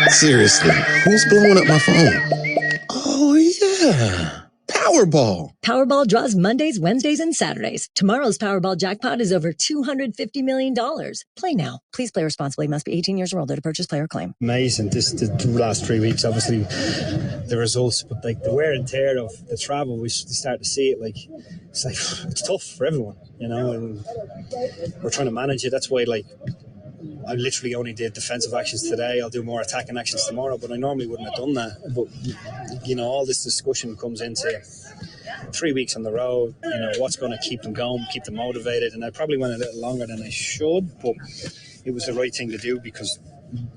Seriously, who's blowing up my phone? Oh, yeah. Powerball. Powerball draws Mondays, Wednesdays, and Saturdays. Tomorrow's Powerball jackpot is over $250 million. Play now. Please play responsibly. Must be 18 years or older to purchase player claim. Amazing. The last 3 weeks, obviously, the results, but like the wear and tear of the travel, we start to see it. It's tough for everyone, and we're trying to manage it. That's why, I literally only did defensive actions today. I'll do more attacking actions tomorrow, but I normally wouldn't have done that. But, all this discussion comes into 3 weeks on the road, what's going to keep them going, keep them motivated. And I probably went a little longer than I should, but it was the right thing to do because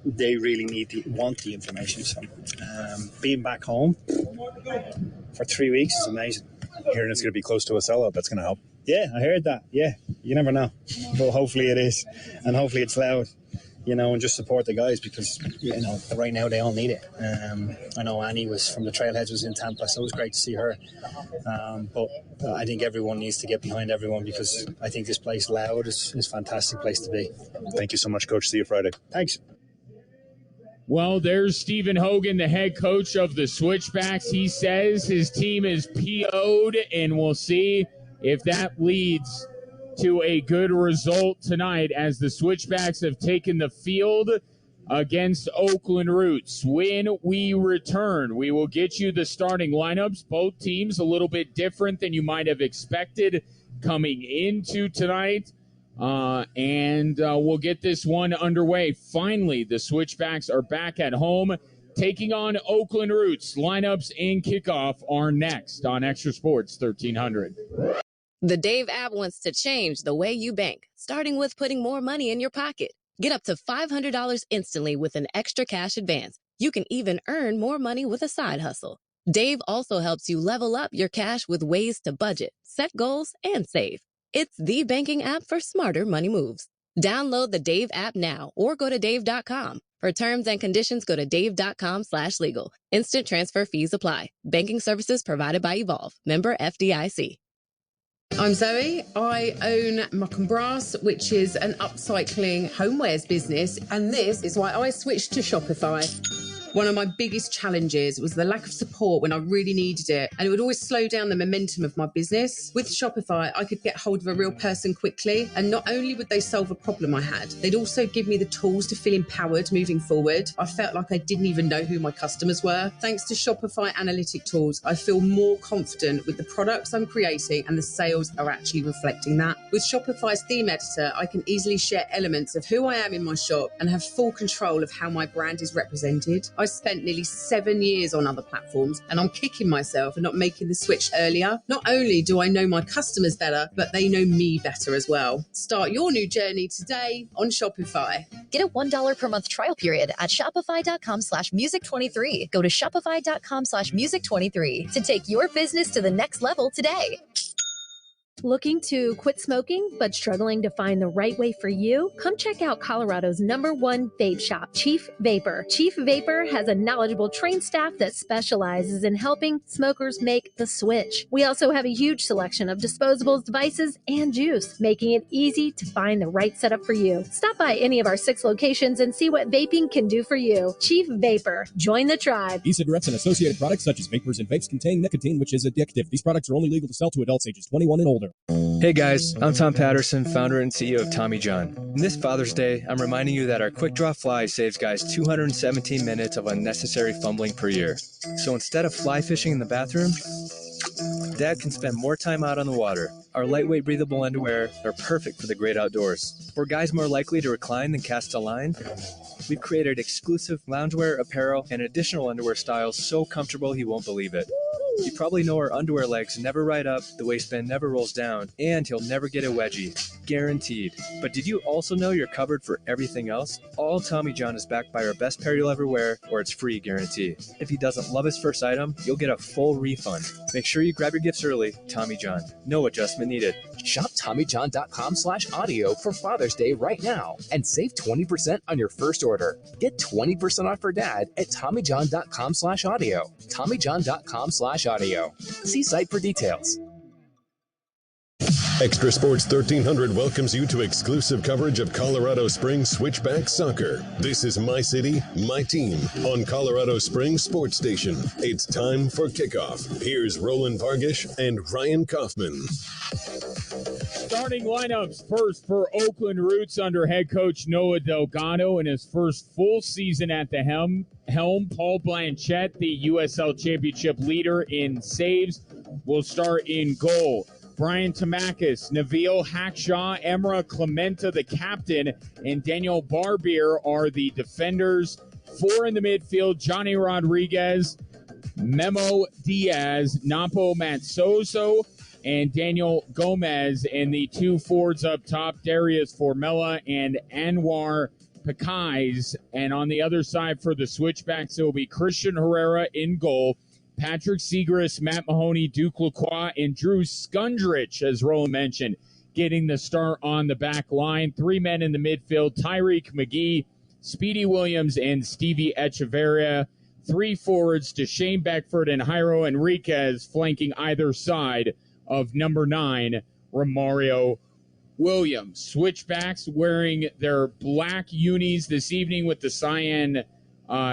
they really want the information. So being back home for 3 weeks is amazing. Hearing it's going to be close to a sellout, that's going to help. Yeah, I heard that. Yeah, you never know. But hopefully it is. And hopefully it's loud, and just support the guys because, right now they all need it. I know Annie was from the Trailheads was in Tampa, so it was great to see her. But I think everyone needs to get behind everyone because I think this place, Loud, is a fantastic place to be. Thank you so much, Coach. See you Friday. Thanks. Well, there's Stephen Hogan, the head coach of the Switchbacks. He says his team is PO'd, and we'll see if that leads to a good result tonight as the Switchbacks have taken the field against Oakland Roots. When we return, we will get you the starting lineups. Both teams a little bit different than you might have expected coming into tonight. And we'll get this one underway. Finally, the Switchbacks are back at home, taking on Oakland Roots. Lineups and kickoff are next on Extra Sports 1300. The Dave app wants to change the way you bank, starting with putting more money in your pocket. Get up to $500 instantly with an extra cash advance. You can even earn more money with a side hustle. Dave also helps you level up your cash with ways to budget, set goals, and save. It's the banking app for smarter money moves. Download the Dave app now or go to dave.com. For terms and conditions, go to dave.com/legal. Instant transfer fees apply. Banking services provided by Evolve. Member FDIC. I'm Zoe. I own Muck and Brass, which is an upcycling homewares business, and this is why I switched to Shopify. One of my biggest challenges was the lack of support when I really needed it, and it would always slow down the momentum of my business. With Shopify, I could get hold of a real person quickly, and not only would they solve a problem I had, they'd also give me the tools to feel empowered moving forward. I felt like I didn't even know who my customers were. Thanks to Shopify analytic tools, I feel more confident with the products I'm creating, and the sales are actually reflecting that. With Shopify's theme editor, I can easily share elements of who I am in my shop and have full control of how my brand is represented. I spent nearly 7 years on other platforms, and I'm kicking myself for not making the switch earlier. Not only do I know my customers better, but they know me better as well. Start your new journey today on Shopify. Get a $1 per month trial period at shopify.com/music23. Go to shopify.com/music23 to take your business to the next level today. Looking to quit smoking but struggling to find the right way for you? Come check out Colorado's #1 vape shop, Chief Vapor. Chief Vapor has a knowledgeable trained staff that specializes in helping smokers make the switch. We also have a huge selection of disposables, devices, and juice, making it easy to find the right setup for you. Stop by any of our 6 locations and see what vaping can do for you. Chief Vapor. Join the tribe. E-cigarettes and associated products such as vapors and vapes contain nicotine, which is addictive. These products are only legal to sell to adults ages 21 and older. Hey guys, I'm Tom Patterson, founder and CEO of Tommy John. And this Father's Day, I'm reminding you that our Quick Draw Fly saves guys 217 minutes of unnecessary fumbling per year. So instead of fly fishing in the bathroom, Dad can spend more time out on the water. Our lightweight breathable underwear are perfect for the great outdoors. For guys more likely to recline than cast a line, we've created exclusive loungewear, apparel, and additional underwear styles so comfortable he won't believe it. You probably know our underwear legs never ride up, the waistband never rolls down, and he'll never get a wedgie. Guaranteed. But did you also know you're covered for everything else? All Tommy John is backed by our best pair you'll ever wear, or it's free guarantee. If he doesn't love his first item, you'll get a full refund. Make sure you grab your gifts early. Tommy John. No adjustment needed. Shop TommyJohn.com/audio for Father's Day right now and save 20% on your first order. Get 20% off for Dad at TommyJohn.com/audio. TommyJohn.com/audio. See site for details. Extra Sports 1300 welcomes you to exclusive coverage of Colorado Springs Switchback Soccer. This is My City, My Team on Colorado Springs Sports Station. It's time for kickoff. Here's Roland Vargish and Ryan Kaufman. Starting lineups first for Oakland Roots under head coach Noah Delgado in his first full season at the helm. Paul Blanchette, the USL Championship leader in saves, will start in goal. Brian Tamakis, Nabil Hackshaw, Emra Clementa, the captain, and Daniel Barbier are the defenders. 4 in the midfield, Johnny Rodriguez, Memo Diaz, Napo Matsoso, and Daniel Gomez. And the 2 forwards up top, Darius Formella and Anwar Pekais. And on the other side for the switchbacks, it will be Christian Herrera in goal, Patrick Segrist, Matt Mahoney, Duke Lacroix, and Drew Skundrich, as Roland mentioned, getting the start on the back line. 3 men in the midfield, Tyreek McGee, Speedy Williams, and Stevie Echeverria. 3 forwards, Deshane Beckford and Jairo Enriquez, flanking either side of number 9, Romario Williams. Switchbacks wearing their black unis this evening with the cyan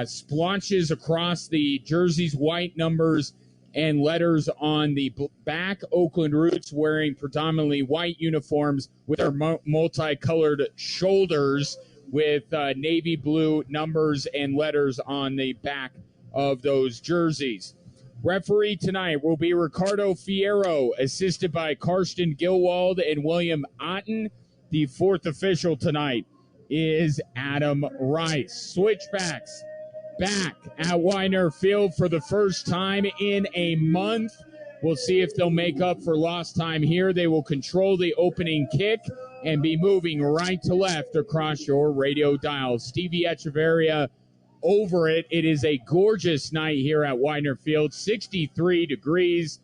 splotches across the jerseys, white numbers and letters on the back. Oakland Roots wearing predominantly white uniforms with their multicolored shoulders with navy blue numbers and letters on the back of those jerseys. Referee tonight will be Ricardo Fierro, assisted by Karsten Gilwald and William Otten. The 4th official tonight is Adam Rice. Switchbacks back at Weiner Field for the first time in a month. We'll see if they'll make up for lost time here. They will control the opening kick and be moving right to left across your radio dial. Stevie Echeverria over it. It is a gorgeous night here at Weiner Field. 63 degrees.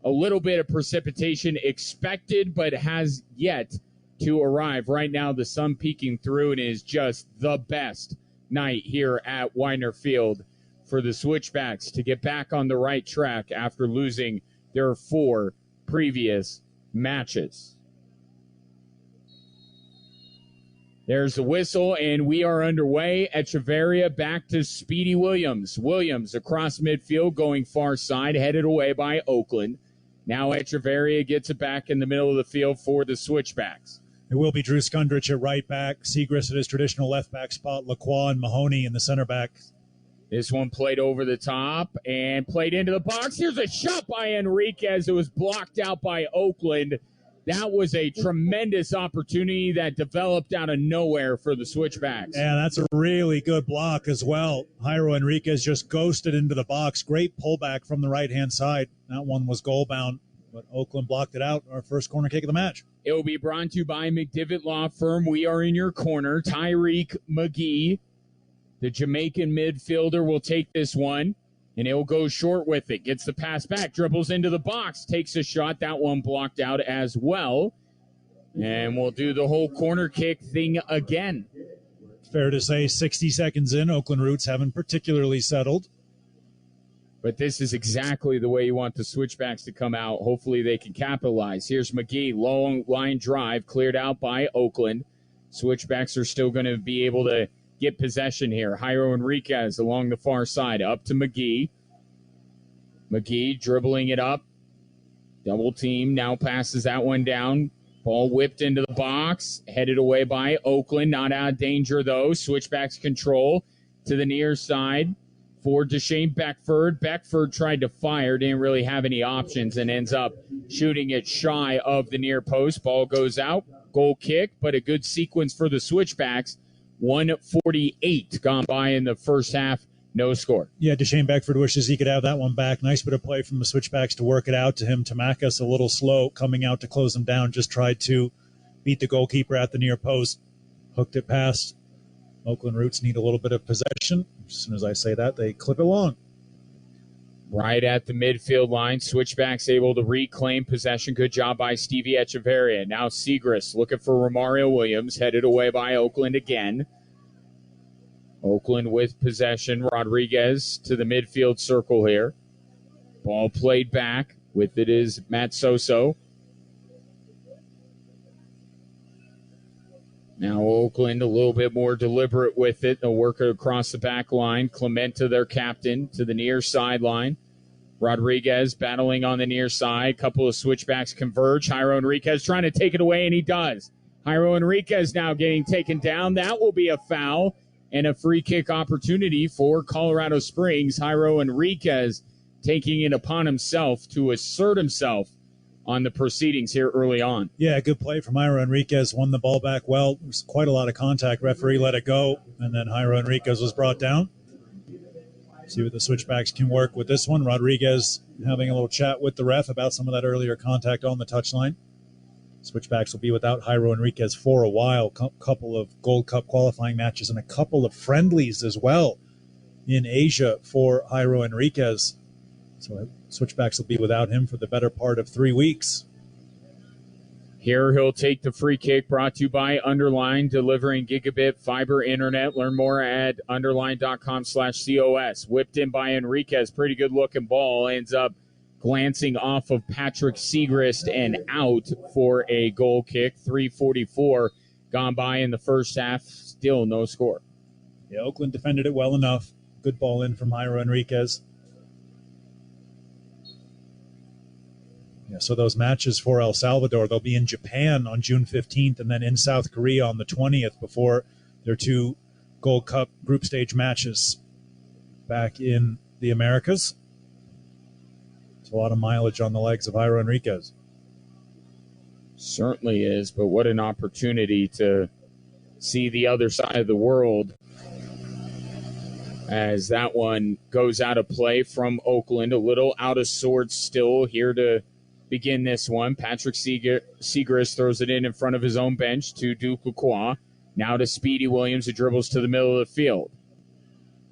A little bit of precipitation expected, but has yet to arrive. Right now, the sun peeking through, and it is just the best night here at Weiner Field for the Switchbacks to get back on the right track after losing their 4 previous matches. There's the whistle, and we are underway. Echeverria back to Speedy Williams. Williams across midfield, going far side, headed away by Oakland. Now Echeverria gets it back in the middle of the field for the Switchbacks. It will be Drew Skundrich at right back, Segrist at his traditional left back spot, Lacroix and Mahoney in the center back. This one played over the top and played into the box. Here's a shot by Enriquez. It was blocked out by Oakland. That was a tremendous opportunity that developed out of nowhere for the Switchbacks. Yeah, that's a really good block as well. Jairo Enriquez just ghosted into the box. Great pullback from the right-hand side. That one was goal-bound, but Oakland blocked it out. Our first corner kick of the match. It will be brought to you by McDivitt Law Firm. We are in your corner. Tyreek McGee, the Jamaican midfielder, will take this one, and he'll go short with it. Gets the pass back, dribbles into the box, takes a shot. That one blocked out as well. And we'll do the whole corner kick thing again. Fair to say 60 seconds in, Oakland Roots haven't particularly settled. But this is exactly the way you want the Switchbacks to come out. Hopefully they can capitalize. Here's McGee, long line drive, cleared out by Oakland. Switchbacks are still going to be able to get possession here. Jairo Enriquez along the far side, up to McGee. McGee dribbling it up. Double team, now passes that one down. Ball whipped into the box, headed away by Oakland. Not out of danger, though. Switchbacks control to the near side for Deshane Beckford. Beckford tried to fire, didn't really have any options, and ends up shooting it shy of the near post. Ball goes out. Goal kick, but a good sequence for the Switchbacks. 1:48 gone by in the first half. No score. Yeah, Deshane Beckford wishes he could have that one back. Nice bit of play from the Switchbacks to work it out to him. Tamakis a little slow coming out to close him down. Just tried to beat the goalkeeper at the near post. Hooked it past. Oakland Roots need a little bit of possession. As soon as I say that, they clip it along. Right at the midfield line, Switchbacks able to reclaim possession. Good job by Stevie Echeverria. Now Segrist looking for Romario Williams, headed away by Oakland again. Oakland with possession. Rodriguez to the midfield circle here. Ball played back. With it is Matt Soso. Now Oakland a little bit more deliberate with it. They'll work it across the back line. Clemente, their captain, to the near sideline. Rodriguez battling on the near side. Couple of switchbacks converge. Jairo Enriquez trying to take it away, and he does. Jairo Enriquez now getting taken down. That will be a foul and a free kick opportunity for Colorado Springs. Jairo Enriquez taking it upon himself to assert himself on the proceedings here early on. Yeah, good play from Jairo Enriquez. Won the ball back well. There was quite a lot of contact. Referee let it go, and then Jairo Enriquez was brought down. See what the switchbacks can work with this one. Rodriguez having a little chat with the ref about some of that earlier contact on the touchline. Switchbacks will be without Jairo Enriquez for a while. Couple of Gold Cup qualifying matches and a couple of friendlies as well in Asia for Jairo Enriquez. So switchbacks will be without him for the better part of 3 weeks. Here he'll take the free kick, brought to you by Underline, delivering gigabit fiber internet. Learn more at underline.com/COS. Whipped in by Enriquez. Pretty good looking ball. Ends up glancing off of Patrick Segrist and out for a goal kick. 3:44 gone by in the first half. Still no score. Yeah, Oakland defended it well enough. Good ball in from Jairo Enriquez. Yeah, so those matches for El Salvador, they'll be in Japan on June 15th and then in South Korea on the 20th before their 2 Gold Cup group stage matches back in the Americas. It's a lot of mileage on the legs of Jairo Enriquez. Certainly is, but what an opportunity to see the other side of the world as that one goes out of play from Oakland. A little out of sorts still here to begin this one. Patrick Segrist throws it in front of his own bench to Duke Lacroix. Now to Speedy Williams, who dribbles to the middle of the field.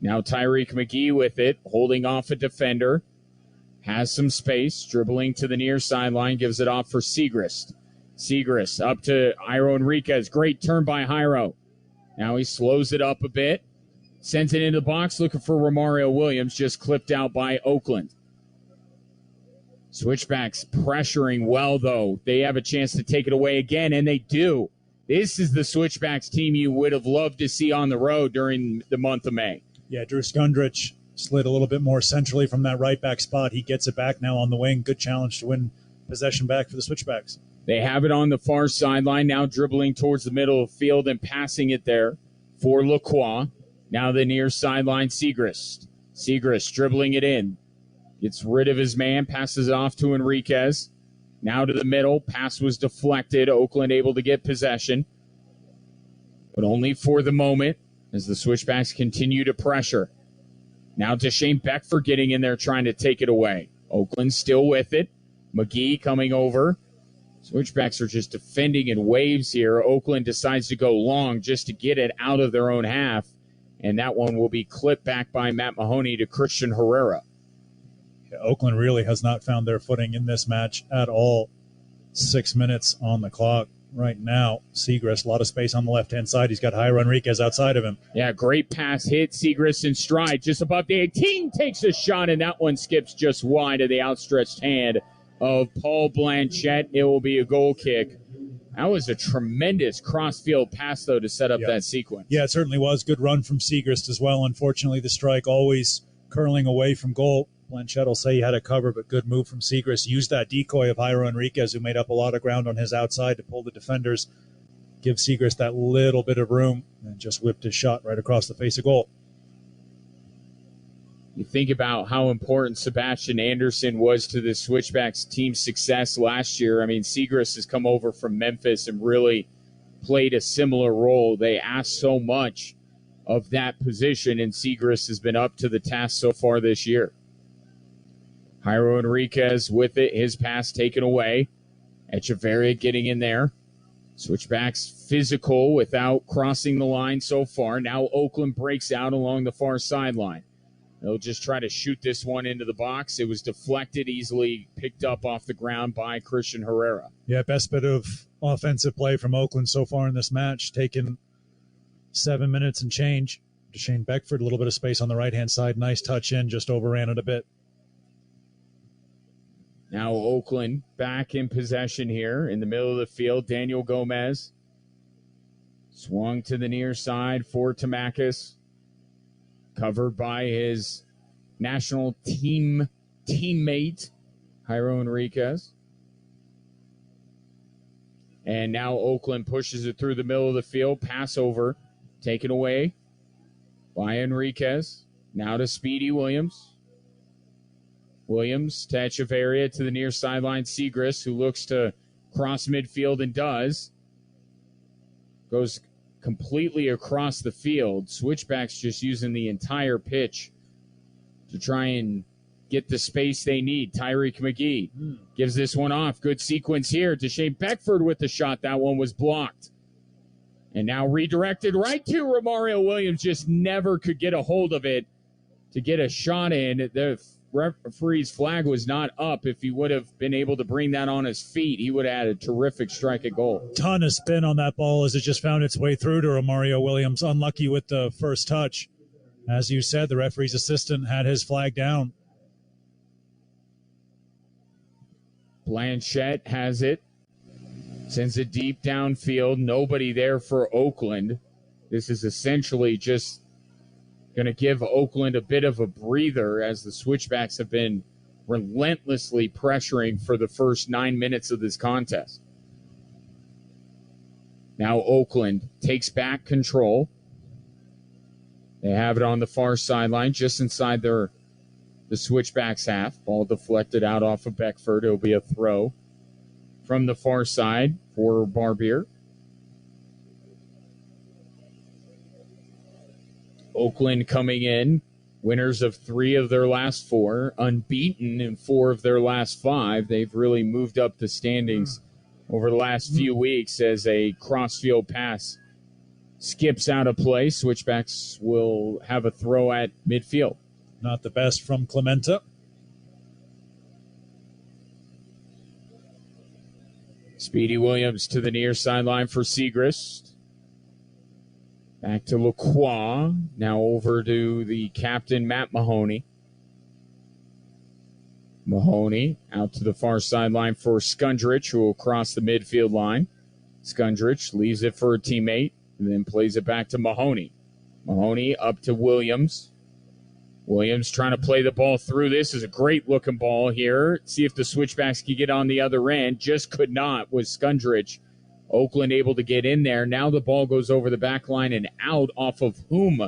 Now Tyreek McGee with it, holding off a defender. Has some space, dribbling to the near sideline, gives it off for Segrist. Segrist up to Jairo Enriquez. Great turn by Jairo. Now he slows it up a bit. Sends it into the box, looking for Romario Williams, just clipped out by Oakland. Switchbacks pressuring well, though. They have a chance to take it away again, and they do. This is the Switchbacks team you would have loved to see on the road during the month of May. Yeah, Drew Skundrich slid a little bit more centrally from that right back spot. He gets it back now on the wing. Good challenge to win possession back for the Switchbacks. They have it on the far sideline, now dribbling towards the middle of the field and passing it there for Lacroix. Now the near sideline, Segrist. Segrist dribbling it in. Gets rid of his man, passes it off to Enriquez. Now to the middle. Pass was deflected. Oakland able to get possession, but only for the moment as the Switchbacks continue to pressure. Now to Shane Beckford getting in there trying to take it away. Oakland still with it. McGee coming over. Switchbacks are just defending in waves here. Oakland decides to go long just to get it out of their own half, and that one will be clipped back by Matt Mahoney to Christian Herrera. Oakland really has not found their footing in this match at all. 6 minutes on the clock right now. Segrist, a lot of space on the left-hand side. He's got Jairo Enriquez outside of him. Yeah, great pass hit. Segrist in stride just above the 18. Takes a shot, and that one skips just wide of the outstretched hand of Paul Blanchette. It will be a goal kick. That was a tremendous cross-field pass, though, to set up that sequence. Yeah, it certainly was. Good run from Segrist as well. Unfortunately, the strike always curling away from goal. Blanchette will say he had a cover, but good move from Segrist. Used that decoy of Jairo Enriquez, who made up a lot of ground on his outside to pull the defenders, give Segrist that little bit of room, and just whipped his shot right across the face of goal. You think about how important Sebastian Anderson was to the Switchbacks team's success last year. I mean, Segrist has come over from Memphis and really played a similar role. They asked so much of that position, and Segrist has been up to the task so far this year. Jairo Enriquez with it, his pass taken away. Echeverria getting in there. Switchbacks physical without crossing the line so far. Now Oakland breaks out along the far sideline. They'll just try to shoot this one into the box. It was deflected, easily picked up off the ground by Christian Herrera. Yeah, best bit of offensive play from Oakland so far in this match. Taken 7 minutes and change. Shane Beckford, a little bit of space on the right-hand side. Nice touch in, just overran it a bit. Now Oakland back in possession here in the middle of the field. Daniel Gomez Swung to the near side for Tamakis. Covered by his national teammate, Jairo Enriquez. And now Oakland pushes it through the middle of the field. Pass over. Taken away by Enriquez. Now to Speedy Williams. Williams to Echeverria to the near sideline. Segrist, who looks to cross midfield and does. Goes completely across the field. Switchbacks just using the entire pitch to try and get the space they need. Tyreek McGee gives this one off. Good sequence here to Shane Beckford with the shot. That one was blocked. And now redirected right to Romario Williams. Just never could get a hold of it to get a shot in. The referee's flag was not up. If he would have been able to bring that on his feet, he would have had a terrific strike at goal. Ton of spin on that ball as it just found its way through to Romario Williams. Unlucky with the first touch. As you said, the referee's assistant had his flag down. Blanchette has it. Sends it deep downfield. Nobody there for Oakland. This is essentially just going to give Oakland a bit of a breather as the Switchbacks have been relentlessly pressuring for the first 9 minutes of this contest. Now Oakland takes back control. They have it on the far sideline, just inside the Switchbacks half. Ball deflected out off of Beckford. It'll be a throw from the far side for Barbier. Oakland coming in, winners of 3 of their last 4, unbeaten in 4 of their last 5. They've really moved up the standings over the last few weeks as a crossfield pass skips out of play. Switchbacks will have a throw at midfield. Not the best from Clementa. Speedy Williams to the near sideline for Segrist. Back to Lacroix. Now over to the captain, Matt Mahoney. Mahoney out to the far sideline for Skundrich, who will cross the midfield line. Skundrich leaves it for a teammate and then plays it back to Mahoney. Mahoney up to Williams. Williams trying to play the ball through. This is a great-looking ball here. See if the Switchbacks can get on the other end. Just could not with Skundrich. Oakland able to get in there. Now the ball goes over the back line and out off of whom?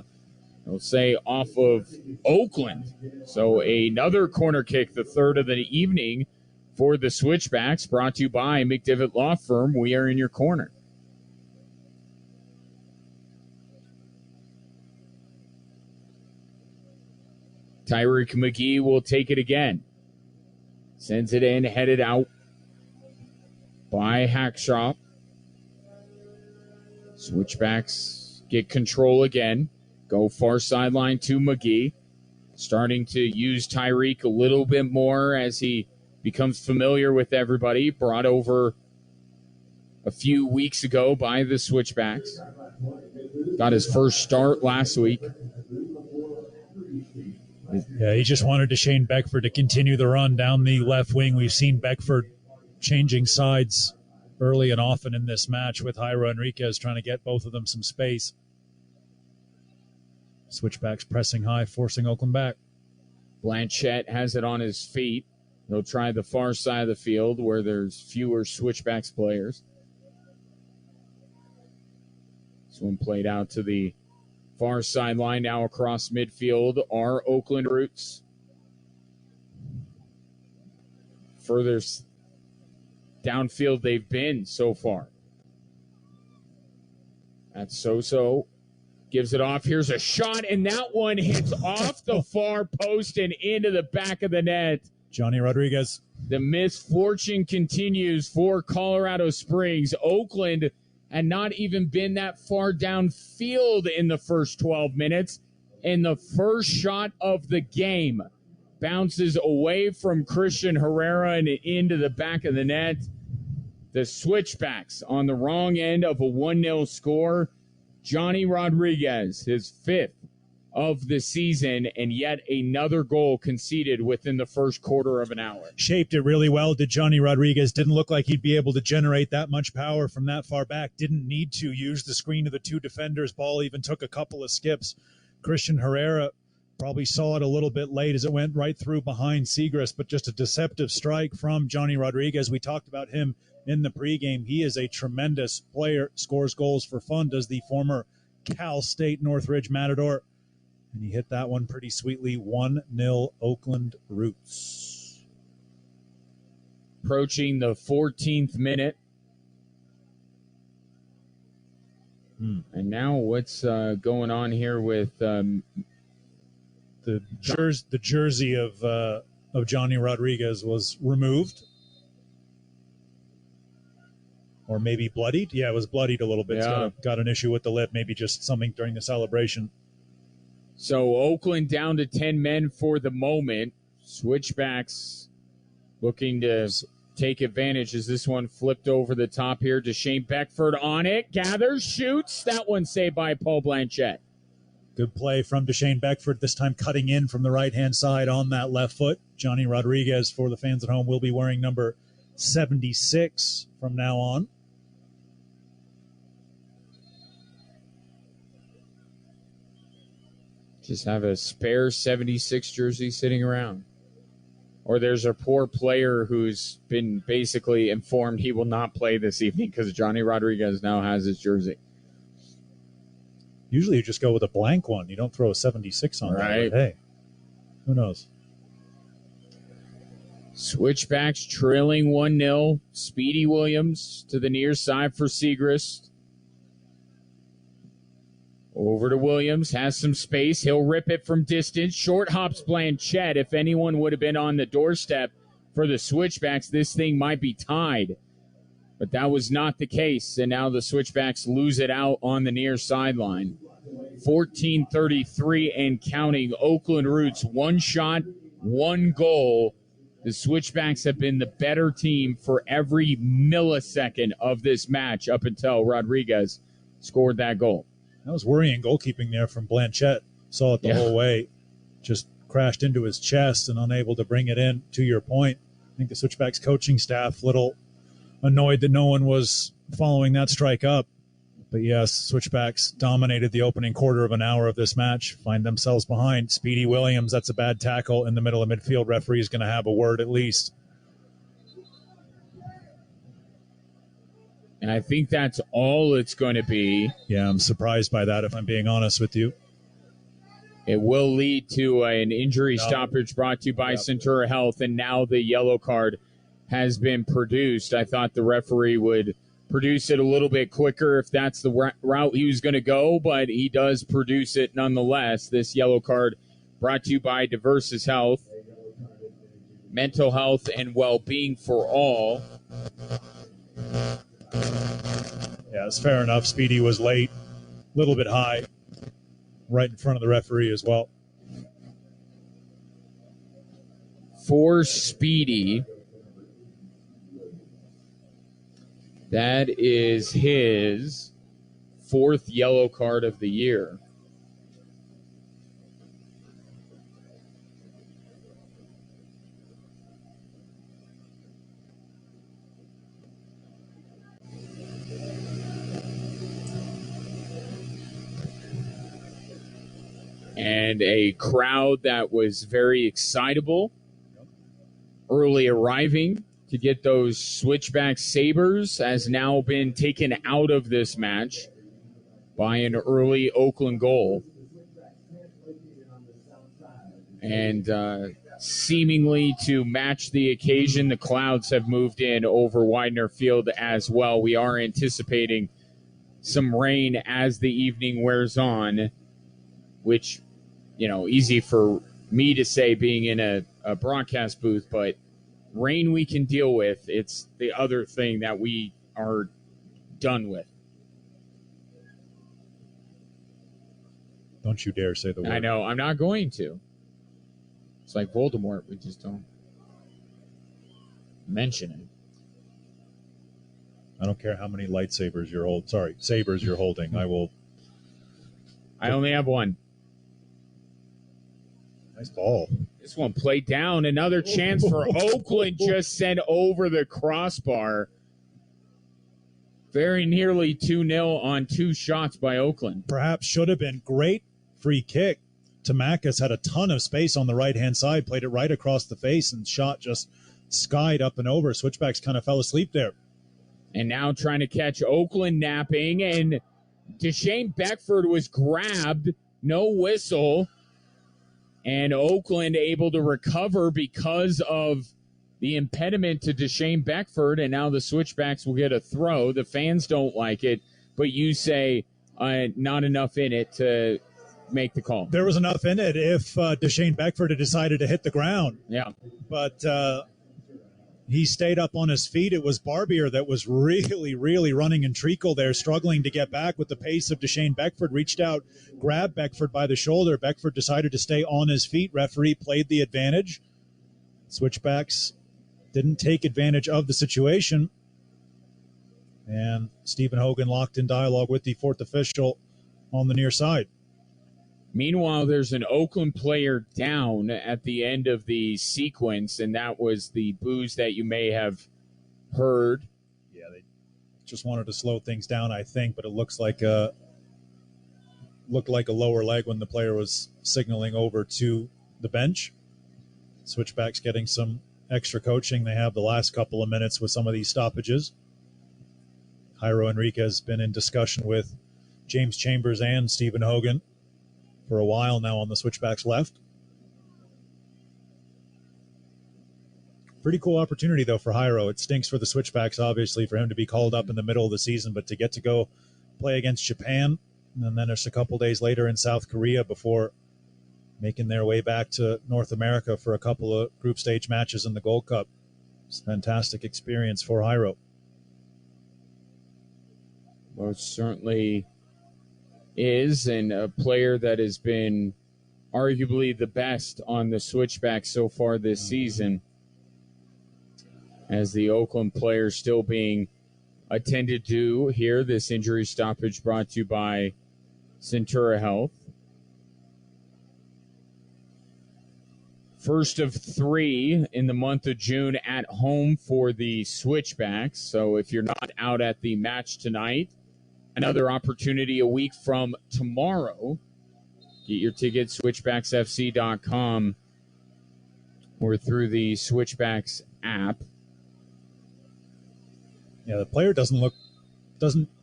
I'll say off of Oakland. So another corner kick, the third of the evening for the Switchbacks, brought to you by McDivitt Law Firm. We are in your corner. Tyreek McGee will take it again. Sends it in, headed out by Hackshaw. Switchbacks get control again. Go far sideline to McGee. Starting to use Tyreek a little bit more as he becomes familiar with everybody. Brought over a few weeks ago by the Switchbacks. Got his first start last week. Yeah, he just wanted to Shane Beckford to continue the run down the left wing. We've seen Beckford changing sides early and often in this match with Jairo Enriquez trying to get both of them some space. Switchbacks pressing high, forcing Oakland back. Blanchette has it on his feet. He'll try the far side of the field where there's fewer Switchbacks players. This one played out to the far sideline. Now across midfield are Oakland Roots. Further downfield they've been so far. That's so-so. Gives it off. Here's a shot, and that one hits off the far post and into the back of the net. Johnny Rodriguez. The misfortune continues for Colorado Springs. Oakland had not even been that far downfield in the first 12 minutes. And the first shot of the game bounces away from Christian Herrera and into the back of the net. The Switchbacks on the wrong end of a 1-0 score. Johnny Rodriguez, his 5th of the season, and yet another goal conceded within the first quarter of an hour. Shaped it really well, did Johnny Rodriguez. Didn't look like he'd be able to generate that much power from that far back. Didn't need to use the screen of the two defenders. Ball even took a couple of skips. Christian Herrera probably saw it a little bit late as it went right through behind Segrist, but just a deceptive strike from Johnny Rodriguez. We talked about him in the pregame. He is a tremendous player, scores goals for fun, does the former Cal State Northridge Matador. And he hit that one pretty sweetly. 1-0 Oakland Roots. Approaching the 14th minute. And now what's going on here with the jersey of Johnny Rodriguez was removed, or maybe bloodied. Yeah, it was bloodied a little bit. Yeah. It's got an issue with the lip, maybe just something during the celebration. So Oakland down to 10 men for the moment. Switchbacks looking to take advantage as this one flipped over the top here. Deshane Beckford on it. Gathers, shoots. That one saved by Paul Blanchette. Good play from Deshane Beckford, this time cutting in from the right-hand side on that left foot. Johnny Rodriguez, for the fans at home, will be wearing number 76 from now on. Just have a spare 76 jersey sitting around. Or there's a poor player who's been basically informed he will not play this evening because Johnny Rodriguez now has his jersey. Usually you just go with a blank one. You don't throw a 76 on right. That. But hey, who knows? Switchbacks trailing 1-0. Speedy Williams to the near side for Segrist. Over to Williams, has some space. He'll rip it from distance. Short hops Blanchette. If anyone would have been on the doorstep for the Switchbacks, this thing might be tied. But that was not the case, and now the Switchbacks lose it out on the near sideline. 14:33 and counting. Oakland Roots, one shot, one goal. The Switchbacks have been the better team for every millisecond of this match up until Rodriguez scored that goal. That was worrying goalkeeping there from Blanchette. Saw it the whole way. Just crashed into his chest and unable to bring it in. To your point, I think the Switchbacks coaching staff little annoyed that no one was following that strike up. But yes, Switchbacks dominated the opening quarter of an hour of this match, find themselves behind. Speedy Williams, that's a bad tackle in the middle of midfield. Referee is going to have a word at least. And I think that's all it's going to be. Yeah, I'm surprised by that, if I'm being honest with you. It will lead to an injury stoppage brought to you by Centura Health, and now the yellow card has been produced. I thought the referee would produce it a little bit quicker if that's the route he was going to go, but he does produce it nonetheless. This yellow card brought to you by Diversus Health, mental health and well-being for all. Yeah, it's fair enough. Speedy was late, a little bit high, right in front of the referee as well. For Speedy, that is his fourth yellow card of the year. And a crowd that was very excitable, early arriving to get those Switchback Sabres has now been taken out of this match by an early Oakland goal. And seemingly to match the occasion, the clouds have moved in over Widener Field as well. We are anticipating some rain as the evening wears on, which, you know, easy for me to say being in a broadcast booth, but rain we can deal with. It's the other thing that we are done with. Don't you dare say the word. I know, I'm not going to. It's like Voldemort, we just don't mention it. I don't care how many lightsabers you're holding. Sorry, sabers you're holding. I will. I only have one. Nice ball. This one played down. Another chance for Oakland, just sent over the crossbar. Very nearly 2-0 on 2 shots by Oakland. Perhaps should have been. Great free kick. Tamakis had a ton of space on the right-hand side, played it right across the face, and shot just skied up and over. Switchbacks kind of fell asleep there. And now trying to catch Oakland napping, and Deshane Beckford was grabbed. No whistle. And Oakland able to recover because of the impediment to Deshane Beckford, and now the Switchbacks will get a throw. The fans don't like it, but you say not enough in it to make the call. There was enough in it if Deshane Beckford had decided to hit the ground. Yeah. But he stayed up on his feet. It was Barbier that was really, really running in treacle there, struggling to get back with the pace of Deshane Beckford. Reached out, grabbed Beckford by the shoulder. Beckford decided to stay on his feet. Referee played the advantage. Switchbacks didn't take advantage of the situation. And Stephen Hogan locked in dialogue with the fourth official on the near side. Meanwhile, there's an Oakland player down at the end of the sequence, and that was the boos that you may have heard. Yeah, they just wanted to slow things down, I think, but it looked like a lower leg when the player was signaling over to the bench. Switchbacks getting some extra coaching. They have the last couple of minutes with some of these stoppages. Jairo Enriquez has been in discussion with James Chambers and Stephen Hogan for a while now on the Switchbacks left. Pretty cool opportunity, though, for Jairo. It stinks for the Switchbacks, obviously, for him to be called up in the middle of the season, but to get to go play against Japan, and then there's a couple days later in South Korea before making their way back to North America for a couple of group stage matches in the Gold Cup. It's a fantastic experience for Jairo. Well, it certainly is, and a player that has been arguably the best on the Switchback so far this season, as the Oakland player still being attended to here. This injury stoppage brought to you by Centura Health. First of 3 in the month of June at home for the Switchbacks. So if you're not out at the match tonight, another opportunity a week from tomorrow. Get your tickets, switchbacksfc.com or through the Switchbacks app. Yeah, the player doesn't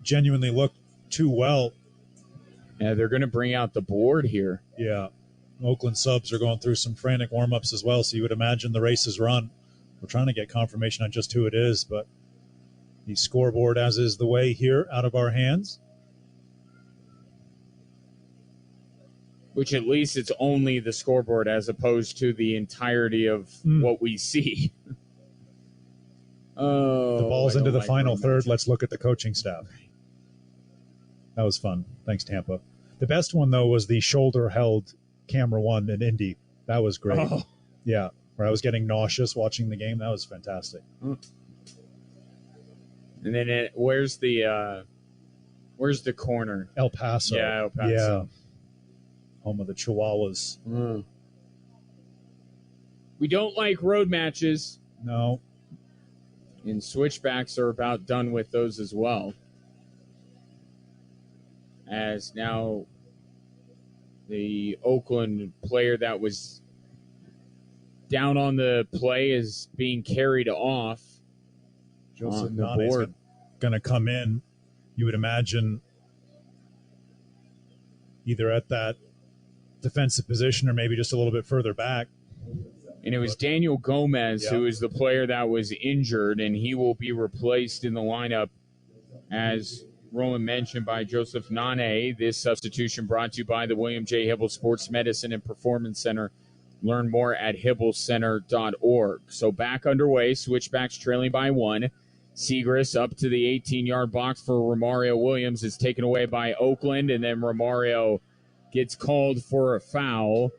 genuinely look too well. Yeah, they're going to bring out the board here. Yeah. Oakland subs are going through some frantic warm-ups as well, so you would imagine the race is run. We're trying to get confirmation on just who it is, but the scoreboard, as is the way here, out of our hands. Which at least it's only the scoreboard as opposed to the entirety of what we see. Oh, the ball's into the final third. Let's look at the coaching staff. That was fun. Thanks, Tampa. The best one, though, was the shoulder-held camera one in Indy. That was great. Oh. Yeah, where I was getting nauseous watching the game. That was fantastic. And then where's the corner? El Paso. Yeah, El Paso. Yeah. Home of the Chihuahuas. We don't like road matches. No. And Switchbacks are about done with those as well. As now the Oakland player that was down on the play is being carried off. Joseph on the Nane's board. Going to come in, you would imagine, either at that defensive position or maybe just a little bit further back. And it was Daniel Gomez, who is the player that was injured, and he will be replaced in the lineup, as Roland mentioned, by Joseph Nane. This substitution brought to you by the William J. Hibble Sports Medicine and Performance Center. Learn more at hibblcenter.org. So back underway, Switchbacks trailing by 1. Segris up to the 18-yard box for Romario Williams. Is taken away by Oakland, and then Romario gets called for a foul,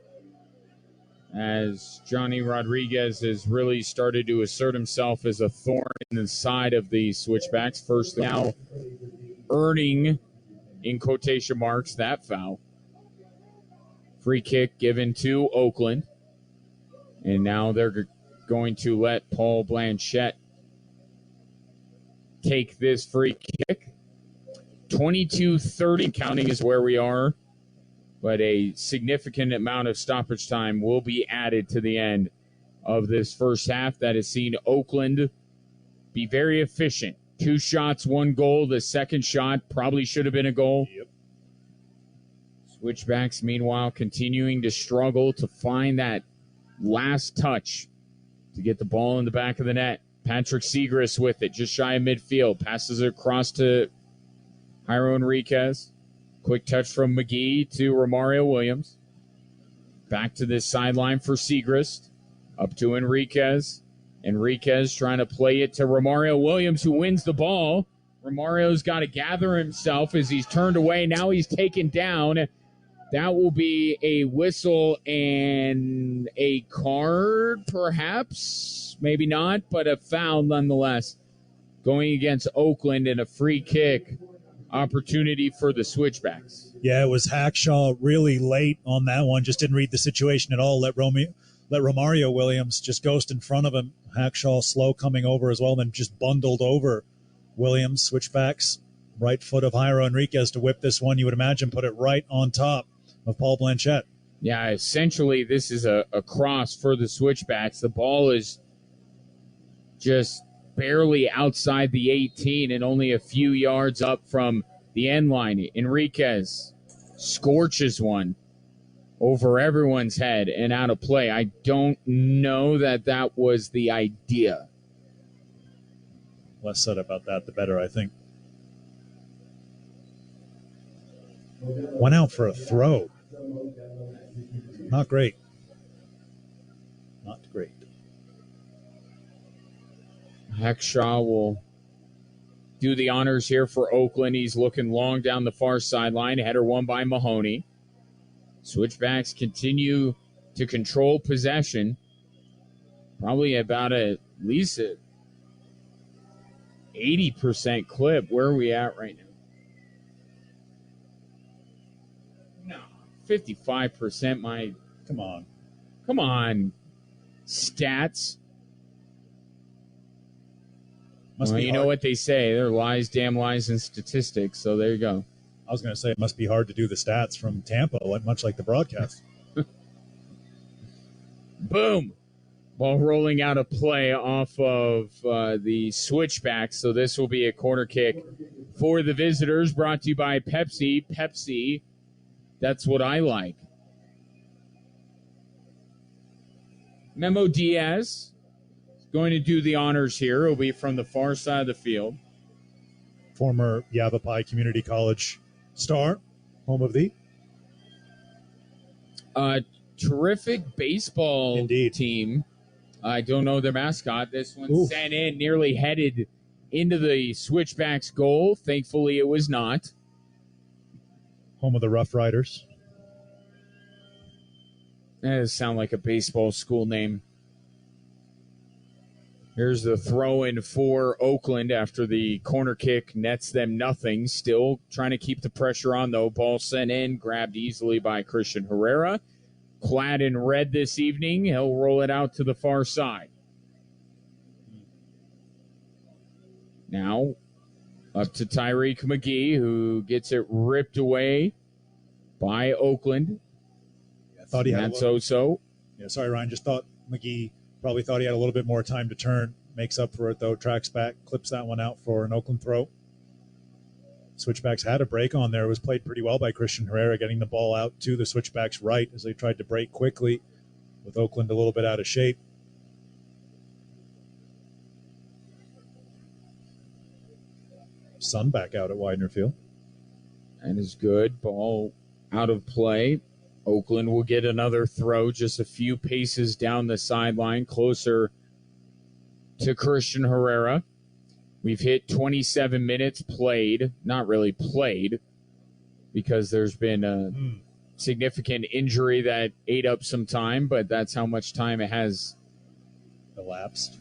as Johnny Rodriguez has really started to assert himself as a thorn in the side of the Switchbacks. First now earning, in quotation marks, that foul. Free kick given to Oakland. And now they're going to let Paul Blanchette take this free kick. 22:30 counting is where we are. But a significant amount of stoppage time will be added to the end of this first half that has seen Oakland be very efficient. 2 shots, 1 goal. The second shot probably should have been a goal. Yep. Switchbacks, meanwhile, continuing to struggle to find that last touch to get the ball in the back of the net. Patrick Segrist with it, just shy of midfield. Passes it across to Jairo Enriquez. Quick touch from McGee to Romario Williams. Back to this sideline for Segrist. Up to Enriquez. Enriquez trying to play it to Romario Williams, who wins the ball. Romario's got to gather himself as he's turned away. Now he's taken down. That will be a whistle and a card, perhaps. Maybe not, but a foul nonetheless. Going against Oakland and a free kick opportunity for the Switchbacks. Yeah, it was Hackshaw really late on that one. Just didn't read the situation at all. Let Romario Williams just ghost in front of him. Hackshaw slow coming over as well, then just bundled over Williams. Switchbacks, right foot of Jairo Enriquez to whip this one. You would imagine put it right on top of Paul Blanchette. Yeah, essentially this is a cross for the Switchbacks. The ball is just barely outside the 18 and only a few yards up from the end line. Enriquez scorches one over everyone's head and out of play. I don't know that was the idea. Less said about that, the better, I think. Went out for a throw. Not great. Not great. Hackshaw will do the honors here for Oakland. He's looking long down the far sideline. Header won by Mahoney. Switchbacks continue to control possession. Probably about at least a 80% clip. Where are we at right now? No, 55%. Come on, stats. Well, you know what they say. They're lies, damn lies, and statistics. So there you go. I was going to say it must be hard to do the stats from Tampa, much like the broadcast. Boom. Ball rolling out of play off of the Switchback. So this will be a corner kick for the visitors, brought to you by Pepsi. Pepsi, that's what I like. Memo Diaz is going to do the honors here. It'll be from the far side of the field. Former Yavapai Community College star, home of the terrific baseball team. I don't know their mascot. This one sent in, nearly headed into the Switchbacks goal. Thankfully, it was not. Home of the Rough Riders. That does sound like a baseball school name. Here's the throw-in for Oakland after the corner kick nets them nothing. Still trying to keep the pressure on, though. Ball sent in, grabbed easily by Christian Herrera. Clad in red this evening, he'll roll it out to the far side. Now, up to Tyreek McGee, who gets it ripped away by Oakland. I thought he had That's Oso. Yeah, sorry, Ryan. Just thought McGee probably thought he had a little bit more time to turn. Makes up for it, though. Tracks back, clips that one out for an Oakland throw. Switchbacks had a break on there. It was played pretty well by Christian Herrera, getting the ball out to the Switchbacks right as they tried to break quickly with Oakland a little bit out of shape. Sun back out at Widener Field. That is good. Ball out of play. Oakland will get another throw just a few paces down the sideline, closer to Christian Herrera. We've hit 27 minutes played. Not really played, because there's been a significant injury that ate up some time, but that's how much time it has elapsed.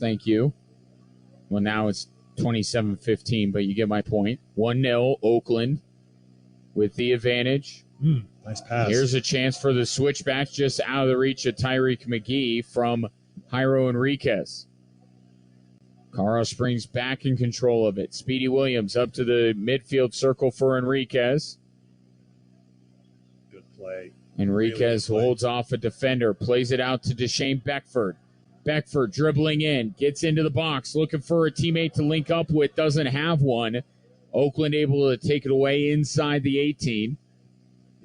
Thank you. Well, now it's 27-15, but you get my point. 1-0 Oakland with the advantage. Nice pass. Here's a chance for the switchback just out of the reach of Tyreek McGee from Jairo Enriquez. Colorado Springs back in control of it. Speedy Williams up to the midfield circle for Enriquez. Good play. Enriquez really holds off a defender, plays it out to Deshane Beckford. Beckford dribbling in, gets into the box, looking for a teammate to link up with, doesn't have one. Oakland able to take it away inside the 18.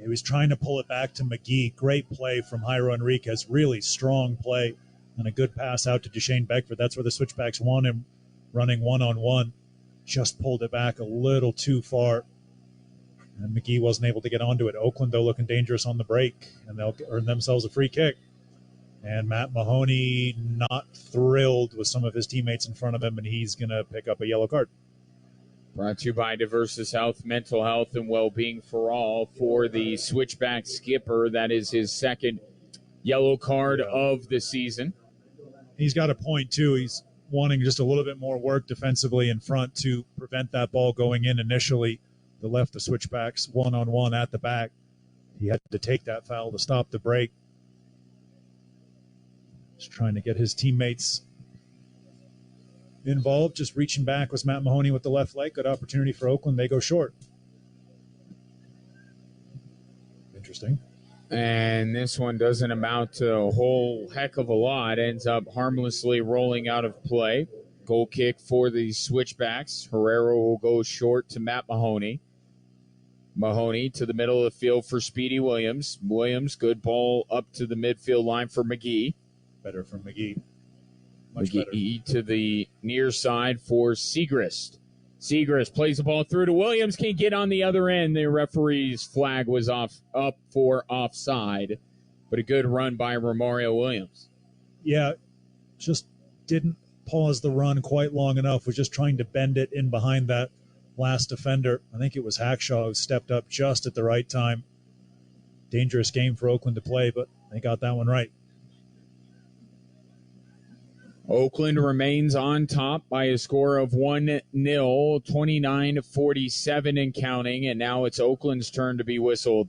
He was trying to pull it back to McGee. Great play from Jairo Enriquez. Really strong play and a good pass out to Deshane Beckford. That's where the switchbacks want him, running one-on-one. Just pulled it back a little too far. And McGee wasn't able to get onto it. Oakland, though, looking dangerous on the break, and they'll earn themselves a free kick. And Matt Mahoney not thrilled with some of his teammates in front of him, and he's going to pick up a yellow card. Brought to you by Diversus Health, mental health, and well-being for all. For the switchback skipper, that is his second yellow card of the season. He's got a point, too. He's wanting just a little bit more work defensively in front to prevent that ball going in initially. They left the switchbacks one-on-one at the back. He had to take that foul to stop the break. Just trying to get his teammates involved. Just reaching back was Matt Mahoney with the left leg. Good opportunity for Oakland. They go short. Interesting. And this one doesn't amount to a whole heck of a lot. Ends up harmlessly rolling out of play. Goal kick for the switchbacks. Herrera will go short to Matt Mahoney. Mahoney to the middle of the field for Speedy Williams. Williams, good ball up to the midfield line for McGee. Better from McGee. Much McGee to the near side for Segrist. Segrist plays the ball through to Williams. Can't get on the other end. The referee's flag was up for offside. But a good run by Romario Williams. Yeah, just didn't pause the run quite long enough. Was just trying to bend it in behind that last defender. I think it was Hackshaw who stepped up just at the right time. Dangerous game for Oakland to play, but they got that one right. Oakland remains on top by a score of 1-0, 29-47 and counting, and now it's Oakland's turn to be whistled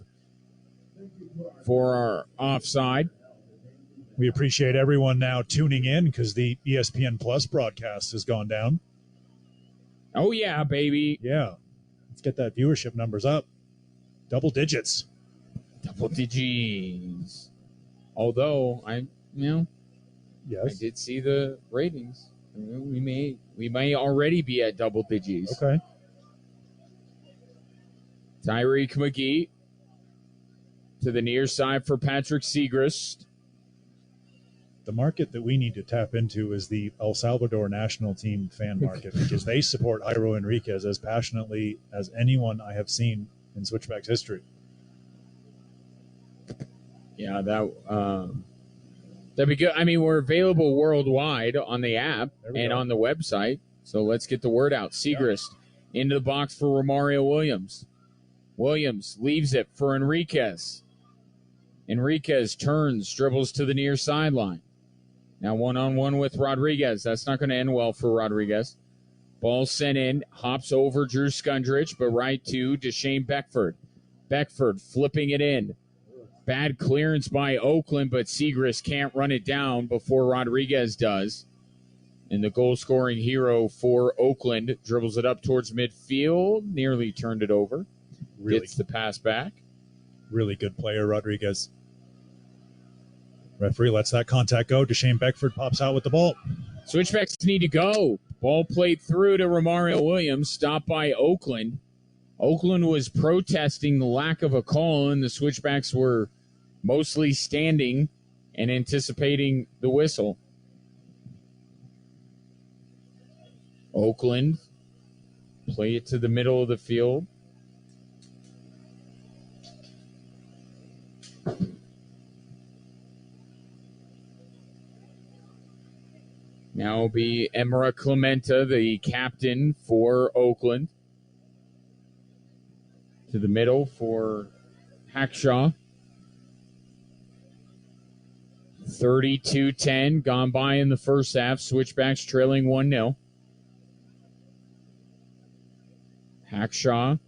for our offside. We appreciate everyone now tuning in because the ESPN Plus broadcast has gone down. Oh, yeah, baby. Yeah. Let's get that viewership numbers up. Double digits. Double digits. Although, Yes. I did see the ratings. We may already be at double digits. Okay. Tyreek McGee to the near side for Patrick Segrist. The market that we need to tap into is the El Salvador national team fan market because they support Jairo Enriquez as passionately as anyone I have seen in Switchback's history. Yeah, that'd be good. I mean, we're available worldwide on the app and on the website, so let's get the word out. Segrist into the box for Romario Williams. Williams leaves it for Enriquez. Enriquez turns, dribbles to the near sideline. Now one-on-one with Rodriguez. That's not going to end well for Rodriguez. Ball sent in, hops over Drew Skundrich, but right to Deshane Beckford. Beckford flipping it in. Bad clearance by Oakland, but Segrist can't run it down before Rodriguez does. And the goal-scoring hero for Oakland dribbles it up towards midfield, nearly turned it over. Gets the pass back. Really good player, Rodriguez. Referee lets that contact go. Deshane Beckford pops out with the ball. Switchbacks need to go. Ball played through to Romario Williams, stopped by Oakland. Oakland was protesting the lack of a call, and the Switchbacks were mostly standing and anticipating the whistle. Oakland play it to the middle of the field. Now will be Emra Clementa, the captain for Oakland. To the middle for Hackshaw. 32-10 gone by in the first half. Switchbacks trailing 1-0. Hackshaw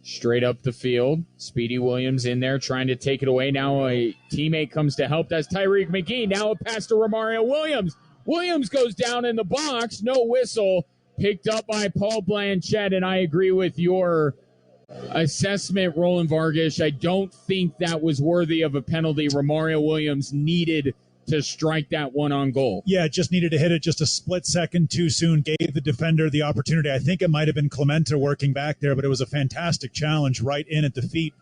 Straight up the field. Speedy Williams in there trying to take it away. Now a teammate comes to help. That's Tyreek McGee. Now a pass to Romario Williams. Williams goes down in the box. No whistle. Picked up by Paul Blanchett, and I agree with your assessment, Roland Vargas. I don't think that was worthy of a penalty. Romario Williams needed to strike that one on goal. Yeah, just needed to hit it just a split second too soon, gave the defender the opportunity. I think it might have been Clementa working back there, but it was a fantastic challenge right in at the feet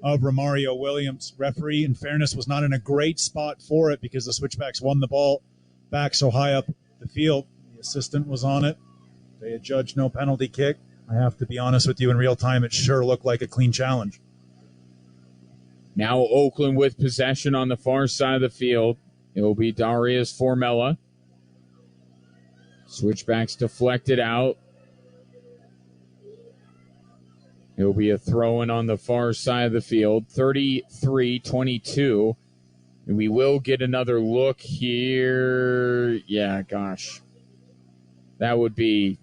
of Romario Williams. Referee, in fairness, was not in a great spot for it because the Switchbacks won the ball back so high up the field. The assistant was on it. They had judged no penalty kick. I have to be honest with you, in real time, it sure looked like a clean challenge. Now Oakland with possession on the far side of the field. It will be Darius Formella. Switchbacks deflected out. It will be a throw-in on the far side of the field. 33-22. And we will get another look here. Yeah, gosh. That would be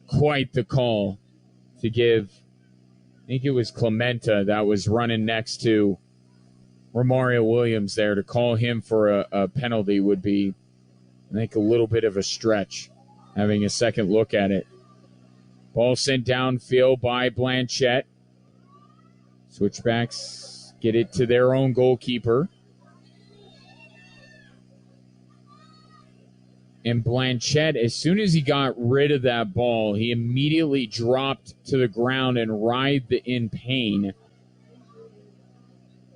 quite the call to give. I think it was Clementa that was running next to Romario Williams there. To call him for a penalty would be, I think, a little bit of a stretch, having a second look at it. Ball sent downfield by Blanchett. Switchbacks get it to their own goalkeeper. And Blanchett, as soon as he got rid of that ball, he immediately dropped to the ground and writhed in pain.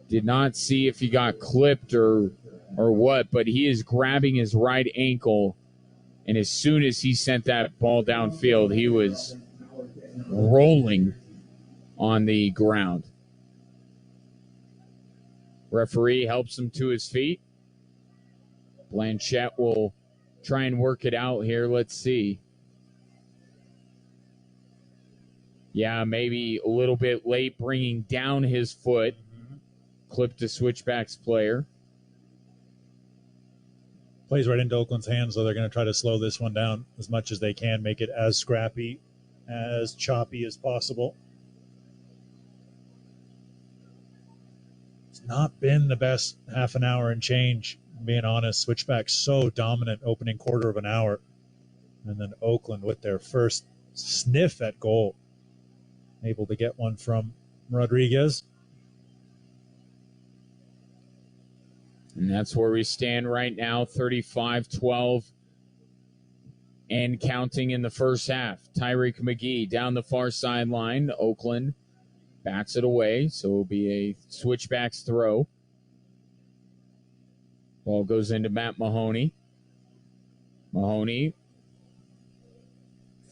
Did not see if he got clipped or what, but he is grabbing his right ankle. And as soon as he sent that ball downfield, he was rolling on the ground. Referee helps him to his feet. Blanchett will try and work it out here. Let's see. Yeah, maybe a little bit late bringing down his foot. Clipped the Switchbacks player. Plays right into Oakland's hands, so they're going to try to slow this one down as much as they can, make it as scrappy, as choppy as possible. It's not been the best half an hour and change, being honest. Switchbacks so dominant opening quarter of an hour. And then Oakland with their first sniff at goal. Able to get one from Rodriguez. And that's where we stand right now, 35-12 and counting in the first half. Tyreek McGee down the far sideline. Oakland bats it away, so it'll be a Switchbacks throw. Ball goes into Matt Mahoney. Mahoney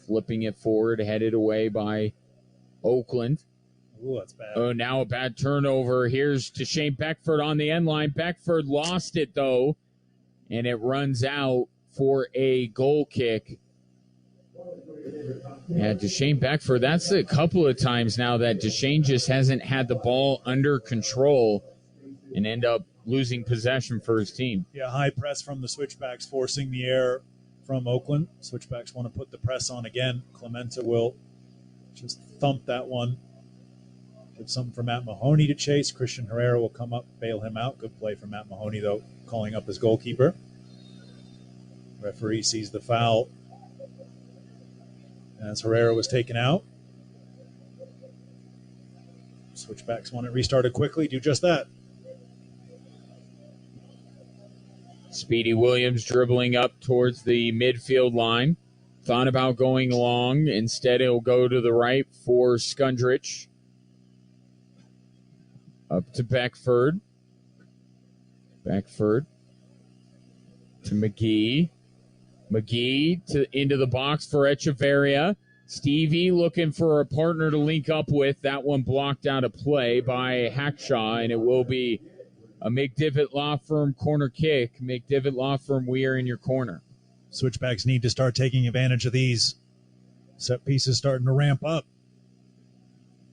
flipping it forward, headed away by Oakland. Ooh, that's bad. Oh, now a bad turnover. Here's to Shane Beckford on the end line. Beckford lost it, though, and it runs out for a goal kick. Yeah, Deshane Beckford, that's a couple of times now that Deshane just hasn't had the ball under control and end up losing possession for his team. Yeah, high press from the Switchbacks, forcing the error from Oakland. Switchbacks want to put the press on again. Clementa will just thump that one. Give something for Matt Mahoney to chase. Christian Herrera will come up, bail him out. Good play from Matt Mahoney, though, calling up his goalkeeper. Referee sees the foul as Herrera was taken out. Switchbacks want it restarted quickly. Do just that. Speedy Williams dribbling up towards the midfield line. Thought about going long. Instead, he'll go to the right for Skundrich. Up to Beckford. Beckford to McGee. McGee into the box for Echeverria. Stevie looking for a partner to link up with. That one blocked out of play by Hackshaw, and it will be a McDivitt Law Firm corner kick. McDivitt Law Firm, we are in your corner. Switchbacks need to start taking advantage of these. Set pieces starting to ramp up.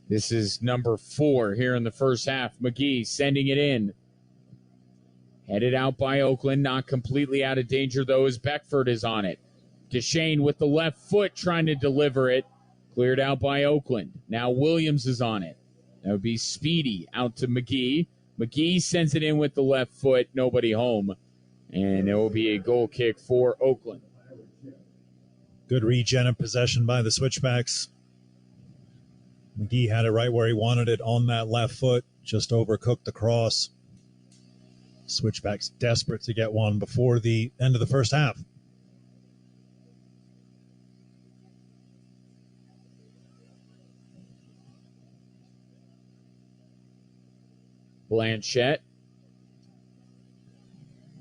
This is number 4 here in the first half. McGee sending it in. Headed out by Oakland. Not completely out of danger, though, as Beckford is on it. Deshane with the left foot trying to deliver it. Cleared out by Oakland. Now Williams is on it. That would be Speedy out to McGee. McGee sends it in with the left foot. Nobody home. And it will be a goal kick for Oakland. Good regen of possession by the Switchbacks. McGee had it right where he wanted it on that left foot. Just overcooked the cross. Switchbacks desperate to get one before the end of the first half. Blanchette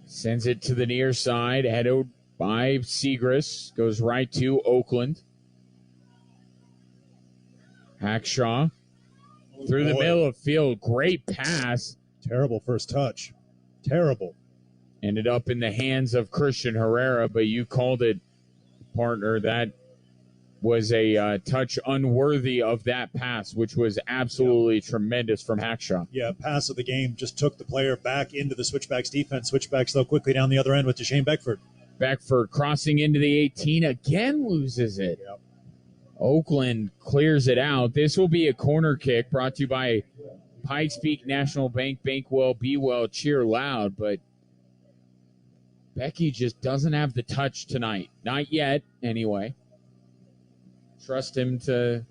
sends it to the near side, headed by Segrist. Goes right to Oakland. Hackshaw through the middle of the field. Great pass. Terrible first touch. Terrible. Ended up in the hands of Christian Herrera, but you called it, partner. That was a touch unworthy of that pass, which was absolutely tremendous from Hackshaw. Yeah, pass of the game just took the player back into the Switchbacks defense. Switchbacks, though, quickly down the other end with Deshane Beckford. Beckford crossing into the 18, again loses it. Yep. Oakland clears it out. This will be a corner kick brought to you by Pikes Peak National Bank. Bank well, be well, cheer loud. But Becky just doesn't have the touch tonight. Not yet, anyway. Trust him to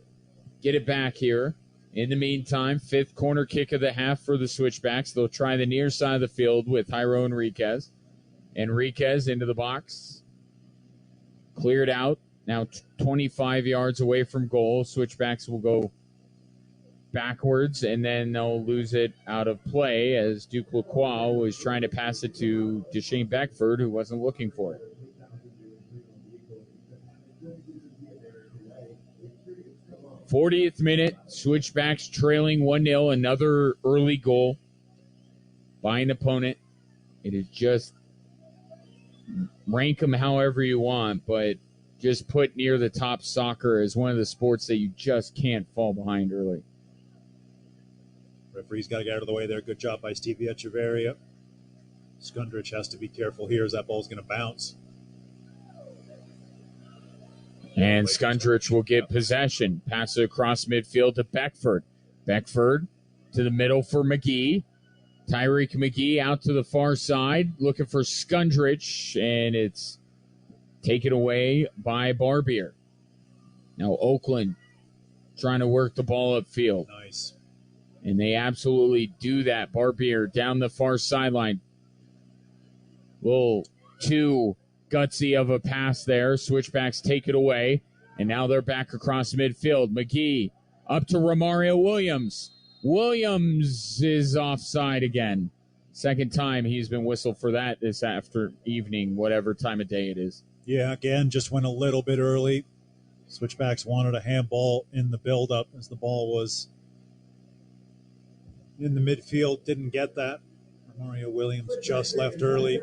get it back here. In the meantime, fifth corner kick of the half for the Switchbacks. They'll try the near side of the field with Jairo Enriquez. Enriquez into the box. Cleared out. Now 25 yards away from goal. Switchbacks will go backwards, and then they'll lose it out of play as Duke Lacroix was trying to pass it to Deshane Beckford, who wasn't looking for it. 40th minute, Switchbacks trailing 1-0. Another early goal by an opponent. It is just rank them however you want, but just put near the top soccer as one of the sports that you just can't fall behind early. Referee's got to get out of the way there. Good job by Stevie Echeverria. Skundrich has to be careful here as that ball's going to bounce. And Skundrich will get possession. Pass it across midfield to Beckford. Beckford to the middle for McGee. Tyreek McGee out to the far side, looking for Skundrich, and it's taken away by Barbier. Now Oakland trying to work the ball upfield. Nice. And they absolutely do that. Barbier down the far sideline. Little too gutsy of a pass there. Switchbacks take it away. And now they're back across midfield. McGee up to Romario Williams. Williams is offside again. Second time he's been whistled for that this after evening, whatever time of day it is. Yeah, again, just went a little bit early. Switchbacks wanted a handball in the build-up as the ball was in the midfield. Didn't get that. Romario Williams just left early.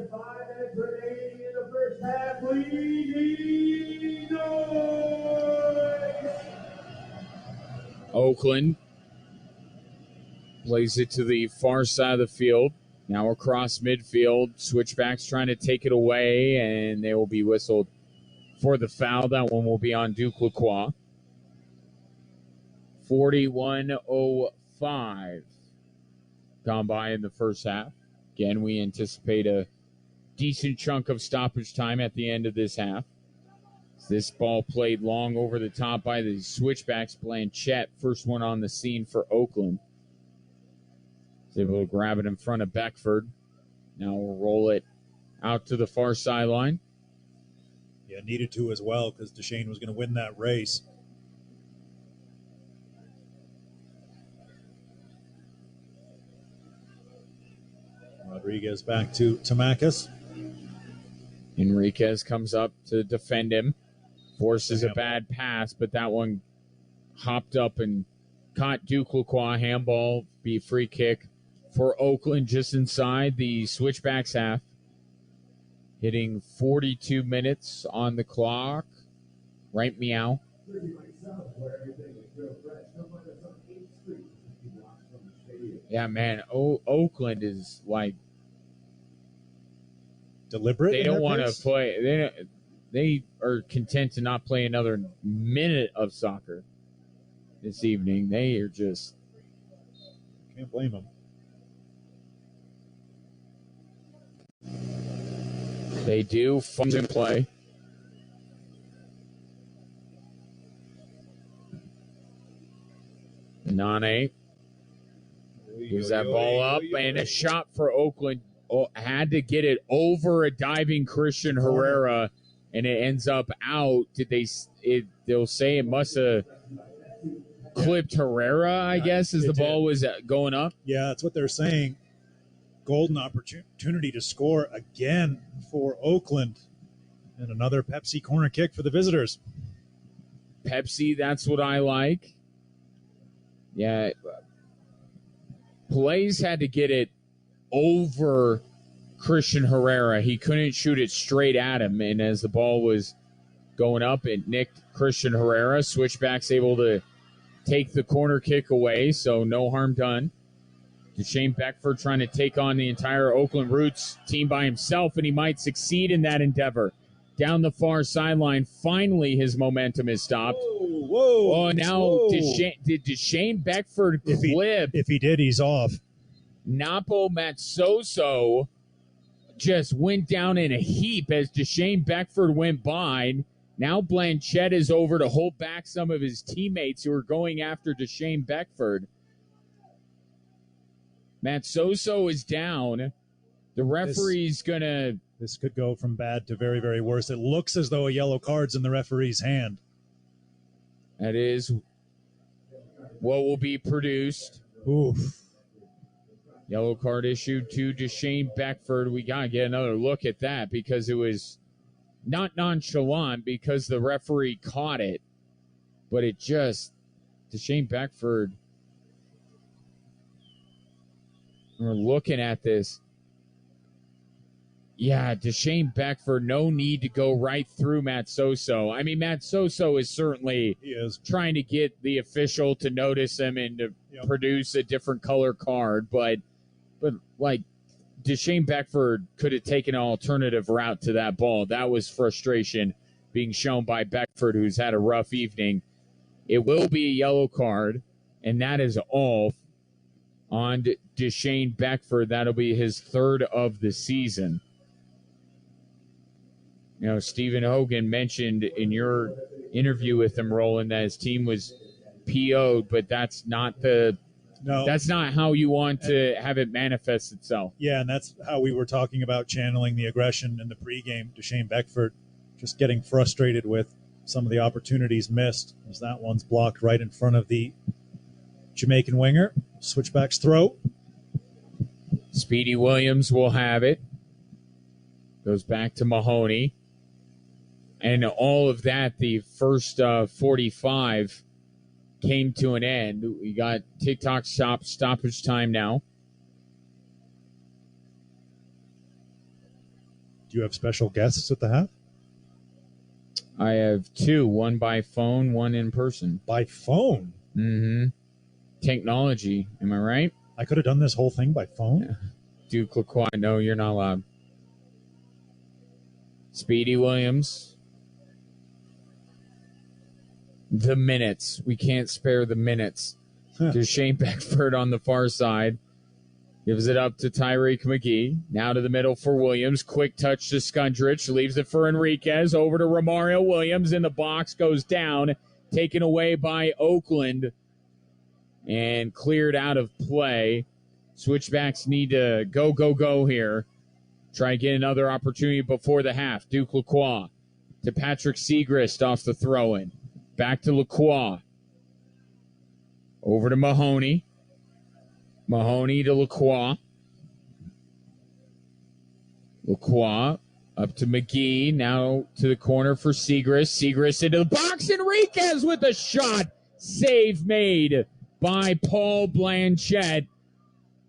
Oakland plays it to the far side of the field. Now across midfield. Switchbacks trying to take it away, and they will be whistled for the foul. That one will be on Duke Lacroix. 41:05 gone by in the first half. Again, we anticipate a decent chunk of stoppage time at the end of this half. This ball played long over the top by the Switchbacks. Blanchette, first one on the scene for Oakland. Is able to grab it in front of Beckford. Now we'll roll it out to the far sideline. Yeah, needed to as well because Deshane was going to win that race. Rodriguez back to Tamakis. Enriquez comes up to defend him. Forces a bad pass, but that one hopped up and caught Duke Lacroix. Handball, be free kick for Oakland just inside the Switchbacks half. Hitting 42 minutes on the clock. Right meow. Yeah, man. Oakland is like deliberate. They don't want to play. They are content to not play another minute of soccer. this evening. They are just... Can't blame them. They do fun and play. Nane gives that ball up, and a shot for Oakland. Had to get it over a diving Christian Herrera, and it ends up out. They'll say it must have clipped Herrera, I guess, as the ball was going up. Yeah, that's what they're saying. Golden opportunity to score again for Oakland. And another Pepsi corner kick for the visitors. Pepsi, that's what I like. Yeah. Blaze had to get it over Christian Herrera. He couldn't shoot it straight at him. And as the ball was going up, it nicked Christian Herrera. Switchback's able to take the corner kick away, so no harm done. Deshane Beckford trying to take on the entire Oakland Roots team by himself, and he might succeed in that endeavor. Down the far sideline, finally his momentum is stopped. Whoa. Oh, now did Deshane Beckford clip? If he did, he's off. Napo Matsoso just went down in a heap as Deshane Beckford went by. Now Blanchett is over to hold back some of his teammates who are going after Deshane Beckford. Matsoso is down. The referee's going to... This could go from bad to very, very worse. It looks as though a yellow card's in the referee's hand. That is what will be produced. Oof. Yellow card issued to Deshane Beckford. We got to get another look at that because it was not nonchalant because the referee caught it. But it just... Deshane Beckford... We're looking at this. Yeah, Deshane Beckford, no need to go right through Matsoso. I mean, Matsoso is certainly trying to get the official to notice him and to produce a different color card. But like, Deshane Beckford could have taken an alternative route to that ball. That was frustration being shown by Beckford, who's had a rough evening. It will be a yellow card, and that is all on Deshane Beckford. That'll be his third of the season. You know, Stephen Hogan mentioned in your interview with him, Roland, that his team was PO'd, but that's not that's not how you want to have it manifest itself. Yeah, and that's how we were talking about channeling the aggression in the pregame. Deshane Beckford just getting frustrated with some of the opportunities missed, as that one's blocked right in front of the Jamaican winger. Switchback's throw. Speedy Williams will have it. Goes back to Mahoney. And all of that, the first 45 came to an end. We got TikTok stoppage time now. Do you have special guests at the half? I have two, one by phone, one in person. By phone? Mm-hmm. Technology, am I right? I could have done this whole thing by phone? Yeah. Duke Lacroix, no, you're not allowed. Speedy Williams. The minutes. We can't spare the minutes. Deshane Beckford on the far side. Gives it up to Tyreek McGee. Now to the middle for Williams. Quick touch to Skundrich. Leaves it for Enriquez. Over to Romario Williams. In the box. Goes down. Taken away by Oakland. And cleared out of play. Switchbacks need to go here. Try to get another opportunity before the half. Duke Lacroix to Patrick Segrist off the throw-in. Back to Lacroix. Over to Mahoney. Mahoney to Lacroix. Lacroix up to McGee. Now to the corner for Segrist. Segrist into the box. Enriquez with a shot. Save made by Paul Blanchett.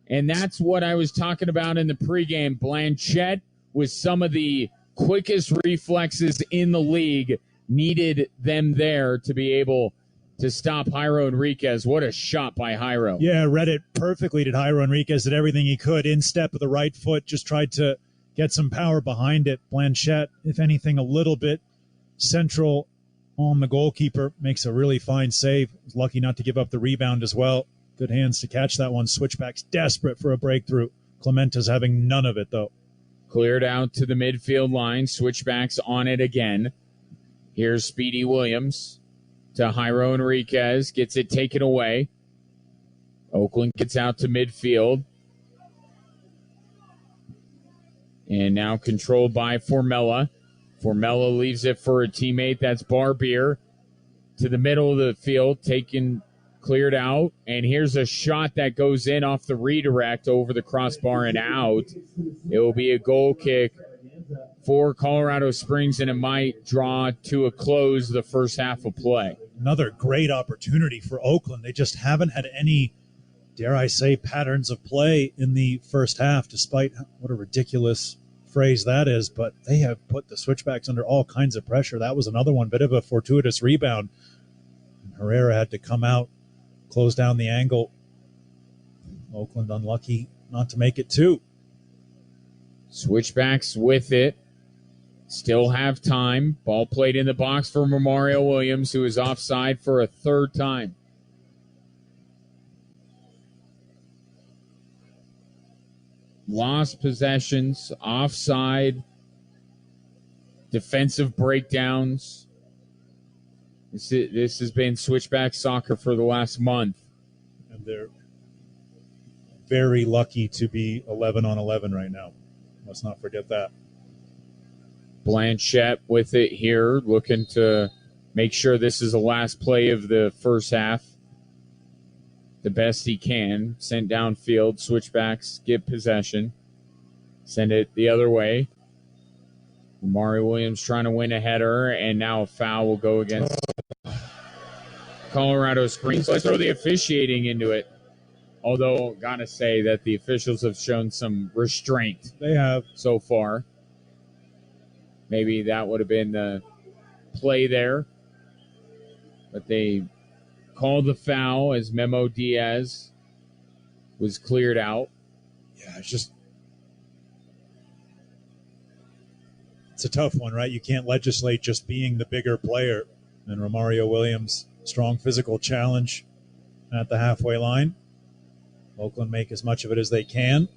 And that's what I was talking about in the pregame. Blanchett, with some of the quickest reflexes in the league, needed them there to be able to stop Jairo Enriquez. What a shot by Jairo. Yeah, read it perfectly. Did Jairo Enriquez, did everything he could. In step with the right foot, just tried to get some power behind it. Blanchett, if anything, a little bit central Holm, the goalkeeper, makes a really fine save. Was lucky not to give up the rebound as well. Good hands to catch that one. Switchbacks desperate for a breakthrough. Clementa's having none of it, though. Cleared out to the midfield line. Switchbacks on it again. Here's Speedy Williams to Jairo Enriquez. Gets it taken away. Oakland gets out to midfield. And now controlled by Formella. Formella leaves it for a teammate. That's Barbier. To the middle of the field. Cleared out. And here's a shot that goes in off the redirect over the crossbar and out. It will be a goal kick for Colorado Springs, and it might draw to a close the first half of play. Another great opportunity for Oakland. They just haven't had any, dare I say, patterns of play in the first half, despite what a ridiculous phrase that is, but they have put the Switchbacks under all kinds of pressure. That was another one, bit of a fortuitous rebound. And Herrera had to come out, close down the angle. Oakland unlucky not to make it two. Switchbacks with it. Still have time. Ball played in the box for Mario Williams, who is offside for a third time. Lost possessions, offside, defensive breakdowns. This has been Switchback soccer for the last month. And they're very lucky to be 11 on 11 right now. Let's not forget that. Blanchette with it here, looking to make sure this is the last play of the first half. The best he can. Sent downfield. Switchbacks get possession. Send it the other way. Mario Williams trying to win a header, and now a foul will go against Colorado Springs. Let's throw the officiating into it. Although, gotta say that the officials have shown some restraint. They have. So far. Maybe that would have been the play there. But they called the foul as Memo Diaz was cleared out. Yeah, it's a tough one, right? You can't legislate just being the bigger player. And Romario Williams, strong physical challenge at the halfway line. Oakland make as much of it as they can.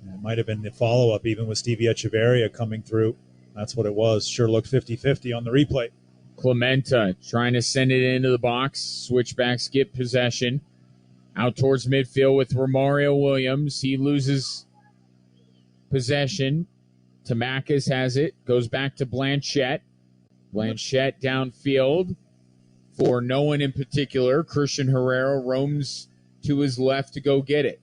It might have been the follow-up even with Stevie Echeverria coming through. That's what it was. Sure looked 50-50 on the replay. Clementa trying to send it into the box. Switchbacks get possession. Out towards midfield with Romario Williams. He loses possession. Tamakis has it. Goes back to Blanchette. Blanchette downfield for no one in particular. Christian Herrera roams to his left to go get it.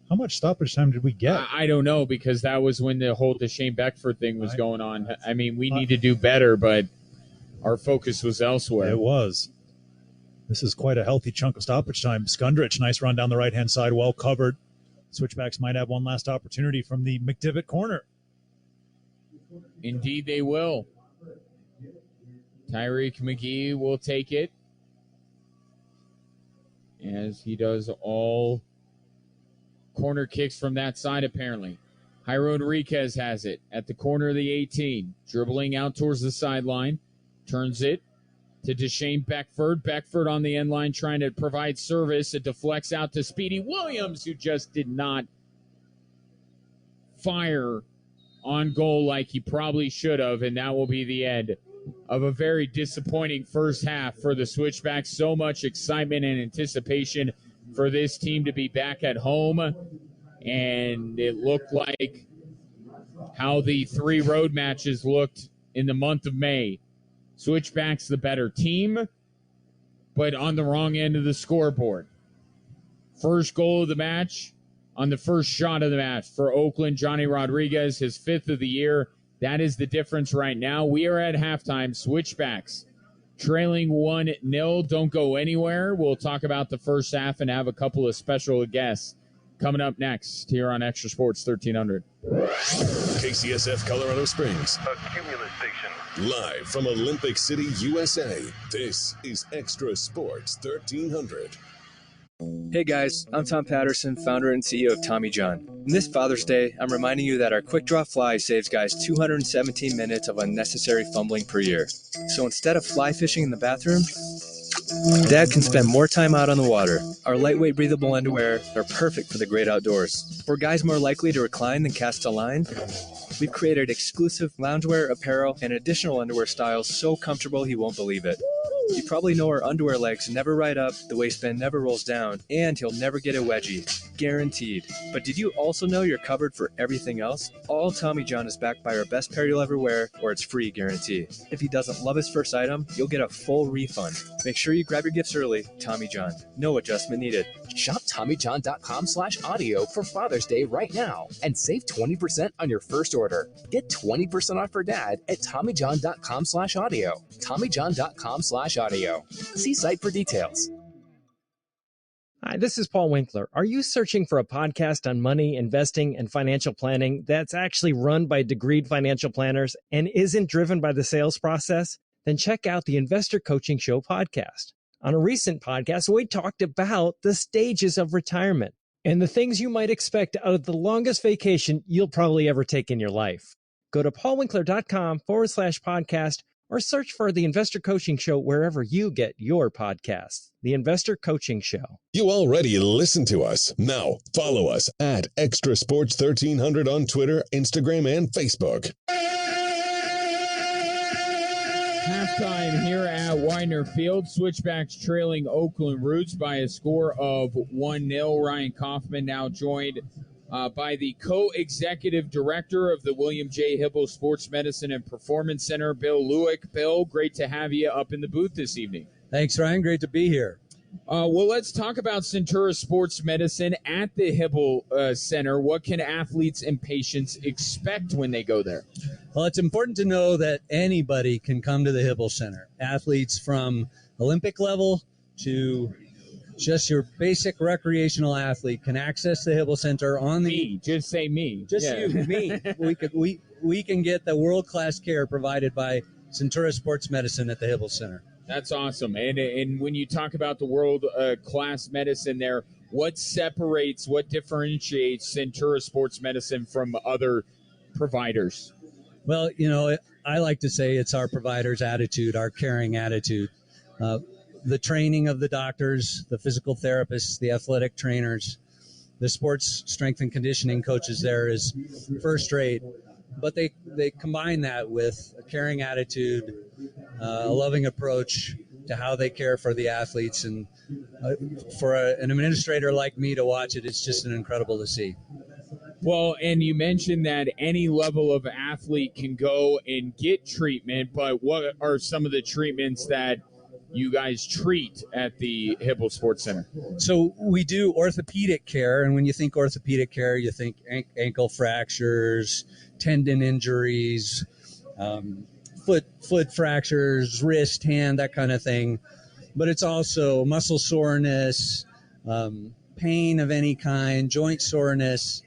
How much stoppage time did we get? I don't know, because that was when the whole Shane Beckford thing was going on. I mean, we need to do better, but our focus was elsewhere. It was. This is quite a healthy chunk of stoppage time. Skundrich, nice run down the right-hand side, well covered. Switchbacks might have one last opportunity from the McDivitt corner. Indeed they will. Tyreek McGee will take it, as he does all corner kicks from that side, apparently. Jairo Enriquez has it at the corner of the 18. Dribbling out towards the sideline. Turns it to Deshane Beckford. Beckford on the end line trying to provide service. It deflects out to Speedy Williams, who just did not fire on goal like he probably should have. And that will be the end of a very disappointing first half for the Switchbacks. So much excitement and anticipation for this team to be back at home, and it looked like how the three road matches looked in the month of May. Switchbacks the better team, but on the wrong end of the scoreboard. First goal of the match on the first shot of the match for Oakland, Johnny Rodriguez, his 5th of the year. That is the difference right now. We are at halftime. Switchbacks trailing 1-0. Don't go anywhere. We'll talk about the first half and have a couple of special guests coming up next here on Extra Sports 1300. KCSF Colorado Springs. A Cumulus station. Live from Olympic City, USA. This is Extra Sports 1300. Hey guys, I'm Tom Patterson, founder and CEO of Tommy John. And this Father's Day, I'm reminding you that our Quick Draw Fly saves guys 217 minutes of unnecessary fumbling per year. So instead of fly fishing in the bathroom, Dad can spend more time out on the water. Our lightweight breathable underwear are perfect for the great outdoors. For guys more likely to recline than cast a line, we've created exclusive loungewear, apparel, and additional underwear styles so comfortable he won't believe it. You probably know our underwear legs never ride up, the waistband never rolls down, and he'll never get a wedgie. Guaranteed. But did you also know you're covered for everything else? All Tommy John is backed by our best pair you'll ever wear, or it's free guarantee. If he doesn't love his first item, you'll get a full refund. Make sure you grab your gifts early. Tommy John. No adjustment needed. Shop TommyJohn.com/audio for Father's Day right now and save 20% on your first order. Get 20% off for dad at TommyJohn.com/audio. TommyJohn.com/audio. See site for details. Hi, this is Paul Winkler. Are you searching for a podcast on money, investing, and financial planning that's actually run by degreed financial planners and isn't driven by the sales process? Then check out the Investor Coaching Show podcast. On a recent podcast, we talked about the stages of retirement and the things you might expect out of the longest vacation you'll probably ever take in your life. Go to paulwinkler.com/podcast or search for the Investor Coaching Show wherever you get your podcasts. The Investor Coaching Show. You already listen to us. Now follow us at Extra Sports 1300 on Twitter, Instagram, and Facebook. Halftime here at Widener Field. Switchbacks trailing Oakland Roots by a score of 1-0. Ryan Kaufman now joined by the co-executive director of the William J. Hibble Sports Medicine and Performance Center, Bill Lewick. Bill, great to have you up in the booth this evening. Thanks, Ryan. Great to be here. Well, let's talk about Centura Sports Medicine at the Hibble Center. What can athletes and patients expect when they go there? Well, it's important to know that anybody can come to the Hibble Center. Athletes from Olympic level to just your basic recreational athlete can access the Hibble Center on the... Me, just say me. Just you, me. We can get the world-class care provided by Centura Sports Medicine at the Hibble Center. That's awesome. And when you talk about the world-class medicine there, what differentiates Centura Sports Medicine from other providers? Well, I like to say it's our provider's attitude, our caring attitude. The training of the doctors, the physical therapists, the athletic trainers, the sports strength and conditioning coaches there is first rate. But they combine that with a caring attitude, a loving approach to how they care for the athletes. And for an administrator like me to watch it, it's just incredible to see. Well, and you mentioned that any level of athlete can go and get treatment, but what are some of the treatments that you guys treat at the Hibble Sports Center? So we do orthopedic care, and when you think orthopedic care, you think ankle fractures, tendon injuries, foot fractures, wrist, hand, that kind of thing. But it's also muscle soreness, pain of any kind, joint soreness,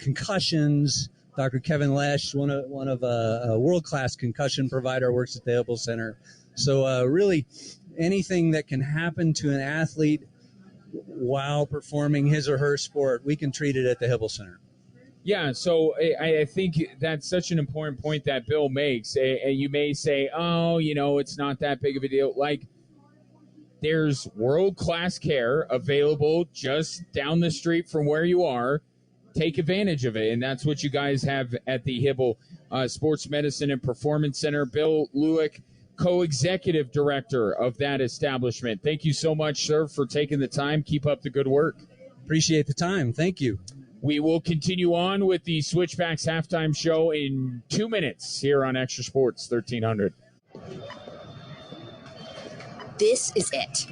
concussions. Dr. Kevin Lesh, one of a world-class concussion provider, works at the Hibble Center. So really anything that can happen to an athlete while performing his or her sport, we can treat it at the Hibble Center. Yeah, so I think that's such an important point that Bill makes. And you may say, it's not that big of a deal. Like, there's world-class care available just down the street from where you are. Take advantage of it, and that's what you guys have at the Hibble Sports Medicine and Performance Center. Bill Lewick, co-executive director of that establishment. Thank you so much, sir, for taking the time. Keep up the good work. Appreciate the time. Thank you. We will continue on with the Switchbacks halftime show in 2 minutes here on Extra Sports 1300. This is it.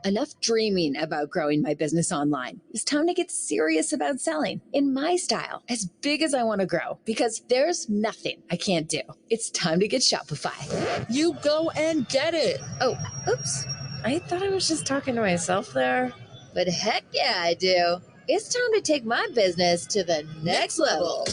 Enough dreaming about growing my business online. It's time to get serious about selling in my style, as big as I want to grow, because there's nothing I can't do. It's time to get Shopify. You go and get it. Oh, oops. I thought I was just talking to myself there. But heck yeah, I do. It's time to take my business to the next level.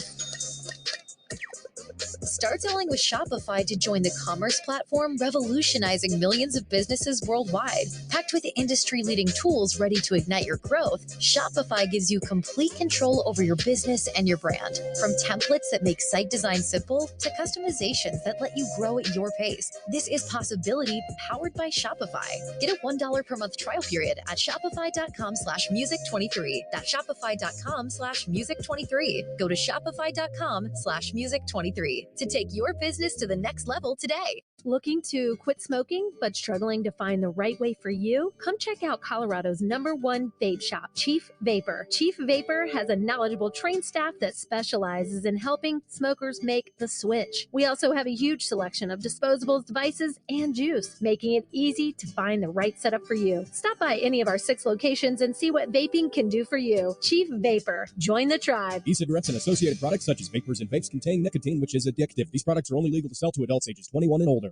Start selling with Shopify to join the commerce platform revolutionizing millions of businesses worldwide. Packed with industry-leading tools ready to ignite your growth, Shopify gives you complete control over your business and your brand. From templates that make site design simple to customizations that let you grow at your pace. This is possibility powered by Shopify. Get a $1 per month trial period at shopify.com/music23. That's shopify.com/music23. Go to shopify.com/music23 to take your business to the next level today. Looking to quit smoking but struggling to find the right way for you? Come check out Colorado's #1 vape shop, Chief Vapor. Chief Vapor has a knowledgeable trained staff that specializes in helping smokers make the switch. We also have a huge selection of disposables, devices, and juice, making it easy to find the right setup for you. Stop by any of our 6 locations and see what vaping can do for you. Chief Vapor. Join the tribe. E-cigarettes and associated products such as vapors and vapes contain nicotine, which is addictive. These products are only legal to sell to adults ages 21 and older.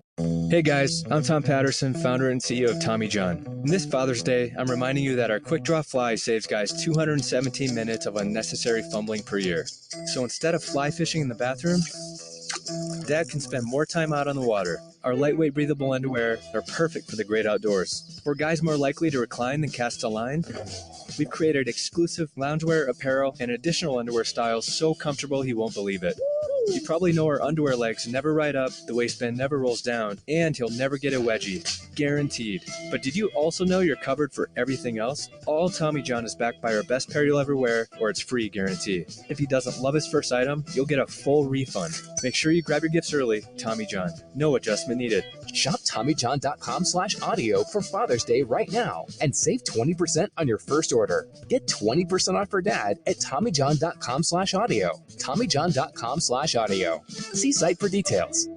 Hey guys, I'm Tom Patterson, founder and CEO of Tommy John. And this Father's Day, I'm reminding you that our Quick Draw Fly saves guys 217 minutes of unnecessary fumbling per year. So instead of fly fishing in the bathroom, Dad can spend more time out on the water. Our lightweight breathable underwear are perfect for the great outdoors. For guys more likely to recline than cast a line, we've created exclusive loungewear, apparel, and additional underwear styles so comfortable he won't believe it. You probably know our underwear legs never ride up, the waistband never rolls down, and he'll never get a wedgie. Guaranteed. But did you also know you're covered for everything else? All Tommy John is backed by our best pair you'll ever wear, or it's free guarantee. If he doesn't love his first item, you'll get a full refund. Make sure you grab your gifts early. Tommy John. No adjustment needed. Shop TommyJohn.com/audio for Father's Day right now and save 20% on your first order. Get 20% off for Dad at TommyJohn.com/audio. TommyJohn.com/audio. See site for details.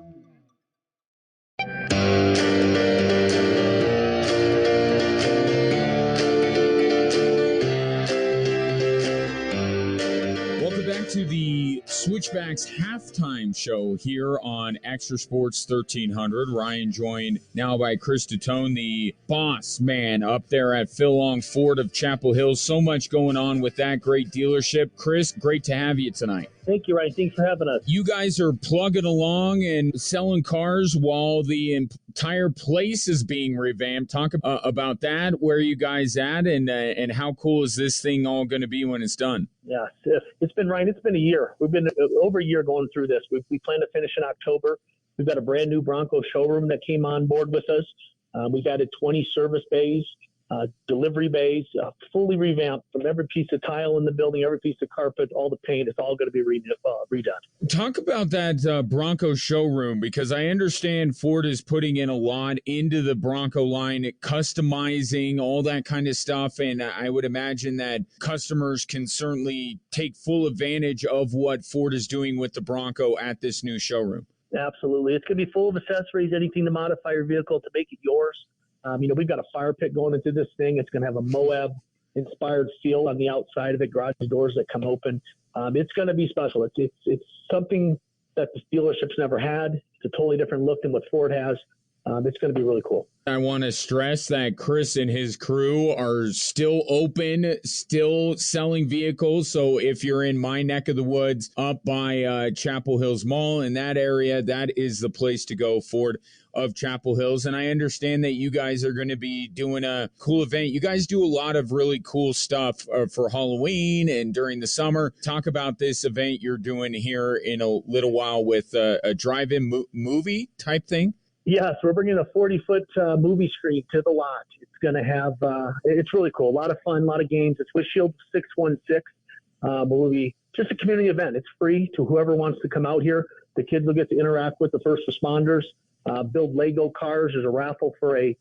Welcome back to the Switchbacks halftime show here on Extra Sports 1300. Ryan joined now by Chris Tatone, the boss man up there at Phil Long Ford of Chapel Hill. So much going on with that great dealership. Chris, great to have you tonight. Thank you, Ryan. Thanks for having us. You guys are plugging along and selling cars while the entire place is being revamped. Talk about that. Where are you guys at, and how cool is this thing all going to be when it's done? Yeah, it's been, Ryan, it's been a year. We've been over a year going through this. We plan to finish in October. We've got a brand new Bronco showroom that came on board with us. We've added 20 service bays, delivery bays, fully revamped from every piece of tile in the building, every piece of carpet, all the paint. It's all going to be redone. Talk about that Bronco showroom, because I understand Ford is putting in a lot into the Bronco line, customizing, all that kind of stuff. And I would imagine that customers can certainly take full advantage of what Ford is doing with the Bronco at this new showroom. Absolutely. It's going to be full of accessories, anything to modify your vehicle to make it yours. We've got a fire pit going into this thing. It's going to have a Moab-inspired feel on the outside of it, garage doors that come open. It's going to be special. It's something that the dealership's never had. It's a totally different look than what Ford has. It's going to be really cool. I want to stress that Chris and his crew are still open, still selling vehicles. So if you're in my neck of the woods up by Chapel Hills Mall, in that area, that is the place to go, Ford of Chapel Hills. And I understand that you guys are going to be doing a cool event. You guys do a lot of really cool stuff for Halloween and during the summer. Talk about this event you're doing here in a little while with a drive-in movie type thing. Yes, we're bringing a 40-foot movie screen to the lot. It's going to have, it's really cool. A lot of fun, a lot of games. It's with Shield 616. Will be just a community event. It's free to whoever wants to come out here. The kids will get to interact with the first responders, build Lego cars. There's a raffle for a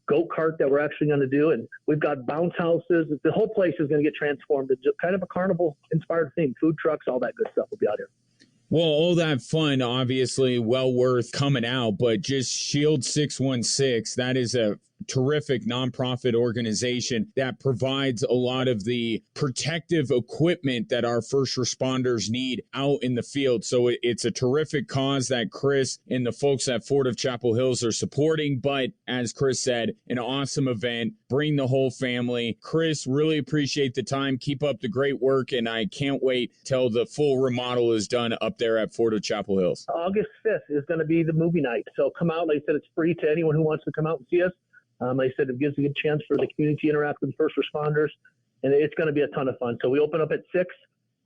go-kart that we're actually going to do. And we've got bounce houses. The whole place is going to get transformed into kind of a carnival-inspired theme. Food trucks, all that good stuff will be out here. Well, all that fun, obviously, well worth coming out, but just Shield 616, that is a terrific nonprofit organization that provides a lot of the protective equipment that our first responders need out in the field. So it's a terrific cause that Chris and the folks at Fort of Chapel Hills are supporting. But as Chris said, an awesome event. Bring the whole family. Chris, really appreciate the time. Keep up the great work, and I can't wait till the full remodel is done up there at Fort of Chapel Hills. August 5th is going to be the movie night. So come out. Like I said, it's free to anyone who wants to come out and see us. Like I said, it gives a good chance for the community to interact with the first responders, and it's going to be a ton of fun. So we open up at 6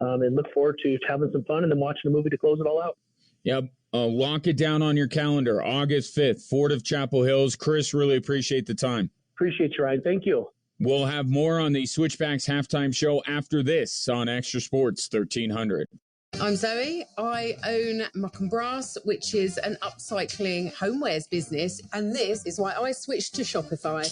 and look forward to having some fun and then watching the movie to close it all out. Yep. Lock it down on your calendar. August 5th, Fort of Chapel Hills. Chris, really appreciate the time. Appreciate you, Ryan. Thank you. We'll have more on the Switchbacks halftime show after this on Extra Sports 1300. I'm Zoe. I own Muck and Brass, which is an upcycling homewares business, and this is why I switched to Shopify.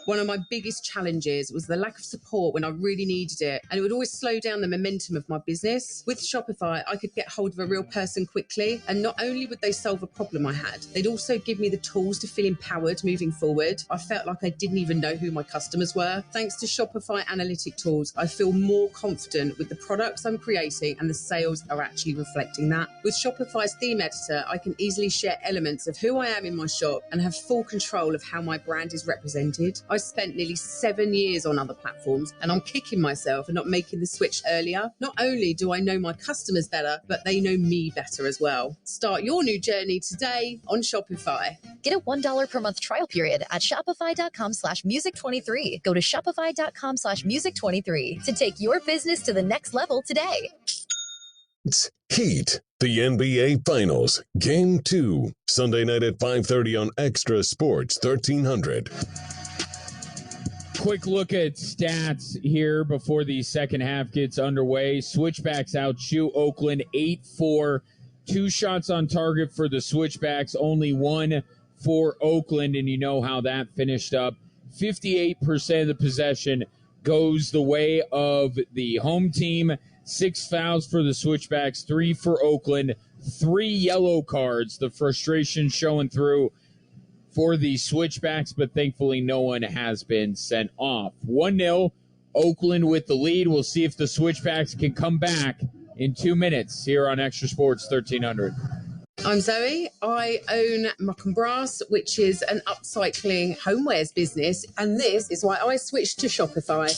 One of my biggest challenges was the lack of support when I really needed it, and it would always slow down the momentum of my business. With Shopify, I could get hold of a real person quickly, and not only would they solve a problem I had, they'd also give me the tools to feel empowered moving forward. I felt like I didn't even know who my customers were. Thanks to Shopify analytic tools, I feel more confident with the products I'm creating, and the sales are actually reflecting that. With Shopify's theme editor, I can easily share elements of who I am in my shop and have full control of how my brand is represented. I spent nearly 7 years on other platforms, and I'm kicking myself for not making the switch earlier. Not only do I know my customers better, but they know me better as well. Start your new journey today on Shopify. Get a $1 per month trial period at shopify.com/music23. Go to shopify.com/music23 to take your business to the next level today. It's Heat, the NBA Finals, Game 2, Sunday night at 5:30 on Extra Sports 1300. Quick look at stats here before the second half gets underway. Switchbacks outshoot Oakland 8-4. 2 shots on target for the Switchbacks, only 1 for Oakland, and you know how that finished up. 58% of the possession goes the way of the home team. 6 fouls for the Switchbacks, 3 for Oakland, 3 yellow cards. The frustration showing through for the Switchbacks, but thankfully no one has been sent off. 1-0, Oakland with the lead. We'll see if the Switchbacks can come back in 2 minutes here on Extra Sports 1300. I'm Zoe. I own Muck and Brass, which is an upcycling homewares business, and this is why I switched to Shopify.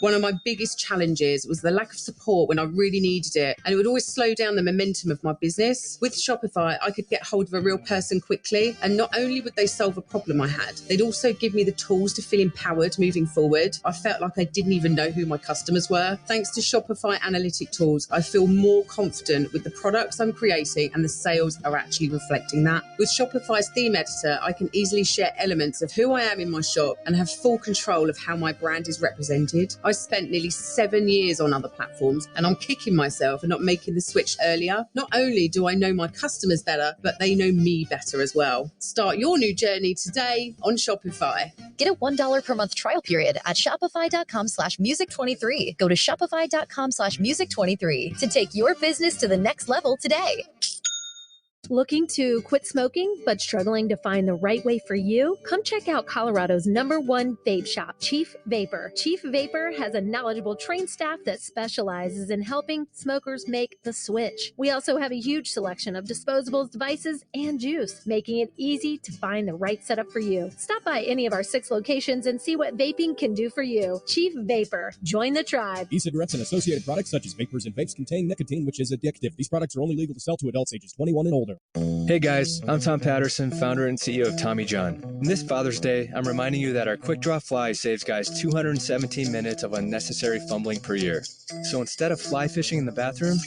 One of my biggest challenges was the lack of support when I really needed it, and it would always slow down the momentum of my business. With Shopify, I could get hold of a real person quickly, and not only would they solve a problem I had, they'd also give me the tools to feel empowered moving forward. I felt like I didn't even know who my customers were. Thanks to Shopify analytic tools, I feel more confident with the products I'm creating, and the sales are actually reflecting that. With Shopify's theme editor, I can easily share elements of who I am in my shop and have full control of how my brand is represented. I spent nearly 7 years on other platforms, and I'm kicking myself for not making the switch earlier. Not only do I know my customers better, but they know me better as well. Start your new journey today on Shopify. Get a $1 per month trial period at shopify.com/music23. Go to shopify.com/music23 to take your business to the next level today. Looking to quit smoking but struggling to find the right way for you? Come check out Colorado's #1 vape shop, Chief Vapor. Chief Vapor has a knowledgeable trained staff that specializes in helping smokers make the switch. We also have a huge selection of disposables, devices, and juice, making it easy to find the right setup for you. Stop by any of our 6 locations and see what vaping can do for you. Chief Vapor. Join the tribe. E-cigarettes and associated products such as vapors and vapes contain nicotine, which is addictive. These products are only legal to sell to adults ages 21 and older. Hey guys, I'm Tom Patterson, founder and CEO of Tommy John. And this Father's Day, I'm reminding you that our Quick Draw Fly saves guys 217 minutes of unnecessary fumbling per year. So instead of fly fishing in the bathroom,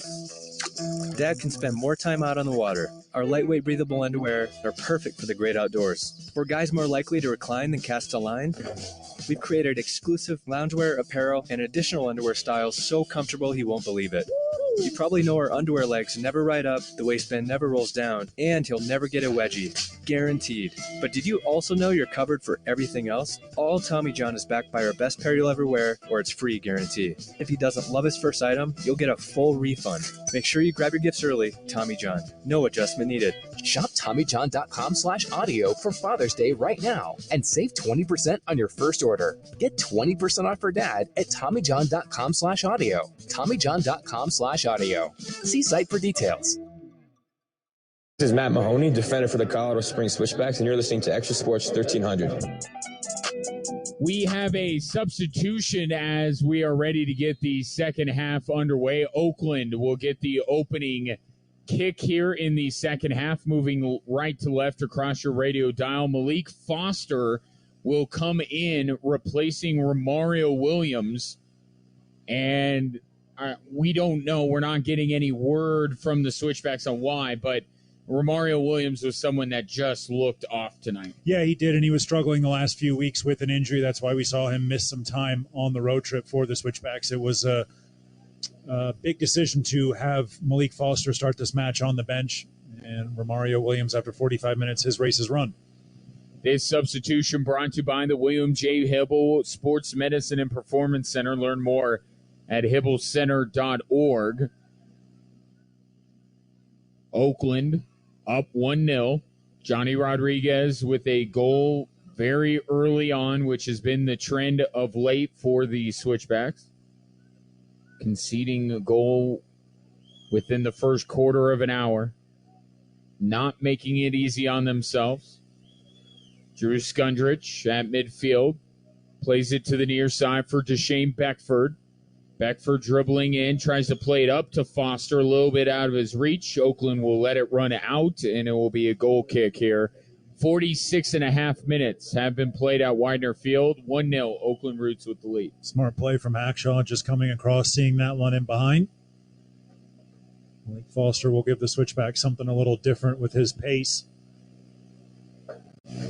Dad can spend more time out on the water. Our lightweight breathable underwear are perfect for the great outdoors. For guys more likely to recline than cast a line, we've created exclusive loungewear, apparel, and additional underwear styles so comfortable he won't believe it. You probably know our underwear legs never ride up, the waistband never rolls down, and he'll never get a wedgie. Guaranteed. But did you also know you're covered for everything else? All Tommy John is backed by our best pair you'll ever wear, or it's free guarantee. If he doesn't love his first item, you'll get a full refund. Make sure you grab your gifts early. Tommy John. No adjustment needed. Shop TommyJohn.com/audio for Father's Day right now and save 20% on your first order. Get 20% off for dad at TommyJohn.com/audio. TommyJohn.com/audio. See site for details. This is Matt Mahoney, defender for the Colorado Springs Switchbacks, and you're listening to Extra Sports 1300. We have a substitution as we are ready to get the second half underway. Oakland will get the opening kick here in the second half, moving right to left across your radio dial. Malik Foster will come in, replacing Romario Williams. And we don't know. We're not getting any word from the Switchbacks on why, but Romario Williams was someone that just looked off tonight. Yeah, he did, and he was struggling the last few weeks with an injury. That's why we saw him miss some time on the road trip for the Switchbacks. It was a big decision to have Malik Foster start this match on the bench, and Romario Williams, after 45 minutes, his race is run. This substitution brought to you by the William J. Hibble Sports Medicine and Performance Center. Learn more at hibblecenter.org. Oakland up 1-0. Johnny Rodriguez with a goal very early on, which has been the trend of late for the Switchbacks. Conceding a goal within the first quarter of an hour. Not making it easy on themselves. Drew Skundrich at midfield. Plays it to the near side for Deshane Beckford. Beckford dribbling in, tries to play it up to Foster, a little bit out of his reach. Oakland will let it run out, and it will be a goal kick here. 46.5 minutes have been played at Widener Field. 1-0, Oakland Roots with the lead. Smart play from Hackshaw, just coming across, seeing that one in behind. Malik Foster will give the Switchback something a little different with his pace.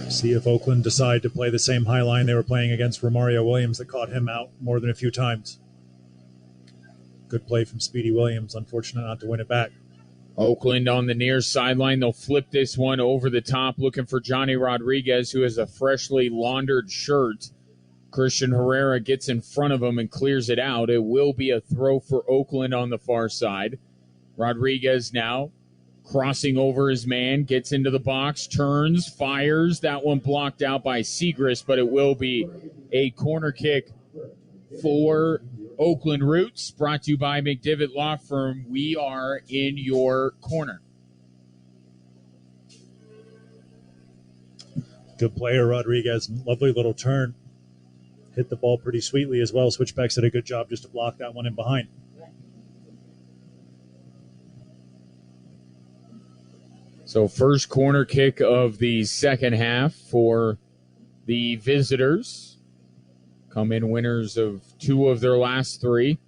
See if Oakland decide to play the same high line they were playing against Romario Williams that caught him out more than a few times. Good play from Speedy Williams. Unfortunate not to win it back. Oakland on the near sideline. They'll flip this one over the top, looking for Johnny Rodriguez, who has a freshly laundered shirt. Christian Herrera gets in front of him and clears it out. It will be a throw for Oakland on the far side. Rodriguez now crossing over his man, gets into the box, turns, fires. That one blocked out by Segrist, but it will be a corner kick for Oakland Roots, brought to you by McDivitt Law Firm. We are in your corner. Good player, Rodriguez. Lovely little turn. Hit the ball pretty sweetly as well. Switchbacks did a good job just to block that one in behind. So first corner kick of the second half for the visitors. Come in winners of 2 of their last 3.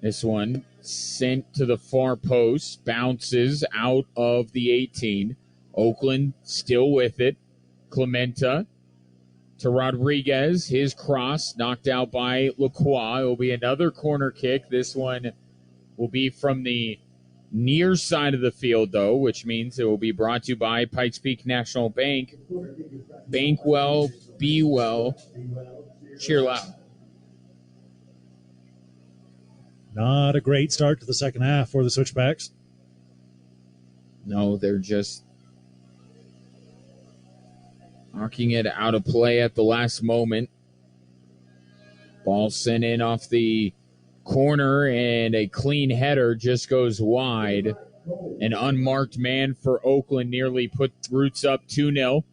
This one sent to the far post, bounces out of the 18. Oakland still with it. Clementa to Rodriguez. His cross knocked out by Lacroix. It will be another corner kick. This one will be from the near side of the field, though, which means it will be brought to you by Pikes Peak National Bank. Bank well, be well, cheer loud. Not a great start to the second half for the Switchbacks. No, they're just knocking it out of play at the last moment. Ball sent in off the corner, and a clean header just goes wide. An unmarked man for Oakland nearly put Roots up 2-0.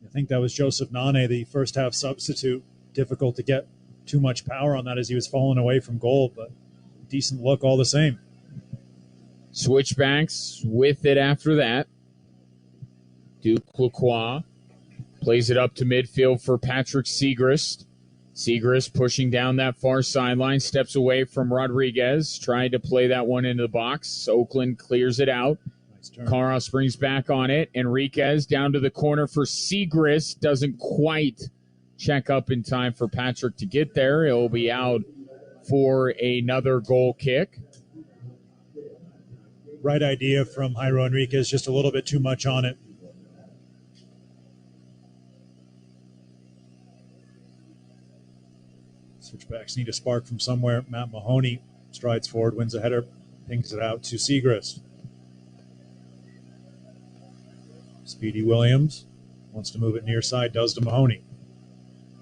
I think that was Joseph Nane, the first half substitute. Difficult to get too much power on that as he was falling away from goal, but decent look all the same. Switchbacks with it after that. Duke Lacroix plays it up to midfield for Patrick Segrist. Segrist pushing down that far sideline, steps away from Rodriguez, trying to play that one into the box. Oakland clears it out. Carl springs back on it. Enriquez down to the corner for Segrist. Doesn't quite check up in time for Patrick to get there. It will be out for another goal kick. Right idea from Jairo Enriquez, just a little bit too much on it. Switchbacks need a spark from somewhere. Matt Mahoney strides forward, wins a header, pings it out to Segrist. Speedy Williams wants to move it near side, does to Mahoney.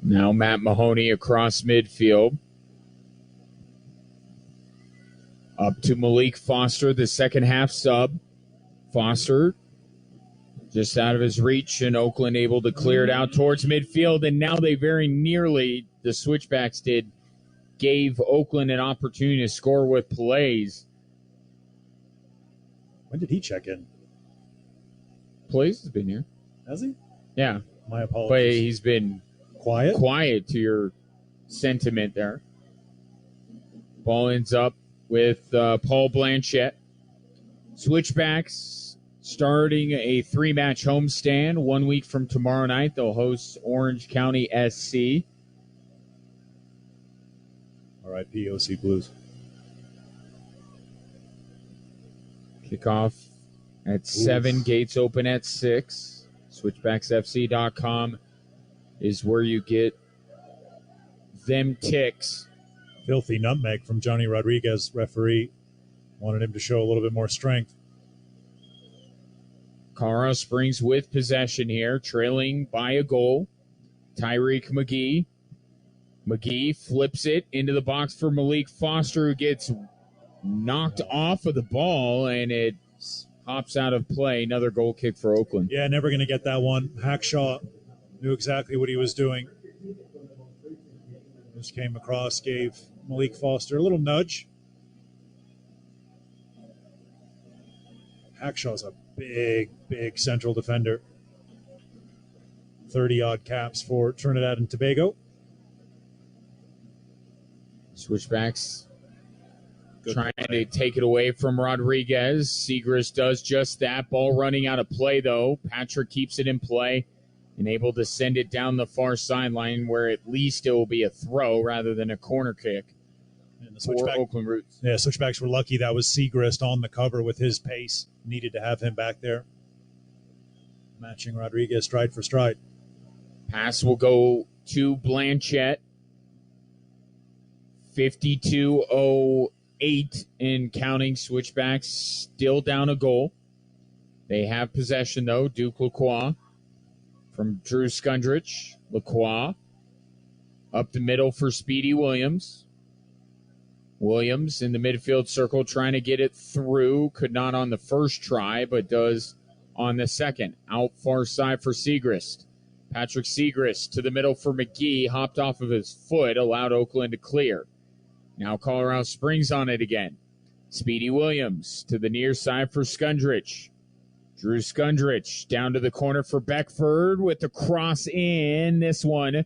Now Matt Mahoney across midfield. Up to Malik Foster, the second half sub. Foster just out of his reach, and Oakland able to clear it out towards midfield. And now they very nearly, the Switchbacks did, gave Oakland an opportunity to score with plays. When did he check in? Plays has been here. Has he? Yeah. My apologies. But he's been quiet to your sentiment there. Ball ends up with Paul Blanchette. Switchbacks starting a 3-match homestand. 1 week from tomorrow night, they'll host Orange County SC. R.I.P. OC Blues. Kickoff at 7. Gates open at 6. SwitchbacksFC.com is where you get them ticks. Filthy nutmeg from Johnny Rodriguez, referee. Wanted him to show a little bit more strength. Colorado Springs with possession here, trailing by a goal. Tyreek McGee. McGee flips it into the box for Malik Foster, who gets knocked off of the ball, and it hops out of play. Another goal kick for Oakland. Yeah, never going to get that one. Hackshaw knew exactly what he was doing. Just came across, gave Malik Foster a little nudge. Hackshaw's a big central defender. 30-odd caps for Trinidad and Tobago. Switchbacks trying to take it away from Rodriguez. Segrist does just that. Ball running out of play, though. Patrick keeps it in play and able to send it down the far sideline, where at least it will be a throw rather than a corner kick for Oakland Roots. Yeah, Switchbacks were lucky that was Segrist on the cover with his pace. Needed to have him back there. Matching Rodriguez stride for stride. Pass will go to Blanchette. 52:08 in counting. Switchbacks still down a goal. They have possession, though. Duke Lacroix from Drew Skundrich. Lacroix up the middle for Speedy Williams. Williams in the midfield circle trying to get it through. Could not on the first try, but does on the second. Out far side for Segrist. Patrick Segrist to the middle for McGee. Hopped off of his foot, allowed Oakland to clear. Now Colorado Springs on it again. Speedy Williams to the near side for Skundrich. Drew Skundrich down to the corner for Beckford with the cross in. This one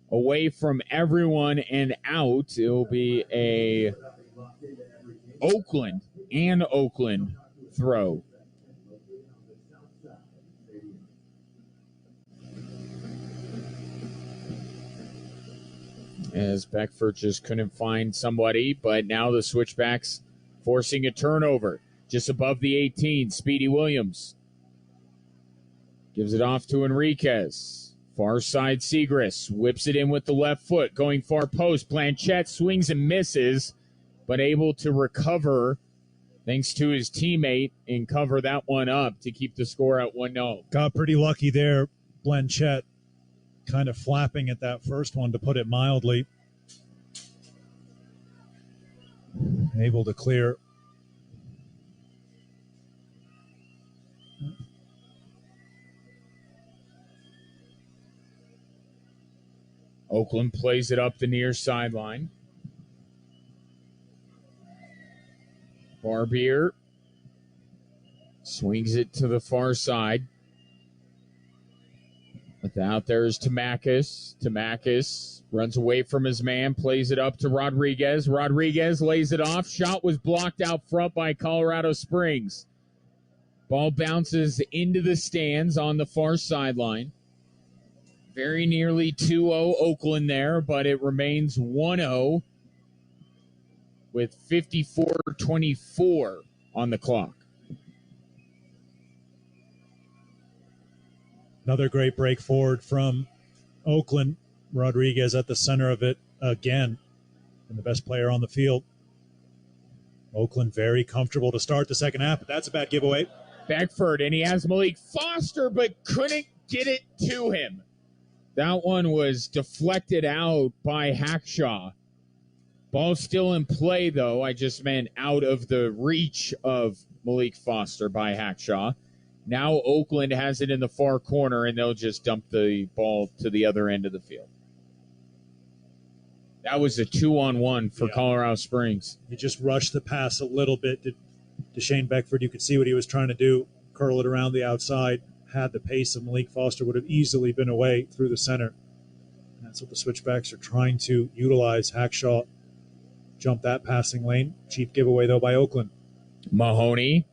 away from everyone and out. It will be a Oakland throw. As Beckford just couldn't find somebody, but now the Switchbacks forcing a turnover. Just above the 18, Speedy Williams gives it off to Enriquez. Far side Segrist whips it in with the left foot, going far post. Blanchette swings and misses, but able to recover thanks to his teammate and cover that one up to keep the score at 1-0. Got pretty lucky there. Blanchette kind of flapping at that first one, to put it mildly. Able to clear. Oakland plays it up the near sideline. Barbier swings it to the far side. Without there is Tamakis. Tamakis runs away from his man, plays it up to Rodriguez. Rodriguez lays it off. Shot was blocked out front by Colorado Springs. Ball bounces into the stands on the far sideline. Very nearly 2-0 Oakland there, but it remains 1-0 with 54:24 on the clock. Another great break forward from Oakland. Rodriguez at the center of it again, and the best player on the field. Oakland very comfortable to start the second half, but that's a bad giveaway. Beckford, and he has Malik Foster, but couldn't get it to him. That one was deflected out by Hackshaw. Ball still in play, though. I just meant out of the reach of Malik Foster by Hackshaw. Now Oakland has it in the far corner, and they'll just dump the ball to the other end of the field. That was a 2-on-1 for Colorado Springs. He just rushed the pass a little bit to Shane Beckford. You could see what he was trying to do, curl it around the outside. Had the pace of Malik Foster, would have easily been away through the center. And that's what the Switchbacks are trying to utilize. Hackshaw jumped that passing lane. Cheap giveaway, though, by Oakland. Mahoney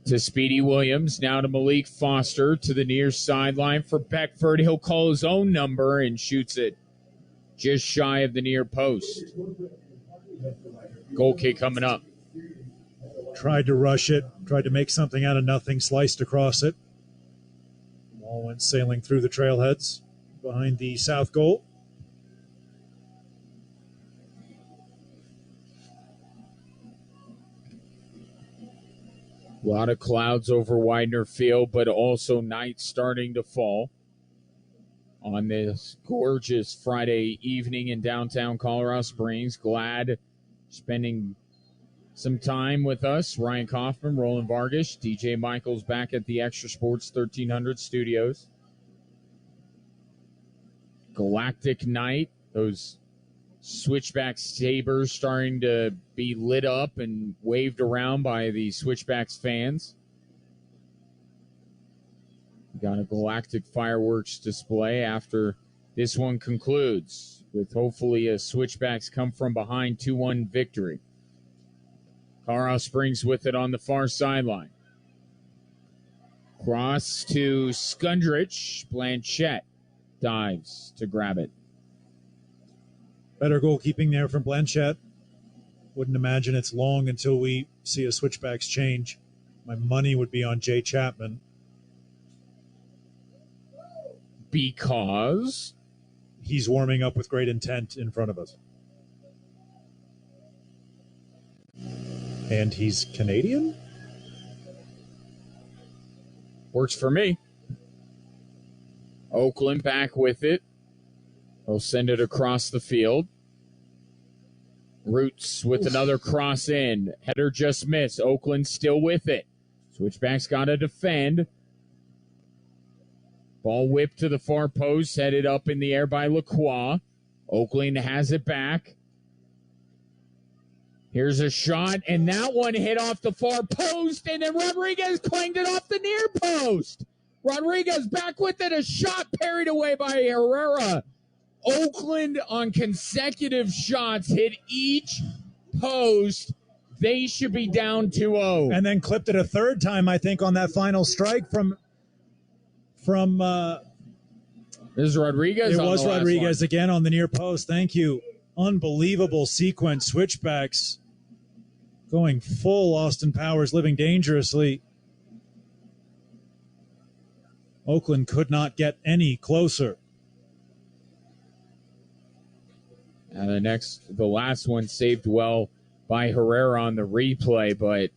to Speedy Williams. Now to Malik Foster to the near sideline for Beckford. He'll call his own number and shoots it just shy of the near post. Goal kick coming up. Tried to rush it. Tried to make something out of nothing. Sliced across it. Ball went sailing through the trailheads behind the south goal. A lot of clouds over Widener Field, but also night starting to fall on this gorgeous Friday evening in downtown Colorado Springs. Glad spending some time with us. Ryan Kaufman, Roland Vargas, DJ Michaels back at the Extra Sports 1300 studios. Galactic night. Those Switchback sabers starting to be lit up and waved around by the Switchbacks fans. Got a galactic fireworks display after this one concludes with hopefully a Switchbacks come from behind 2-1 victory. Colorado Springs with it on the far sideline. Cross to Skundrich. Blanchette dives to grab it. Better goalkeeping there from Blanchette. Wouldn't imagine it's long until we see a Switchbacks change. My money would be on Jay Chapman. Because he's warming up with great intent in front of us. And he's Canadian? Works for me. Oakland back with it. They'll send it across the field. Roots with another cross in. Header just missed. Oakland still with it. Switchbacks got to defend. Ball whipped to the far post. Headed up in the air by Lacroix. Oakland has it back. Here's a shot, and that one hit off the far post, and then Rodriguez clanged it off the near post. Rodriguez back with it. A shot parried away by Herrera. Oakland on consecutive shots hit each post. They should be down 2-0. And then clipped it a third time, I think, on that final strike from this is Rodriguez. It was Rodriguez again on the near post. Thank you. Unbelievable sequence. Switchbacks going full Austin Powers, living dangerously. Oakland could not get any closer. And the last one saved well by Herrera on the replay, but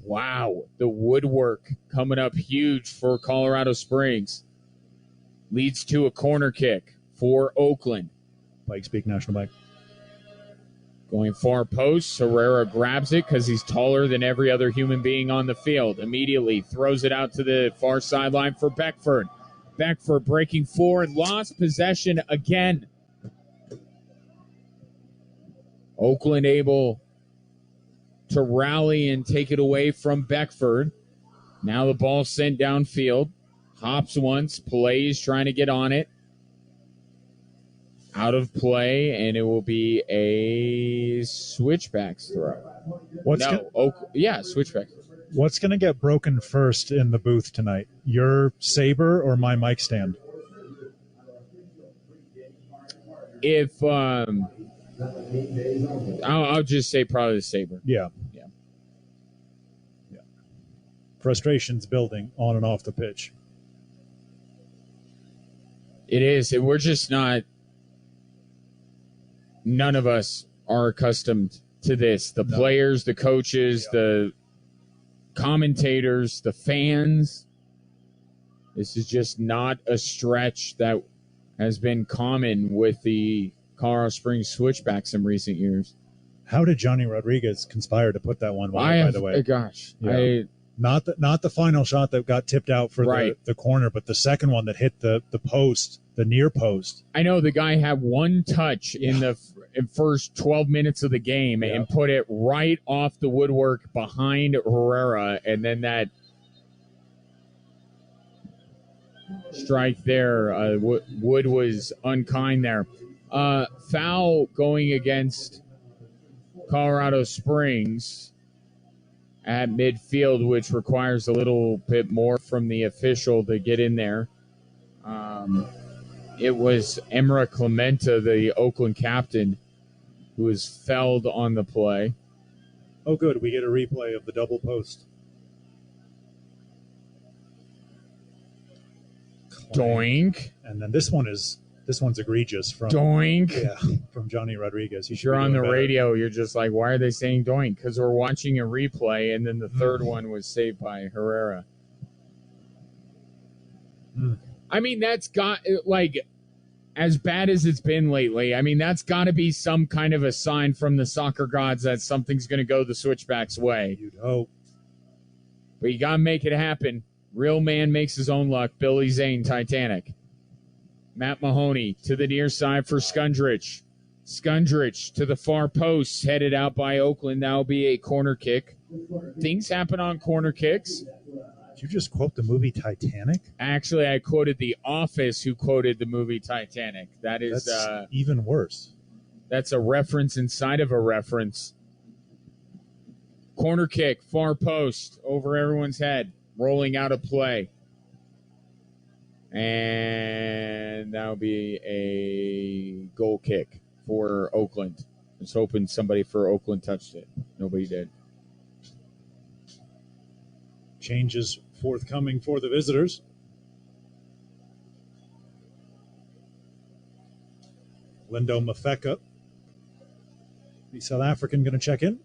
wow, the woodwork coming up huge for Colorado Springs. Leads to a corner kick for Oakland. Bike speak, National Bike. Going far post, Herrera grabs it because he's taller than every other human being on the field. Immediately throws it out to the far sideline for Beckford. Beckford breaking forward, lost possession again. Oakland able to rally and take it away from Beckford. Now the ball sent downfield. Hops once, plays, trying to get on it. Out of play, and it will be a Switchbacks throw. Switchbacks. What's going to get broken first in the booth tonight? Your saber or my mic stand? If I'll just say probably the Sabre. Yeah. Frustration's building on and off the pitch. It is. We're just not. None of us are accustomed to this. The players, the coaches, the commentators, the fans. This is just not a stretch that has been common with the Colorado Springs Switchbacks in recent years. How did Johnny Rodriguez conspire to put that one wide, by the way? Gosh. Yeah. Not the final shot that got tipped out for the corner, but the second one that hit the post, the near post. I know the guy had one touch in the first 12 minutes of the game and put it right off the woodwork behind Herrera, and then that strike there, Wood was unkind there. Foul going against Colorado Springs at midfield, which requires a little bit more from the official to get in there. It was Emra Clementa, the Oakland captain, who was felled on the play. Oh, good. We get a replay of the double post. Doink. And then this one's egregious from Doink. Yeah, from Johnny Rodriguez. If you're on the radio, you're just like, why are they saying doink? Because we're watching a replay, and then the third one was saved by Herrera. I mean, that's got, like, as bad as it's been lately, I mean, that's got to be some kind of a sign from the soccer gods that something's going to go the Switchbacks' way. You'd hope. But you got to make it happen. Real man makes his own luck. Billy Zane, Titanic. Matt Mahoney to the near side for Skundrich. Skundrich to the far post, headed out by Oakland. That'll be a corner kick. Things happen on corner kicks. Did you just quote the movie Titanic? Actually, I quoted The Office, who quoted the movie Titanic. That's even worse. That's a reference inside of a reference. Corner kick, far post, over everyone's head, rolling out of play. And that'll be a goal kick for Oakland. I was hoping somebody for Oakland touched it. Nobody did. Changes forthcoming for the visitors. Lindo Mafeka, the South African, going to check in.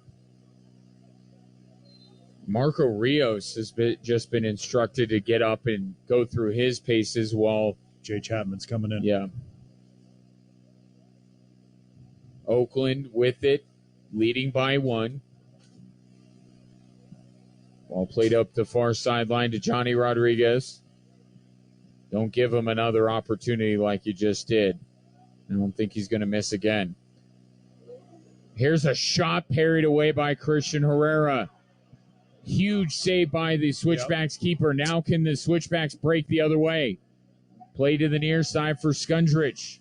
Marco Rios has just been instructed to get up and go through his paces while Jay Chapman's coming in. Yeah. Oakland with it, leading by 1. Ball played up the far sideline to Johnny Rodriguez. Don't give him another opportunity like you just did. I don't think he's going to miss again. Here's a shot parried away by Christian Herrera. Huge save by the Switchbacks keeper. Now can the Switchbacks break the other way? Play to the near side for Skundrich.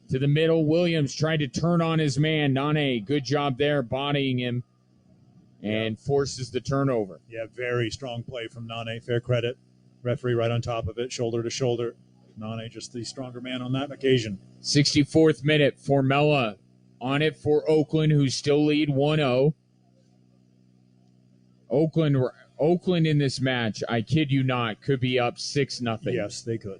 To the middle, Williams tried to turn on his man. Nane, good job there, bodying him. And forces the turnover. Yeah, very strong play from Nane. Fair credit. Referee right on top of it, shoulder to shoulder. Nane just the stronger man on that occasion. 64th minute, Formella on it for Oakland, who still lead 1-0. Oakland in this match, I kid you not, could be up 6-0. Yes, they could.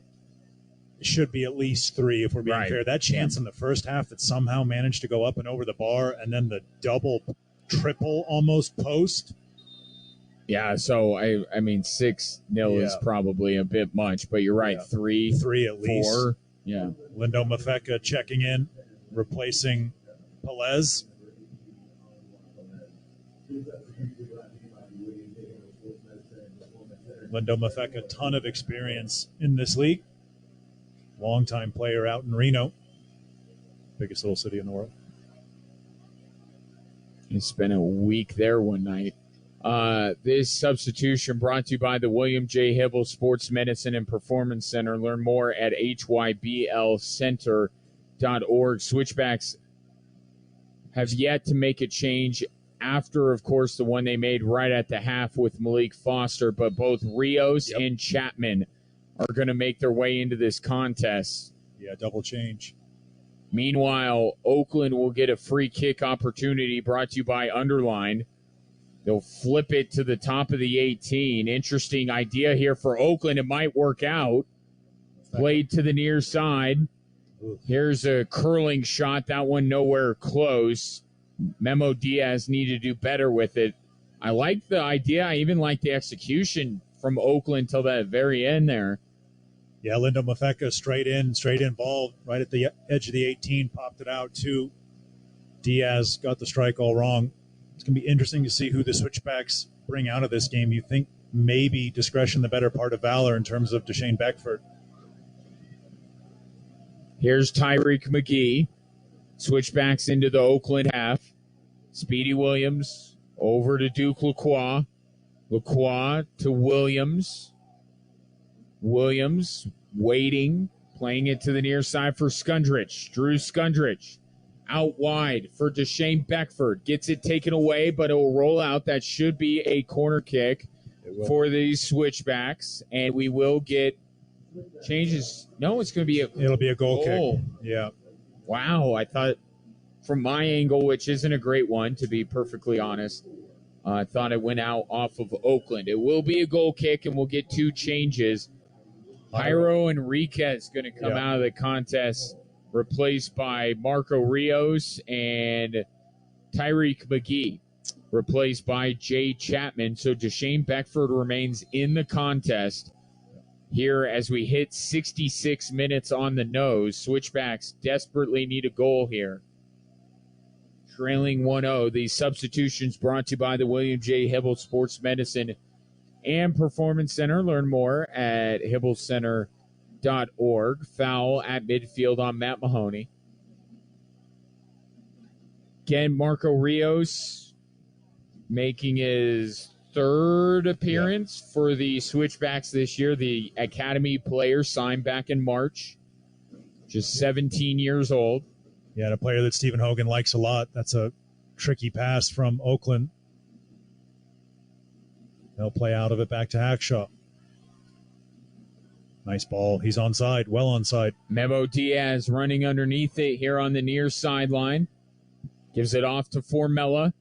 It should be at least 3 if we're being fair. That chance in the first half that somehow managed to go up and over the bar, and then the double, triple almost post. Yeah, so I mean 6-0 is probably a bit much, but you're right. 3 at least. 4. Yeah. Lindo Mafeka checking in, replacing Pelez. Lindo Mafeka, ton of experience in this league. Longtime player out in Reno, biggest little city in the world. He spent a week there one night. This substitution brought to you by the William J. Hibble Sports Medicine and Performance Center. Learn more at hyblcenter.org. Switchbacks have yet to make a change after, of course, the one they made right at the half with Malik Foster, but both Rios and Chapman are going to make their way into this contest. Yeah, double change. Meanwhile, Oakland will get a free kick opportunity brought to you by Underline. They'll flip it to the top of the 18. Interesting idea here for Oakland. It might work out. Played to the near side. Here's a curling shot. That one nowhere close. Memo Diaz needed to do better with it. I like the idea. I even like the execution from Oakland till that very end there. Yeah, Lindo Mafeka straight in ball right at the edge of the 18, popped it out to Diaz, got the strike all wrong. It's going to be interesting to see who the switchbacks bring out of this game. You think maybe discretion the better part of valor in terms of Deshane Beckford. Here's Tyreek McGee. Switchbacks into the Oakland half. Speedy Williams over to Duke Lacroix. Lacroix to Williams. Williams waiting, playing it to the near side for Skundrich. Drew Skundrich out wide for Deshane Beckford. Gets it taken away, but it will roll out. That should be a corner kick for these switchbacks, and we will get changes. No, it's going to be it'll be a goal kick. Yeah. Wow, I thought from my angle, which isn't a great one, to be perfectly honest, I thought it went out off of Oakland. It will be a goal kick, and we'll get two changes. Jairo Enriquez going to come out of the contest, replaced by Marco Rios, and Tyreek McGee, replaced by Jay Chapman. So Deshane Beckford remains in the contest here as we hit 66 minutes on the nose. Switchbacks desperately need a goal here. Trailing 1-0. These substitutions brought to you by the William J. Hibble Sports Medicine and Performance Center. Learn more at hibblecenter.org. Foul at midfield on Matt Mahoney. Again, Marco Rios making his third appearance for the Switchbacks this year. The Academy player signed back in March. Just 17 years old. Yeah, a player that Stephen Hogan likes a lot. That's a tricky pass from Oakland. They'll play out of it back to Hackshaw. Nice ball. He's onside. Well onside. Memo Diaz running underneath it here on the near sideline. Gives it off to Formella.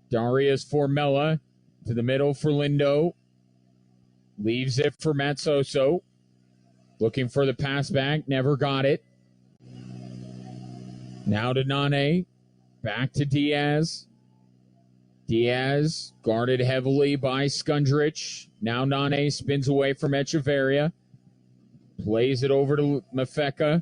Darius Formella to the middle for Lindo. Leaves it for Matsoso. Looking for the pass back. Never got it. Now to Nane. Back to Diaz. Diaz guarded heavily by Skundrich. Now Nane spins away from Echeverria. Plays it over to Mafeka.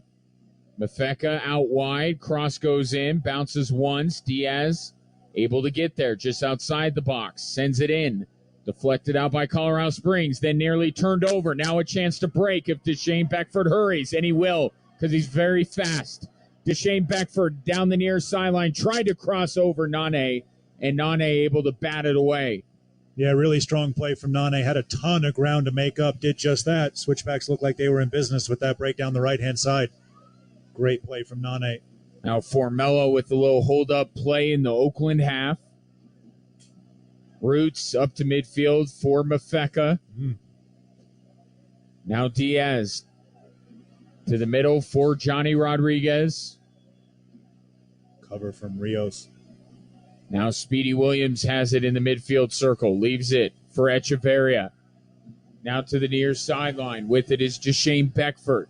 Mafeka out wide. Cross goes in. Bounces once. Diaz able to get there just outside the box. Sends it in. Deflected out by Colorado Springs. Then nearly turned over. Now a chance to break if Deshane Beckford hurries. And he will because he's very fast. Deshane Beckford down the near sideline. Tried to cross over Nane. And Nane able to bat it away. Yeah, really strong play from Nane. Had a ton of ground to make up. Did just that. Switchbacks looked like they were in business with that break down the right-hand side. Great play from Nane. Now Formella with the little hold-up play in the Oakland half. Roots up to midfield for Mafeka. Now Diaz to the middle for Johnny Rodriguez. Cover from Rios. Now Speedy Williams has it in the midfield circle. Leaves it for Echeverria. Now to the near sideline. With it is Deshane Beckford.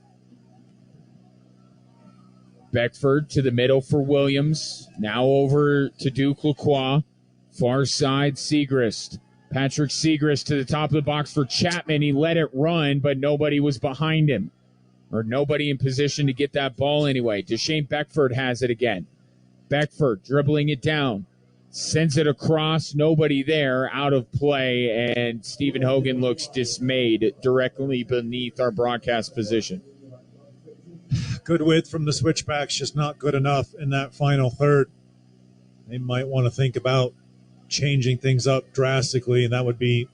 Beckford to the middle for Williams. Now over to Duke Lacroix. Far side, Segrist. Patrick Segrist to the top of the box for Chapman. He let it run, but nobody was behind him. Or nobody in position to get that ball anyway. Deshane Beckford has it again. Beckford dribbling it down. Sends it across. Nobody there. Out of play. And Stephen Hogan looks dismayed directly beneath our broadcast position. Good width from the switchbacks, just not good enough in that final third. They might want to think about changing things up drastically, and that would be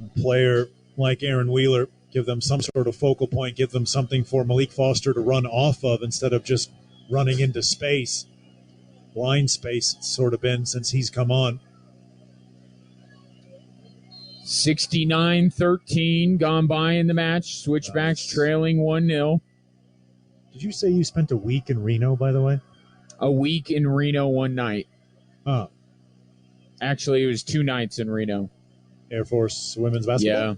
a player like Aaron Wheeler. Give them some sort of focal point. Give them something for Malik Foster to run off of instead of just running into space. Blind space it's sort of been since he's come on. 69-13 gone by in the match. Switchbacks trailing 1-0. Did you say you spent a week in Reno, by the way? A week in Reno, one night. Oh. Actually, it was 2 nights in Reno. Air Force women's basketball? Yeah.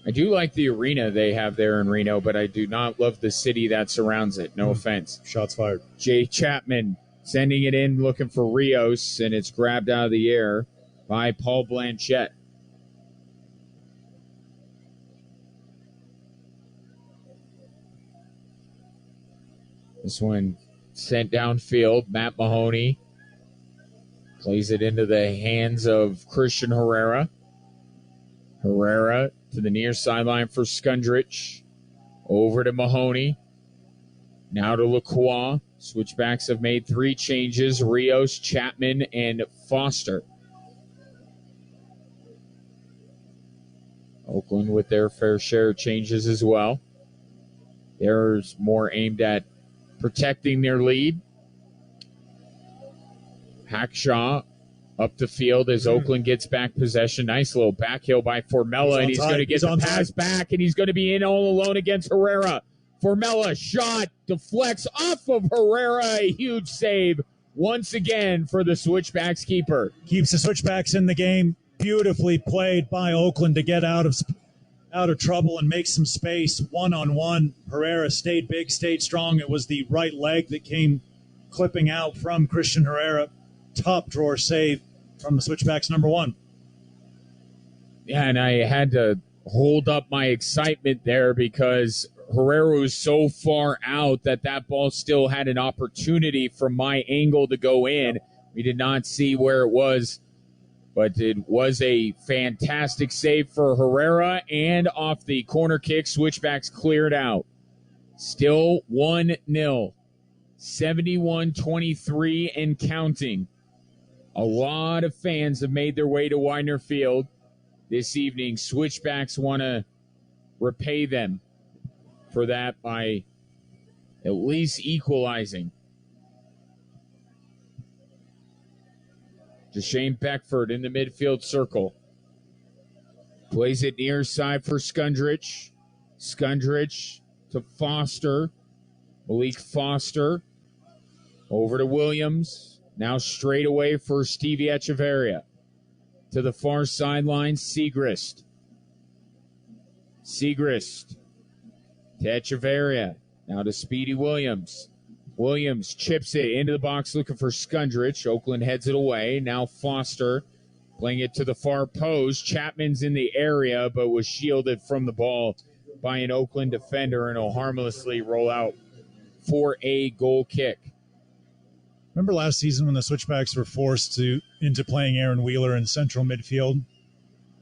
I do like the arena they have there in Reno, but I do not love the city that surrounds it. No offense. Shots fired. Jay Chapman sending it in, looking for Rios, and it's grabbed out of the air by Paul Blanchette. This one sent downfield. Matt Mahoney plays it into the hands of Christian Herrera. Herrera to the near sideline for Skundrich. Over to Mahoney. Now to Lacroix. Switchbacks have made 3 changes. Rios, Chapman, and Foster. Oakland with their fair share of changes as well. There's more aimed at protecting their lead. Hackshaw up the field as Oakland gets back possession. Nice little back heel by Formella, and he's going to get the pass back, and he's going to be in all alone against Herrera. Formella shot, deflects off of Herrera. A huge save once again for the Switchbacks keeper. Keeps the Switchbacks in the game. Beautifully played by Oakland to get out of trouble and make some space. One-on-one. Herrera stayed big, stayed strong. It was the right leg that came clipping out from Christian Herrera. Top drawer save from the Switchbacks, number 1. Yeah, and I had to hold up my excitement there because Herrera was so far out that ball still had an opportunity from my angle to go in. We did not see where it was, but it was a fantastic save for Herrera, and off the corner kick, Switchbacks cleared out. Still 1-0. 71-23 and counting. A lot of fans have made their way to Widener Field this evening. Switchbacks want to repay them for that by at least equalizing. Deshane Beckford in the midfield circle. Plays it near side for Skundrich. Skundrich to Foster. Malik Foster. Over to Williams. Now straight away for Stevie Echeverria. To the far sideline, Segrist. Segrist to Echeverria. Now to Speedy Williams. Williams chips it into the box looking for Skundrich. Oakland heads it away. Now Foster playing it to the far post. Chapman's in the area but was shielded from the ball by an Oakland defender, and will harmlessly roll out for a goal kick. Remember last season when the Switchbacks were forced into playing Aaron Wheeler in central midfield?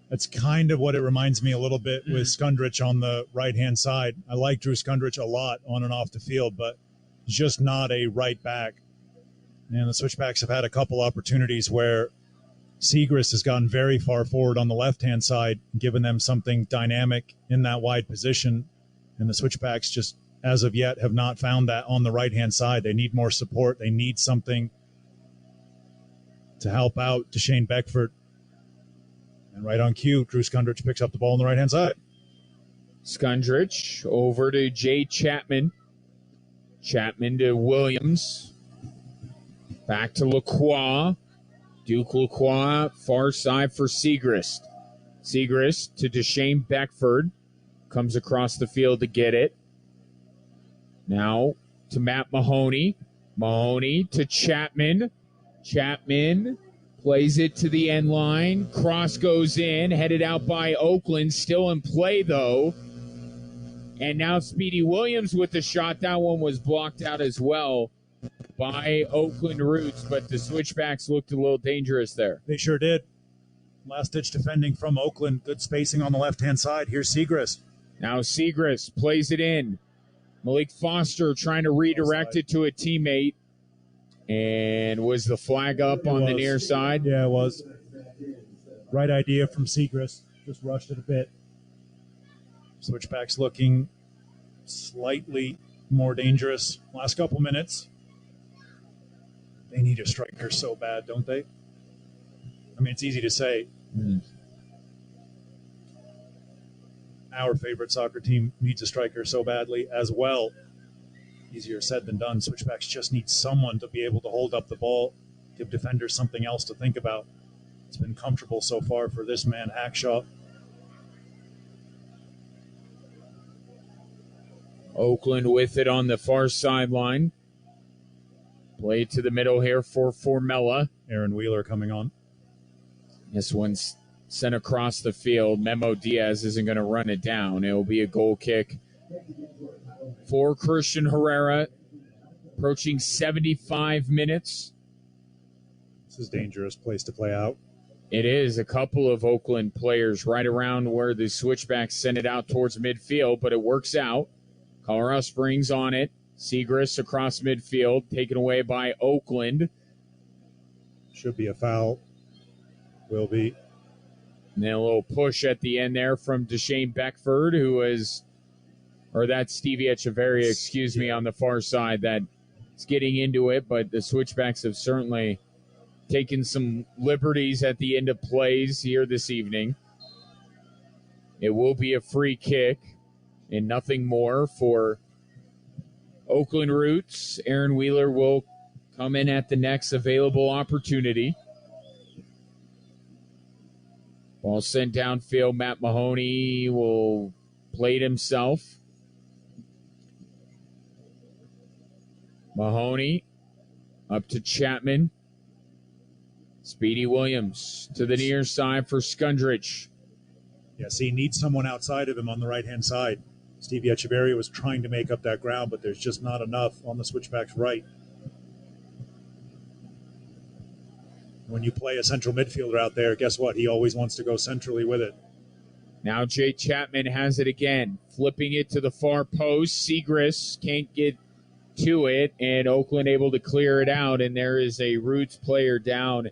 That's kind of what it reminds me a little bit with Skundrich on the right-hand side. I like Drew Skundrich a lot on and off the field, but just not a right back. And the Switchbacks have had a couple opportunities where Segrist has gotten very far forward on the left-hand side, giving them something dynamic in that wide position. And the Switchbacks just, as of yet, have not found that on the right-hand side. They need more support. They need something to help out Deshane Beckford. And right on cue, Drew Skundrich picks up the ball on the right-hand side. Skundrich over to Jay Chapman. Chapman to Williams. Back to Lacroix. Duke Lacroix, far side for Segrist. Segrist to Deshane Beckford. Comes across the field to get it. Now to Matt Mahoney. Mahoney to Chapman. Chapman plays it to the end line. Cross goes in, headed out by Oakland. Still in play, though. And now Speedy Williams with the shot. That one was blocked out as well by Oakland Roots, but the Switchbacks looked a little dangerous there. They sure did. Last-ditch defending from Oakland. Good spacing on the left-hand side. Here's Segrist. Now Segrist plays it in. Malik Foster trying to redirect it to a teammate. And was the flag up on the near side? Yeah, it was. Right idea from Segrist. Just rushed it a bit. Switchbacks looking slightly more dangerous last couple minutes. They need a striker so bad, don't they? I mean, it's easy to say. our favorite soccer team needs a striker so badly as well. Easier said than done. Switchbacks just need someone to be able to hold up the ball, give defenders something else to think about. It's been comfortable so far for this man, Hackshaw. Oakland with it on the far sideline. Play to the middle here for Formella. Aaron Wheeler coming on. This one's sent across the field. Memo Diaz isn't going to run it down. It will be a goal kick for Christian Herrera. Approaching 75 minutes. This is a dangerous place to play out. It is. A couple of Oakland players right around where the Switchbacks send it out towards midfield, but it works out. Colorado Springs on it. Segrist across midfield, taken away by Oakland. Should be a foul. Will be. And then a little push at the end there from Deshane Beckford, who is, or that's Stevie Echeverria, excuse me, on the far side that's getting into it, but the Switchbacks have certainly taken some liberties at the end of plays here this evening. It will be a free kick and nothing more for Oakland Roots. Aaron Wheeler will come in at the next available opportunity. Ball sent downfield. Matt Mahoney will play it himself. Mahoney up to Chapman. Speedy Williams to the near side for Skundrich. Yes, he needs someone outside of him on the right-hand side. Stevie Echeverria was trying to make up that ground, but there's just not enough on the Switchbacks right. When you play a central midfielder out there, guess what? He always wants to go centrally with it. Now Jay Chapman has it again, flipping it to the far post. Segrist can't get to it, and Oakland able to clear it out, and there is a Roots player down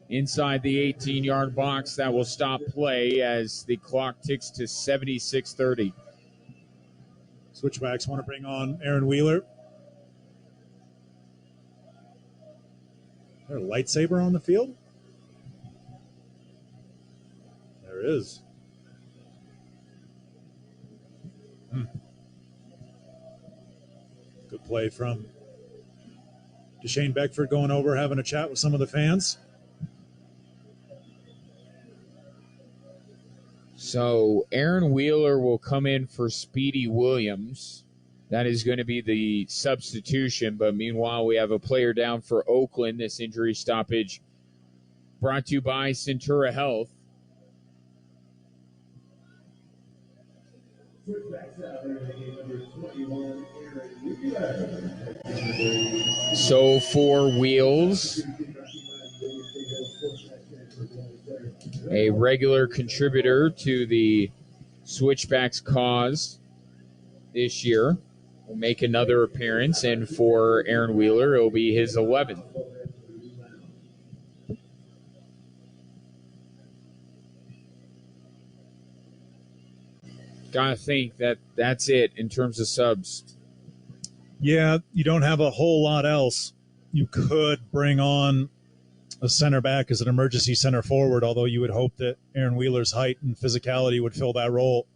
inside the 18-yard box. That will stop play as the clock ticks to 76:30. Switchbacks want to bring on Aaron Wheeler. Is there a lightsaber on the field? There is. Good play from Deshane Beckford going over, having a chat with some of the fans. So Aaron Wheeler will come in for Speedy Williams. That is going to be the substitution. But meanwhile, we have a player down for Oakland. This injury stoppage brought to you by Centura Health. So for Wheels, a regular contributor to the Switchbacks cause this year, will make another appearance, and for Aaron Wheeler, it will be his 11th. Gotta think that's it in terms of subs. Yeah, you don't have a whole lot else. You could bring on a center back as an emergency center forward, although you would hope that Aaron Wheeler's height and physicality would fill that role.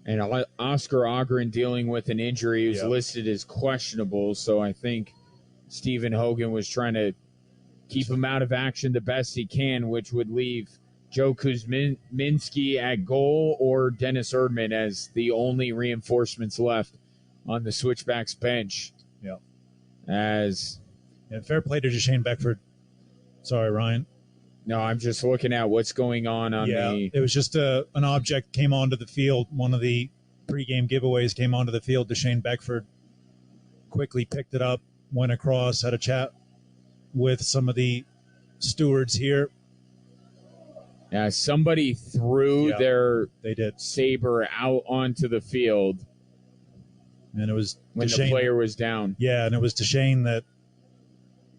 And Oscar Ogren dealing with an injury who's listed as questionable, so I think Stephen Hogan was trying to keep him out of action the best he can, which would leave Joe Kuzminski at goal or Dennis Erdman as the only reinforcements left on the Switchbacks bench. Yeah. And fair play to Deshane Beckford. Sorry, Ryan. No, I'm just looking at what's going on the... It was just an object came onto the field. One of the pregame giveaways came onto the field. Deshane Beckford quickly picked it up, went across, had a chat with some of the stewards here. Yeah, somebody threw their saber out onto the field. And it was when Deshane, the player was down. Yeah, and it was Deshane that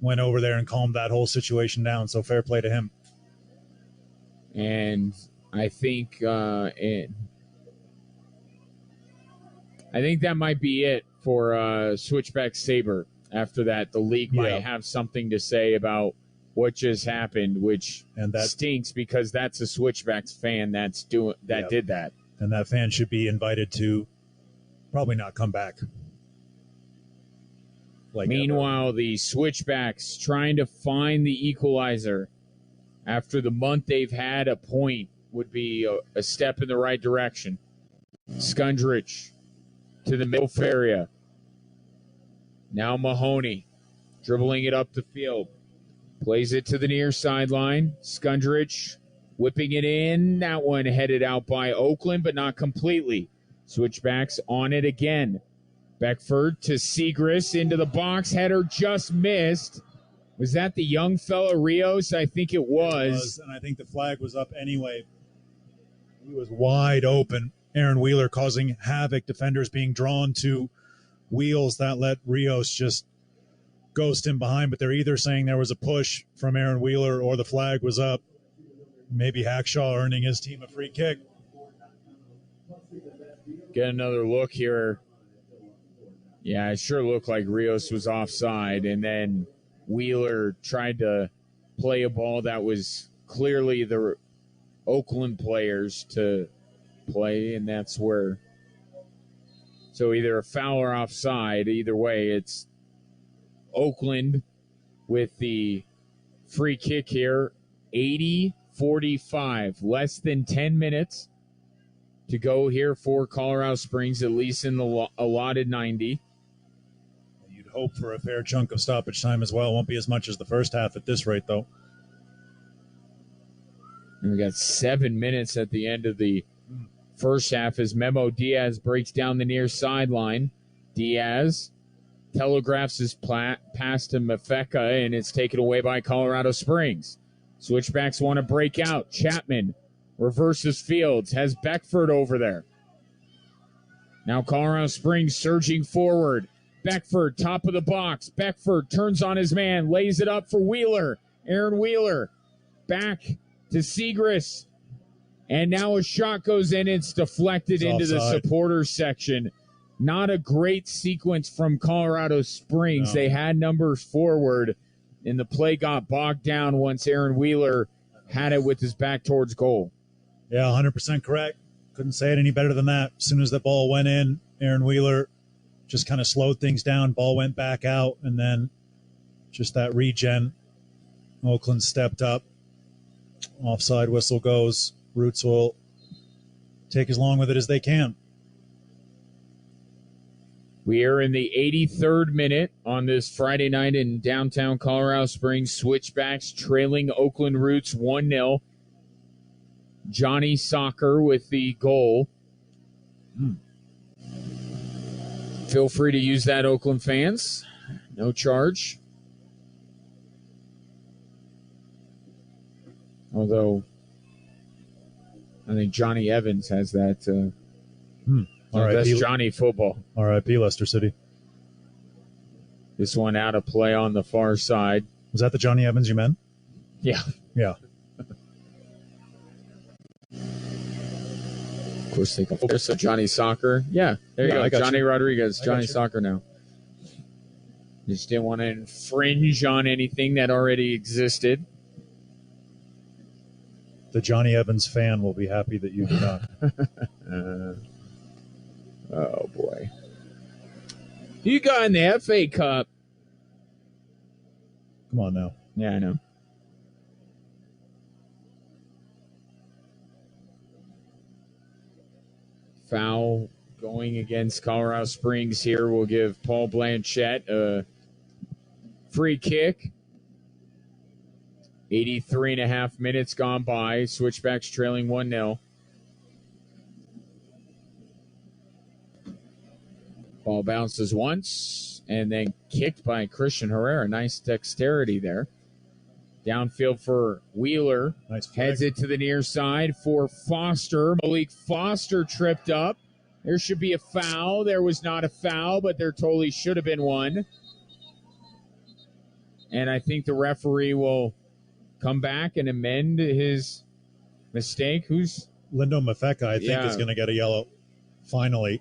went over there and calmed that whole situation down. So fair play to him. And I think I think that might be it for Switchback Saber. After that, the league might have something to say about what just happened, which stinks because that's a Switchbacks fan did that. And that fan should be invited to probably not come back. Meanwhile, the Switchbacks trying to find the equalizer after the month they've had. A point would be a step in the right direction. Skundrich to the middle area. Now Mahoney dribbling it up the field. Plays it to the near sideline. Skundrich whipping it in. That one headed out by Oakland, but not completely. Switchbacks on it again. Beckford to Segris into the box. Header just missed. Was that the young fella Rios? I think it was. And I think the flag was up anyway. He was wide open. Aaron Wheeler causing havoc. Defenders being drawn to wheels that let Rios just ghost him behind. But they're either saying there was a push from Aaron Wheeler or the flag was up. Maybe Hackshaw earning his team a free kick. Get another look here. Yeah, it sure looked like Rios was offside, and then Wheeler tried to play a ball that was clearly the Oakland players to play, and that's where. So either a foul or offside. Either way, it's Oakland with the free kick here. 80-45, less than 10 minutes to go here for Colorado Springs, at least in the allotted 90. You'd hope for a fair chunk of stoppage time as well. Won't be as much as the first half at this rate, though. And we got 7 minutes at the end of the first half as Memo Diaz breaks down the near sideline. Diaz telegraphs his pass to Mafeka, and it's taken away by Colorado Springs. Switchbacks want to break out. Chapman reverses Fields, has Beckford over there. Now Colorado Springs surging forward. Beckford, top of the box. Beckford turns on his man, lays it up for Wheeler. Aaron Wheeler back to Segris. And now a shot goes in. It's deflected into the supporters section. Not a great sequence from Colorado Springs. No. They had numbers forward, and the play got bogged down once Aaron Wheeler had it with his back towards goal. Yeah, 100% correct. Couldn't say it any better than that. As soon as the ball went in, Aaron Wheeler just kind of slowed things down. Ball went back out, and then just that regen. Oakland stepped up. Offside whistle goes. Roots will take as long with it as they can. We are in the 83rd minute on this Friday night in downtown Colorado Springs. Switchbacks trailing Oakland Roots 1-0. Johnny Soccer with the goal. Feel free to use that, Oakland fans. No charge. Although, I think Johnny Evans has that. That's Johnny football. R.I.P. Leicester City. This one out of play on the far side. Was that the Johnny Evans you meant? Yeah. Yeah. Of course they can focus on Johnny Soccer. Yeah, there you go. Johnny Rodriguez, Johnny Soccer now. Just didn't want to infringe on anything that already existed. The Johnny Evans fan will be happy that you did not. Oh, boy. You got in the FA Cup. Come on now. Yeah, I know. Foul going against Colorado Springs here will give Paul Blanchette a free kick. 83.5 minutes gone by. Switchbacks trailing 1-0. Ball bounces once and then kicked by Christian Herrera. Nice dexterity there. Downfield for Wheeler. Nice flag. Heads it to the near side for Foster. Malik Foster tripped up. There should be a foul. There was not a foul, but there totally should have been one. And I think the referee will come back and amend his mistake. Who's Lindo Mafeka, I think, is going to get a yellow. Finally.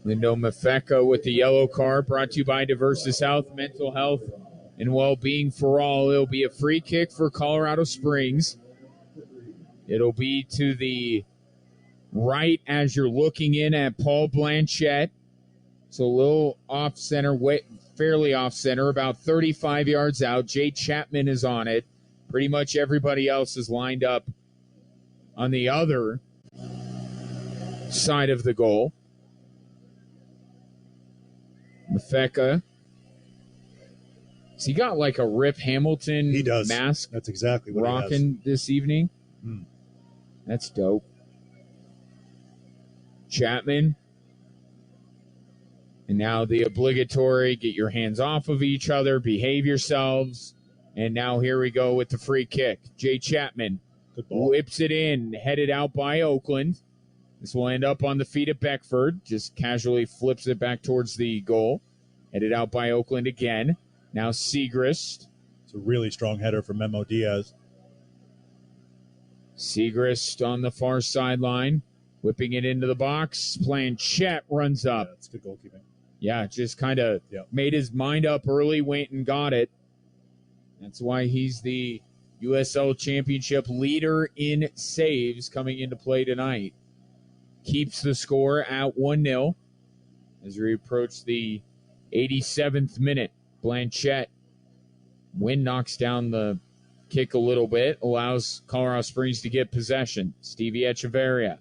Lindo Mafeka with the yellow card, brought to you by Diversus Health, mental health, and well-being for all. It'll be a free kick for Colorado Springs. It'll be to the right as you're looking in at Paul Blanchette. So a little off-center, fairly off-center, about 35 yards out. Jay Chapman is on it. Pretty much everybody else is lined up on the other side of the goal. Mafeka. Has he got like a Rip Hamilton mask? That's exactly what he rocking this evening. That's dope. Chapman. And now the obligatory get your hands off of each other, behave yourselves. And now here we go with the free kick. Jay Chapman whips it in, headed out by Oakland. This will end up on the feet of Beckford. Just casually flips it back towards the goal. Headed out by Oakland again. Now Segrist. It's a really strong header from Memo Diaz. Segrist on the far sideline. Whipping it into the box. Blanchette runs up. That's good goalkeeping. Yeah, just kind of made his mind up early, went and got it. That's why he's the USL Championship leader in saves coming into play tonight. Keeps the score at 1-0 as we approach the 87th minute. Blanchette. Wind knocks down the kick a little bit, allows Colorado Springs to get possession. Stevie Echeverria.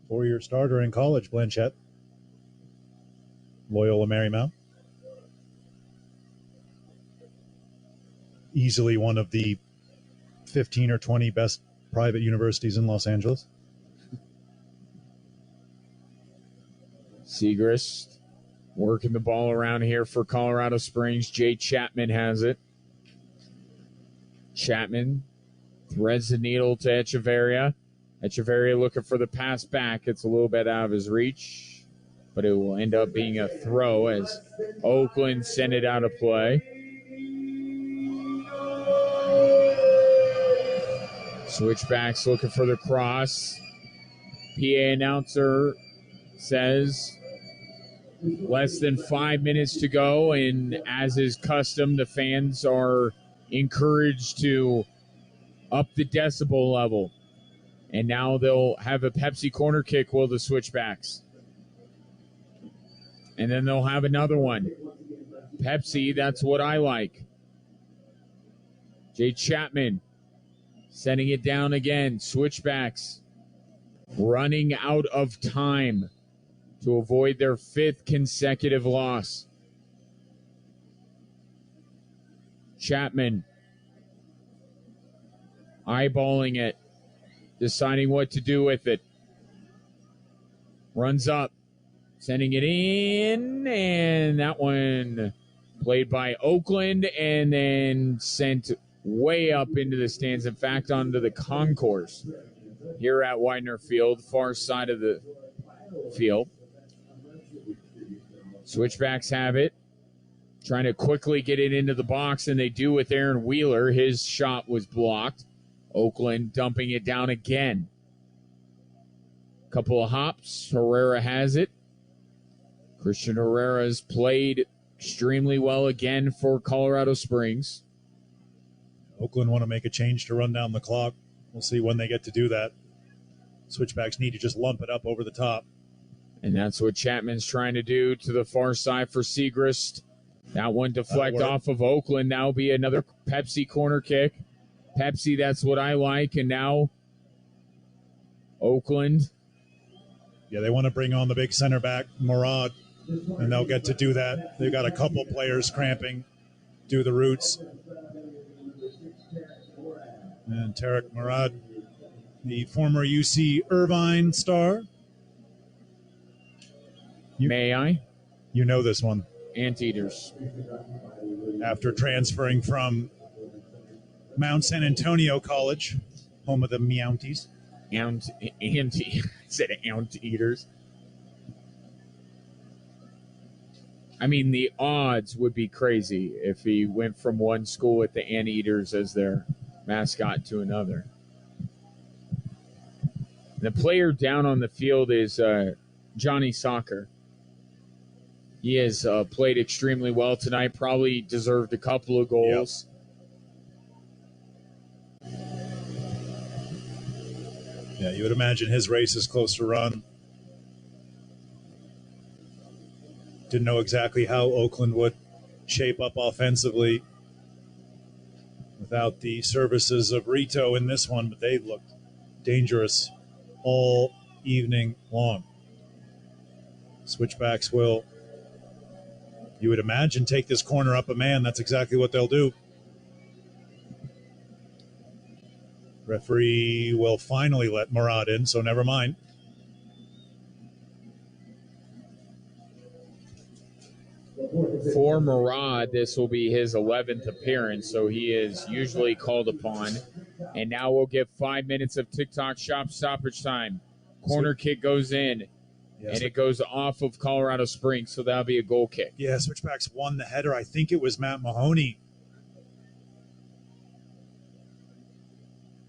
4-year starter in college, Blanchette. Loyola Marymount. Easily one of the 15 or 20 best private universities in Los Angeles. Segrist working the ball around here for Colorado Springs. Jay Chapman has it. Chapman threads the needle to Echeverria. Echeverria looking for the pass back. It's a little bit out of his reach, but it will end up being a throw as Oakland send it out of play. Switchbacks looking for the cross. PA announcer says less than 5 minutes to go, and as is custom, the fans are encouraged to up the decibel level. And now they'll have a Pepsi corner kick, will the Switchbacks. And then they'll have another one. Pepsi, that's what I like. Jay Chapman sending it down again. Switchbacks running out of time to avoid their 5th consecutive loss. Chapman eyeballing it, deciding what to do with it. Runs up, sending it in, and that one played by Oakland and then sent way up into the stands. In fact, onto the concourse here at Widener Field, far side of the field. Switchbacks have it, trying to quickly get it into the box, and they do with Aaron Wheeler. His shot was blocked. Oakland dumping it down again. Couple of hops. Herrera has it. Christian Herrera has played extremely well again for Colorado Springs. Oakland want to make a change to run down the clock. We'll see when they get to do that. Switchbacks need to just lump it up over the top. And that's what Chapman's trying to do to the far side for Segrist. That one deflect off of Oakland. Now be another Pepsi corner kick. Pepsi, that's what I like. And now Oakland. Yeah, they want to bring on the big center back, Murad, and they'll get to do that. They've got a couple players cramping, do the roots. And Tarek Murad, the former UC Irvine star. May I? You know this one. Anteaters. After transferring from Mount San Antonio College, home of the Mounties. Said Anteaters. I mean, the odds would be crazy if he went from one school with the Anteaters as their mascot to another. The player down on the field is Johnny Soccer. He has played extremely well tonight, probably deserved a couple of goals. Yeah, you would imagine his race is close to run. Didn't know exactly how Oakland would shape up offensively without the services of Rito in this one, but they looked dangerous all evening long. Switchbacks will, you would imagine, take this corner up a man. That's exactly what they'll do. Referee will finally let Murad in, so never mind. For Murad, this will be his 11th appearance, so he is usually called upon. And now we'll get 5 minutes of TikTok shop stoppage time. Corner kick goes in, and it goes off of Colorado Springs, so that'll be a goal kick. Yeah, Switchbacks won the header. I think it was Matt Mahoney.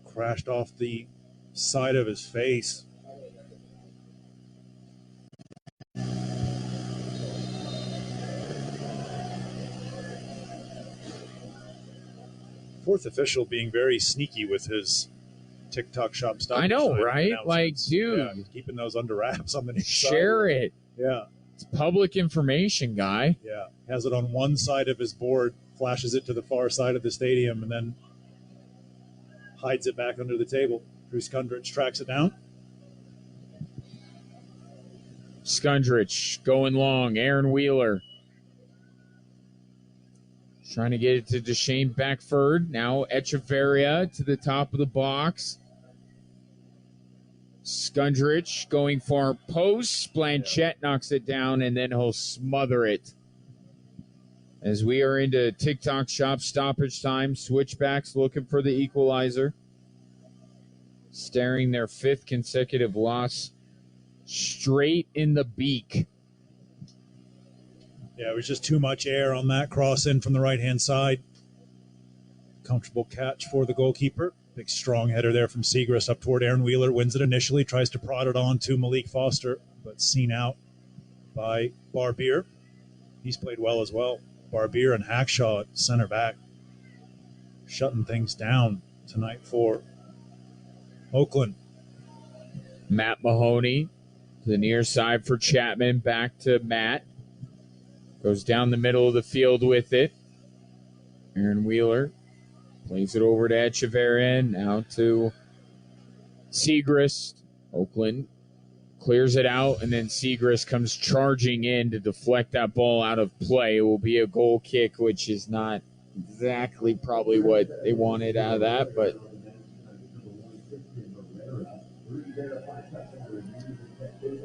Crashed off the side of his face. Fourth official being very sneaky with his TikTok shop stuff. I know, right? Like, dude. Yeah, keeping those under wraps on the next Share side. it. Yeah. It's public information, guy. Yeah. Has it on one side of his board, flashes it to the far side of the stadium, and then hides it back under the table. Drew Skundrich tracks it down. Skundrich going long. Aaron Wheeler trying to get it to Deshane Beckford. Now Echeverria to the top of the box. Skundrich going for post. Blanchette knocks it down, and then he'll smother it. As we are into TikTok shop stoppage time, Switchbacks looking for the equalizer. Staring their 5th consecutive loss straight in the beak. Yeah, it was just too much air on that cross in from the right-hand side. Comfortable catch for the goalkeeper. Big strong header there from Segrist up toward Aaron Wheeler. Wins it initially, tries to prod it on to Malik Foster, but seen out by Barbier. He's played well as well. Barbier and Hackshaw at center back. Shutting things down tonight for Oakland. Matt Mahoney to the near side for Chapman. Back to Matt. Goes down the middle of the field with it. Aaron Wheeler plays it over to Echeverria. Now to Segrist. Oakland clears it out, and then Segrist comes charging in to deflect that ball out of play. It will be a goal kick, which is not exactly probably what they wanted out of that, but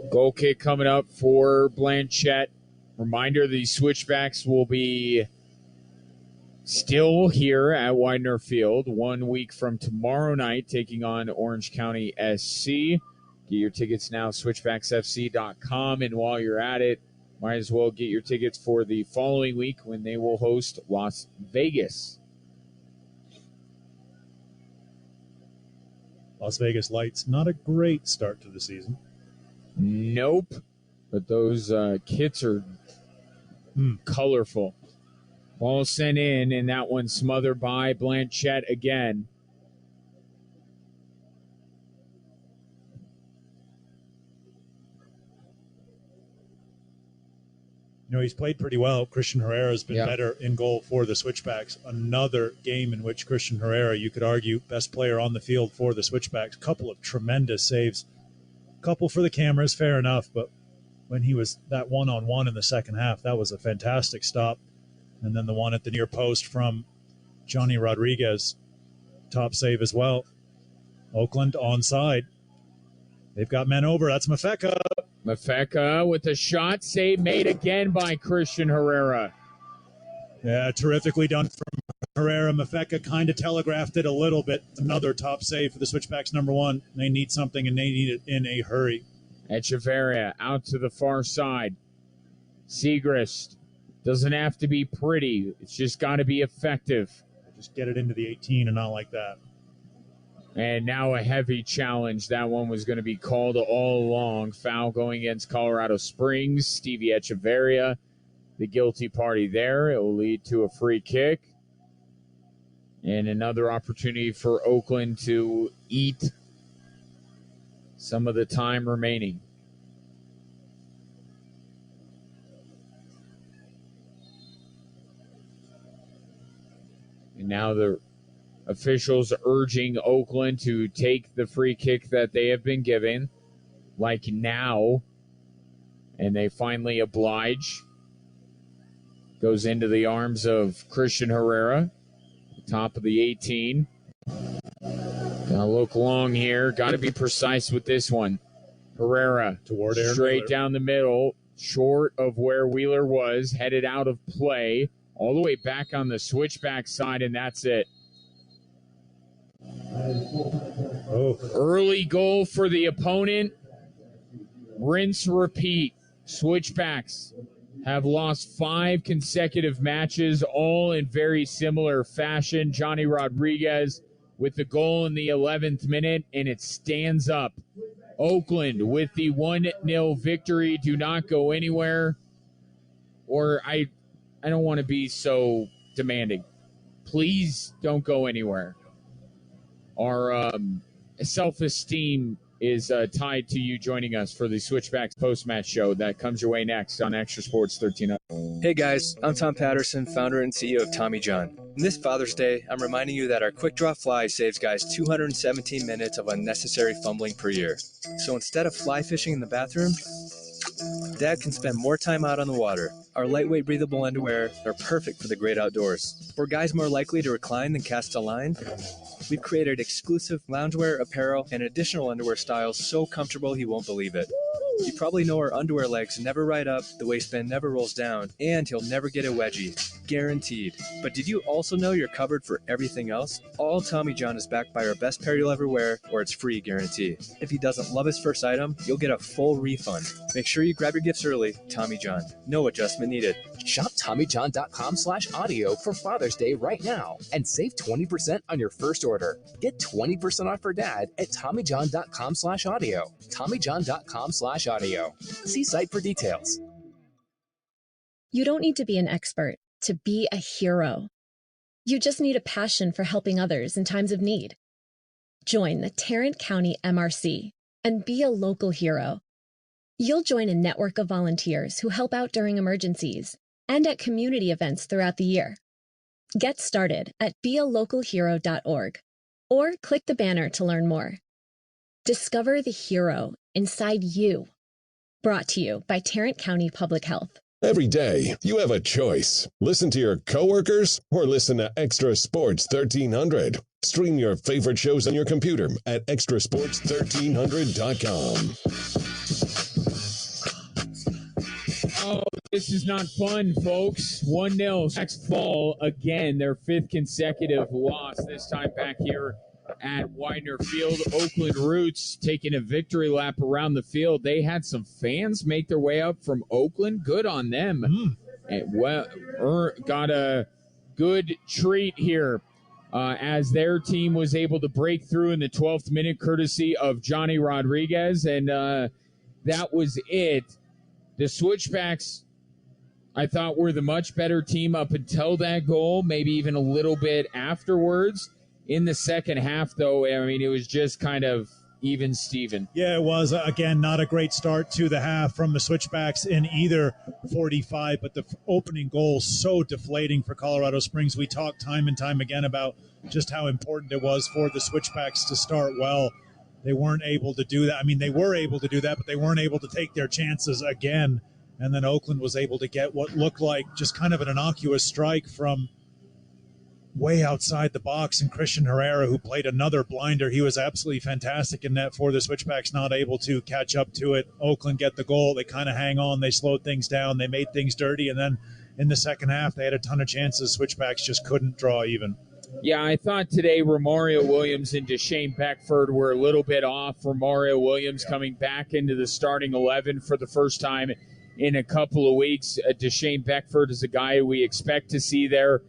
goal kick coming up for Blanchette. Reminder, the Switchbacks will be still here at Widener Field 1 week from tomorrow night, taking on Orange County SC. Get your tickets now, switchbacksfc.com. And while you're at it, might as well get your tickets for the following week when they will host Las Vegas. Las Vegas Lights, not a great start to the season. Nope. But those kits are colorful. Ball sent in, and that one smothered by Blanchette again. You know, he's played pretty well. Christian Herrera's been better in goal for the Switchbacks. Another game in which Christian Herrera, you could argue, best player on the field for the Switchbacks. Couple of tremendous saves. Couple for the cameras, fair enough, but when he was that one-on-one in the second half, that was a fantastic stop. And then the one at the near post from Johnny Rodriguez, top save as well. Oakland onside. They've got men over. That's Mafeka. Mafeka with a shot, save made again by Christian Herrera. Yeah, terrifically done from Herrera. Mafeka kind of telegraphed it a little bit. Another top save for the Switchbacks, number one. They need something, and they need it in a hurry. Echeverria out to the far side. Segrist doesn't have to be pretty. It's just got to be effective. Just get it into the 18 and not like that. And now a heavy challenge. That one was going to be called all along. Foul going against Colorado Springs. Stevie Echeverria, the guilty party there. It will lead to a free kick. And another opportunity for Oakland to eat some of the time remaining. And now the officials urging Oakland to take the free kick that they have been given, like now. And they finally oblige. Goes into the arms of Christian Herrera, top of the 18. Gotta look long here. Gotta be precise with this one. Herrera toward straight down the middle, short of where Wheeler was, headed out of play, all the way back on the switchback side, and that's it. Early goal for the opponent. Rinse, repeat. Switchbacks have lost 5 consecutive matches, all in very similar fashion. Johnny Rodriguez with the goal in the 11th minute, and it stands up. Oakland with the 1-0 victory. Do not go anywhere. Or I don't want to be so demanding. Please don't go anywhere. Our self-esteem is tied to you joining us for the Switchbacks post-match show that comes your way next on Extra Sports 1300. Hey guys, I'm Tom Patterson, founder and CEO of Tommy John. On this Father's Day, I'm reminding you that our Quick Draw Fly saves guys 217 minutes of unnecessary fumbling per year. So instead of fly fishing in the bathroom, Dad can spend more time out on the water. Our lightweight breathable underwear are perfect for the great outdoors. For guys more likely to recline than cast a line, we've created exclusive loungewear, apparel, and additional underwear styles so comfortable he won't believe it. You probably know our underwear legs never ride up, the waistband never rolls down, and he'll never get a wedgie. Guaranteed. But did you also know you're covered for everything else? All Tommy John is backed by our best pair you'll ever wear, or it's free guarantee. If he doesn't love his first item, you'll get a full refund. Make sure you grab your gifts early. Tommy John. No adjustment needed. Shop TommyJohn.com/audio for Father's Day right now and save 20% on your first order. Get 20% off for Dad at TommyJohn.com/audio. TommyJohn.com/audio. See site for details. You don't need to be an expert to be a hero. You just need a passion for helping others in times of need. Join the Tarrant County MRC and be a local hero. You'll join a network of volunteers who help out during emergencies and at community events throughout the year. Get started at bealocalhero.org or click the banner to learn more. Discover the hero inside you. Brought to you by Tarrant County Public Health. Every day, you have a choice. Listen to your coworkers or listen to Extra Sports 1300. Stream your favorite shows on your computer at extrasports1300.com. Oh, this is not fun, folks. 1-0. Next fall, again, their 5th consecutive loss, this time back here at Widener Field. Oakland Roots taking a victory lap around the field. They had some fans make their way up from Oakland. Good on them. And got a good treat here as their team was able to break through in the 12th minute courtesy of Johnny Rodriguez. And that was it. The Switchbacks, I thought, were the much better team up until that goal, maybe even a little bit afterwards. In the second half, though, I mean, it was just kind of even Steven. Yeah, it was. Again, not a great start to the half from the Switchbacks in either 45, but the opening goal so deflating for Colorado Springs. We talked time and time again about just how important it was for the Switchbacks to start well. They weren't able to do that. I mean, they were able to do that, but they weren't able to take their chances again. And then Oakland was able to get what looked like just kind of an innocuous strike from way outside the box, and Christian Herrera, who played another blinder. He was absolutely fantastic in net for the Switchbacks, not able to catch up to it. Oakland get the goal. They kind of hang on. They slowed things down. They made things dirty. And then in the second half, they had a ton of chances. Switchbacks just couldn't draw even. Yeah, I thought today Romario Williams and Deshane Beckford were a little bit off. Romario Williams coming back into the starting 11 for the first time in a couple of weeks. Deshane Beckford is a guy we expect to see there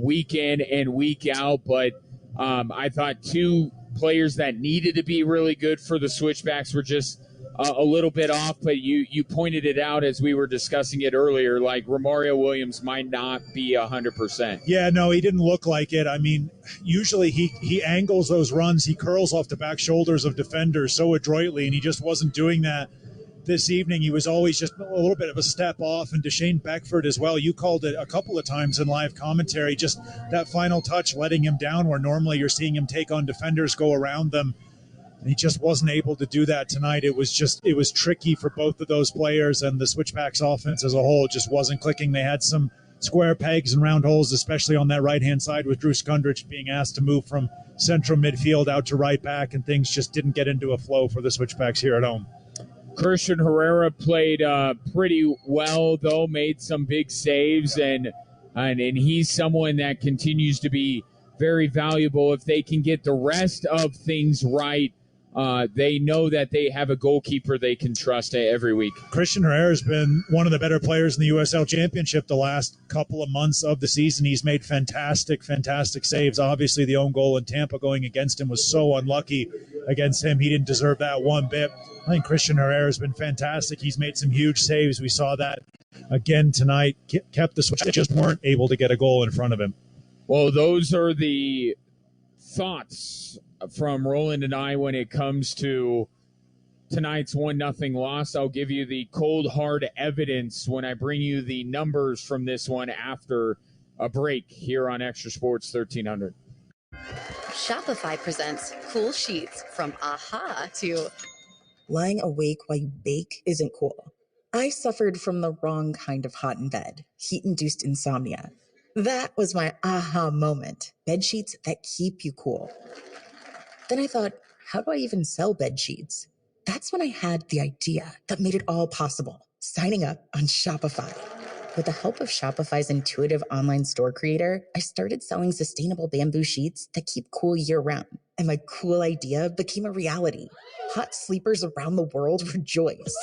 week in and week out, but I thought two players that needed to be really good for the Switchbacks were just a little bit off, but you pointed it out as we were discussing it earlier, like Romario Williams might not be 100%. Yeah, no, he didn't look like it. I mean, usually he angles those runs, he curls off the back shoulders of defenders so adroitly, and he just wasn't doing that this evening. He was always just a little bit of a step off, and Deshane Beckford as well. You called it a couple of times in live commentary, just that final touch letting him down where normally you're seeing him take on defenders, go around them. And he just wasn't able to do that tonight. It was tricky for both of those players, and the Switchbacks offense as a whole just wasn't clicking. They had some square pegs and round holes, especially on that right-hand side with Drew Skundrich being asked to move from central midfield out to right back, and things just didn't get into a flow for the Switchbacks here at home. Christian Herrera played pretty well, though, made some big saves, and he's someone that continues to be very valuable. If they can get the rest of things right, they know that they have a goalkeeper they can trust every week. Christian Herrera has been one of the better players in the USL Championship the last couple of months of the season. He's made fantastic saves. Obviously, the own goal in Tampa going against him was so unlucky against him. He didn't deserve that one bit. I think Christian Herrera has been fantastic. He's made some huge saves. We saw that again tonight. Kept the Switch, just weren't able to get a goal in front of him. Well, those are the thoughts from Roland and I when it comes to tonight's 1-0 loss. I'll give you the cold, hard evidence when I bring you the numbers from this one after a break here on Extra Sports 1300. Shopify presents cool sheets from aha to lying awake while you bake isn't cool. I suffered from the wrong kind of hot in bed, heat-induced insomnia. That was my aha moment. Bed sheets that keep you cool. Then I thought, how do I even sell bed sheets? That's when I had the idea that made it all possible, signing up on Shopify. With the help of Shopify's intuitive online store creator, I started selling sustainable bamboo sheets that keep cool year-round. And my cool idea became a reality. Hot sleepers around the world rejoice.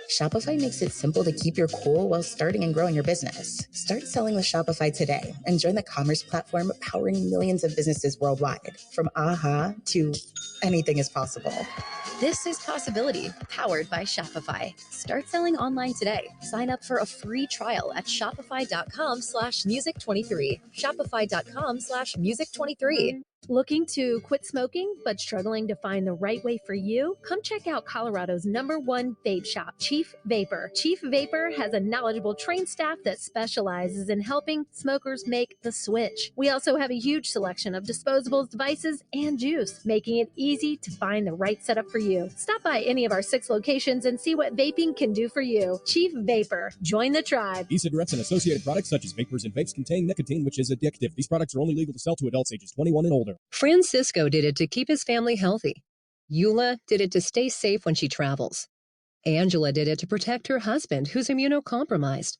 Shopify makes it simple to keep your cool while starting and growing your business. Start selling with Shopify today and join the commerce platform powering millions of businesses worldwide. From aha to anything is possible. This is Possibility, powered by Shopify. Start selling online today. Sign up for a free trial at shopify.com/music23. Shopify.com/music23. Looking to quit smoking but struggling to find the right way for you? Come check out Colorado's #1 vape shop, Chief Vapor. Chief Vapor has a knowledgeable trained staff that specializes in helping smokers make the switch. We also have a huge selection of disposables, devices, and juice, making it easy to find the right setup for you. Stop by any of our 6 locations and see what vaping can do for you. Chief Vapor. Join the tribe. E-cigarettes and associated products such as vapors and vapes contain nicotine, which is addictive. These products are only legal to sell to adults ages 21 and older. Francisco did it to keep his family healthy. Eula did it to stay safe when she travels. Angela did it to protect her husband, who's immunocompromised.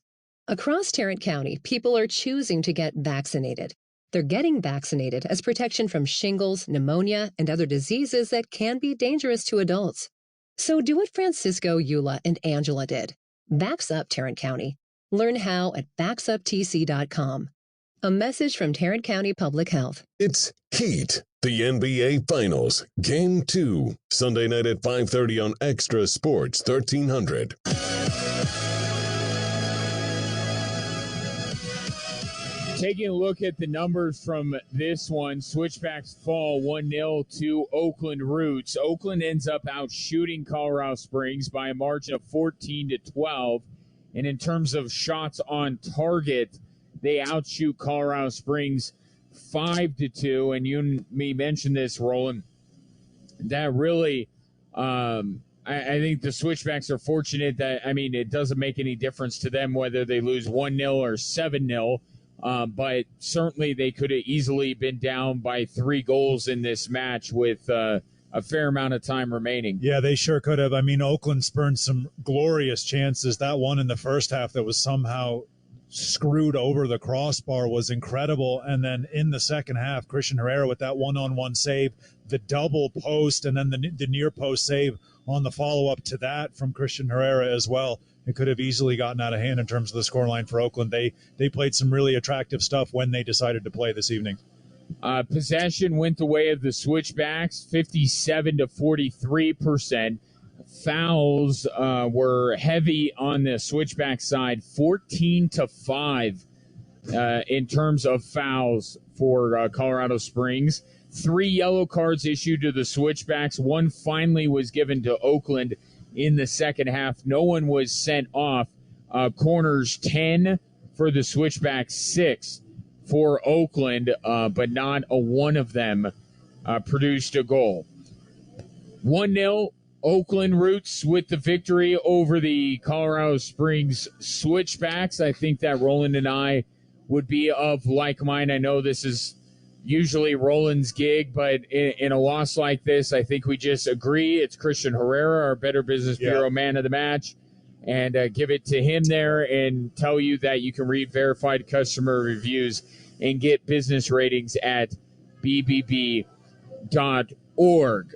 Across Tarrant County, people are choosing to get vaccinated. They're getting vaccinated as protection from shingles, pneumonia, and other diseases that can be dangerous to adults. So do what Francisco, Eula, and Angela did. Vax Up Tarrant County. Learn how at vaxuptc.com. A message from Tarrant County Public Health. It's Heat, the NBA Finals, Game 2, Sunday night at 5:30 on Extra Sports 1300. Taking a look at the numbers from this one, Switchbacks fall 1-0 to Oakland Roots. Oakland ends up out shooting Colorado Springs by a margin of 14-12. And in terms of shots on target, they outshoot Colorado Springs 5-2. And you and me mentioned this, Roland. That really, I think the Switchbacks are fortunate that, it doesn't make any difference to them whether they lose 1-0 or 7-0. But certainly they could have easily been down by 3 goals in this match with a fair amount of time remaining. Yeah, they sure could have. Oakland spurned some glorious chances. That one in the first half that was somehow screwed over the crossbar was incredible. And then in the second half, Christian Herrera with that one-on-one save, the double post, and then the near post save on the follow-up to that from Christian Herrera as well. It could have easily gotten out of hand in terms of the scoreline for Oakland. They played some really attractive stuff when they decided to play this evening. Possession went the way of the Switchbacks, 57 to 43%. Fouls were heavy on the Switchback side, 14 to 5 in terms of fouls for Colorado Springs. 3 yellow cards issued to the Switchbacks. 1 finally was given to Oakland in the second half. No one was sent off. Corners 10 for the Switchbacks, 6 for Oakland, but not a one of them produced a goal. 1-0 Oakland Roots with the victory over the Colorado Springs Switchbacks. I think that Roland and I would be of like mind. I know this is usually Roland's gig, but in a loss like this, I think we just agree. It's Christian Herrera, our Better Business Bureau man of the match, and give it to him there and tell you that you can read verified customer reviews and get business ratings at bbb.org.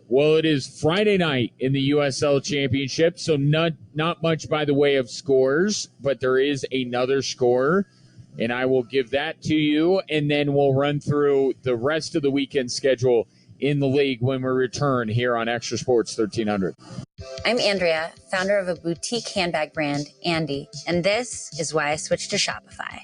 Well, it is Friday night in the USL Championship, so not much by the way of scores, but there is another score, and I will give that to you, and then we'll run through the rest of the weekend schedule in the league when we return here on Extra Sports 1300. I'm Andrea, founder of a boutique handbag brand, Andy, and this is why I switched to Shopify.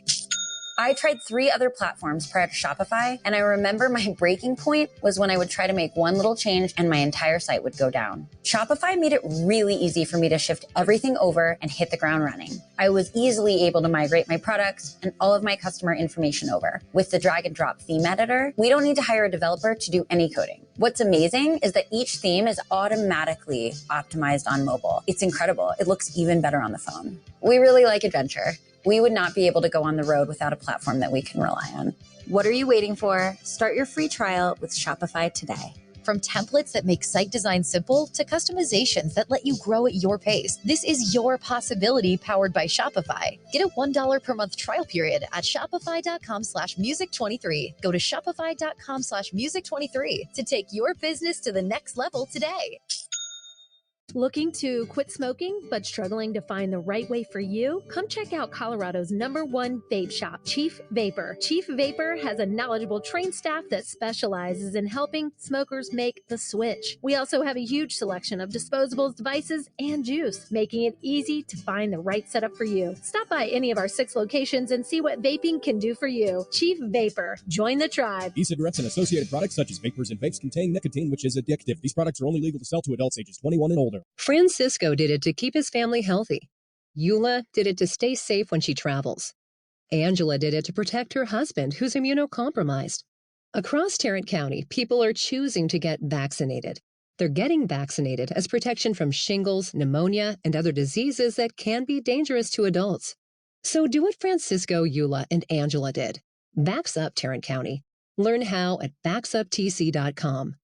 I tried 3 other platforms prior to Shopify, and I remember my breaking point was when I would try to make one little change and my entire site would go down. Shopify made it really easy for me to shift everything over and hit the ground running. I was easily able to migrate my products and all of my customer information over. With the drag and drop theme editor, we don't need to hire a developer to do any coding. What's amazing is that each theme is automatically optimized on mobile. It's incredible. It looks even better on the phone. We really like adventure. We would not be able to go on the road without a platform that we can rely on. What are you waiting for? Start your free trial with Shopify today. From templates that make site design simple to customizations that let you grow at your pace, this is your possibility powered by Shopify. Get a $1 per month trial period at shopify.com/music23. Go to shopify.com/music23 to take your business to the next level today. Looking to quit smoking but struggling to find the right way for you? Come check out Colorado's #1 vape shop, Chief Vapor. Chief Vapor has a knowledgeable trained staff that specializes in helping smokers make the switch. We also have a huge selection of disposables, devices, and juice, making it easy to find the right setup for you. Stop by any of our 6 locations and see what vaping can do for you. Chief Vapor. Join the tribe. E-cigarettes and associated products such as vapors and vapes contain nicotine, which is addictive. These products are only legal to sell to adults ages 21 and older. Francisco did it to keep his family healthy. Eula did it to stay safe when she travels. Angela did it to protect her husband, who's immunocompromised. Across Tarrant County, people are choosing to get vaccinated. They're getting vaccinated as protection from shingles, pneumonia, and other diseases that can be dangerous to adults. So do what Francisco, Eula, and Angela did. Vax Up Tarrant County. Learn how at vaxuptc.com.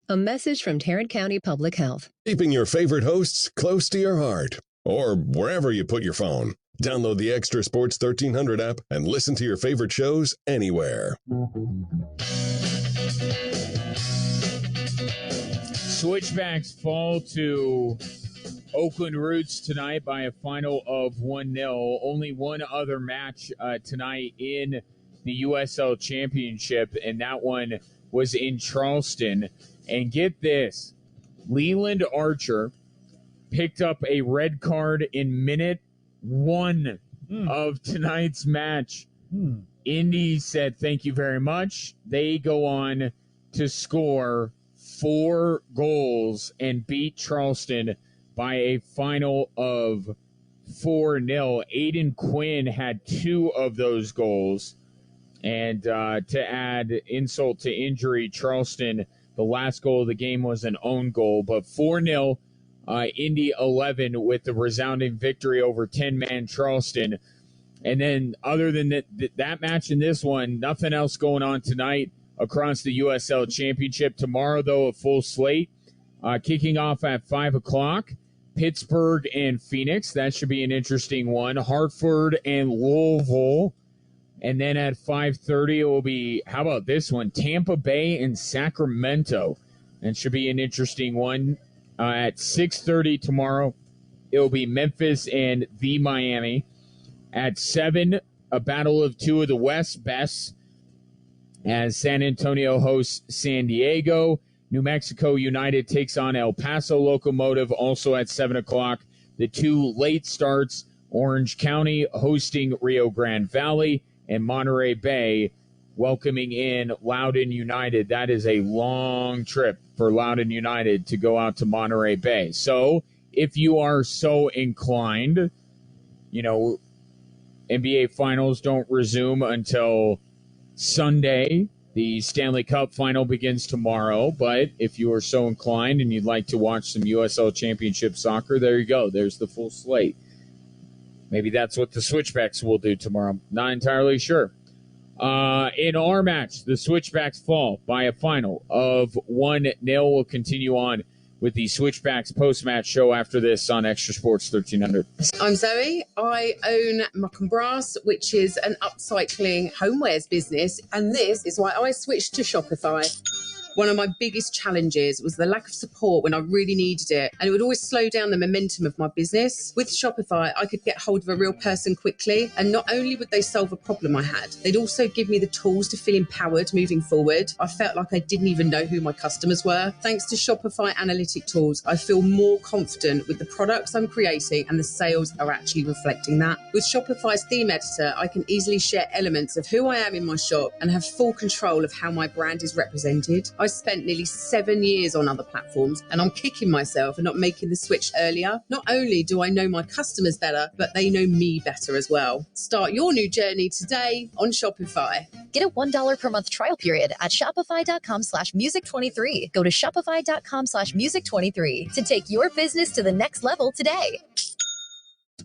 A message from Tarrant County Public Health. Keeping your favorite hosts close to your heart, or wherever you put your phone. Download the Extra Sports 1300 app and listen to your favorite shows anywhere. Switchbacks fall to Oakland Roots tonight by a final of 1-0. Only one other match tonight in the USL Championship, and that one was in Charleston. And get this, Leland Archer picked up a red card in minute 1 of tonight's match. Indy said thank you very much. They go on to score 4 goals and beat Charleston by a final of 4-0. Aiden Quinn had 2 of those goals. And to add insult to injury, Charleston, the last goal of the game was an own goal. But 4-0, Indy 11 with the resounding victory over 10-man Charleston. And then other than that match and this one, nothing else going on tonight across the USL Championship. Tomorrow, though, a full slate. Kicking off at 5 o'clock, Pittsburgh and Phoenix. That should be an interesting one. Hartford and Louisville. And then at 5:30, it will be, how about this one? Tampa Bay and Sacramento. And should be an interesting one. At 6:30 tomorrow, it will be Memphis and the Miami. At 7, a battle of 2 of the West best. as San Antonio hosts San Diego. New Mexico United takes on El Paso Locomotive, also at 7 o'clock. The two late starts, Orange County hosting Rio Grande Valley, and Monterey Bay welcoming in Loudoun United. That is a long trip for Loudoun United to go out to Monterey Bay. So if you are so inclined, NBA Finals don't resume until Sunday. The Stanley Cup Final begins tomorrow, but if you are so inclined and you'd like to watch some USL Championship soccer, there you go. There's the full slate. Maybe that's what the Switchbacks will do tomorrow. Not entirely sure. In our match, the Switchbacks fall by a final of 1-0. We'll continue on with the Switchbacks post-match show after this on Extra Sports 1300. I'm Zoe. I own Muck and Brass, which is an upcycling homewares business, and this is why I switched to Shopify. One of my biggest challenges was the lack of support when I really needed it, and it would always slow down the momentum of my business. With Shopify, I could get hold of a real person quickly, and not only would they solve a problem I had, they'd also give me the tools to feel empowered moving forward. I felt like I didn't even know who my customers were. Thanks to Shopify analytic tools, I feel more confident with the products I'm creating, and the sales are actually reflecting that. With Shopify's theme editor, I can easily share elements of who I am in my shop and have full control of how my brand is represented. I spent nearly 7 years on other platforms, and I'm kicking myself for not making the switch earlier. Not only do I know my customers better, but they know me better as well. Start your new journey today on Shopify. Get a $1 per month trial period at shopify.com/music23. Go to shopify.com/music23 to take your business to the next level today.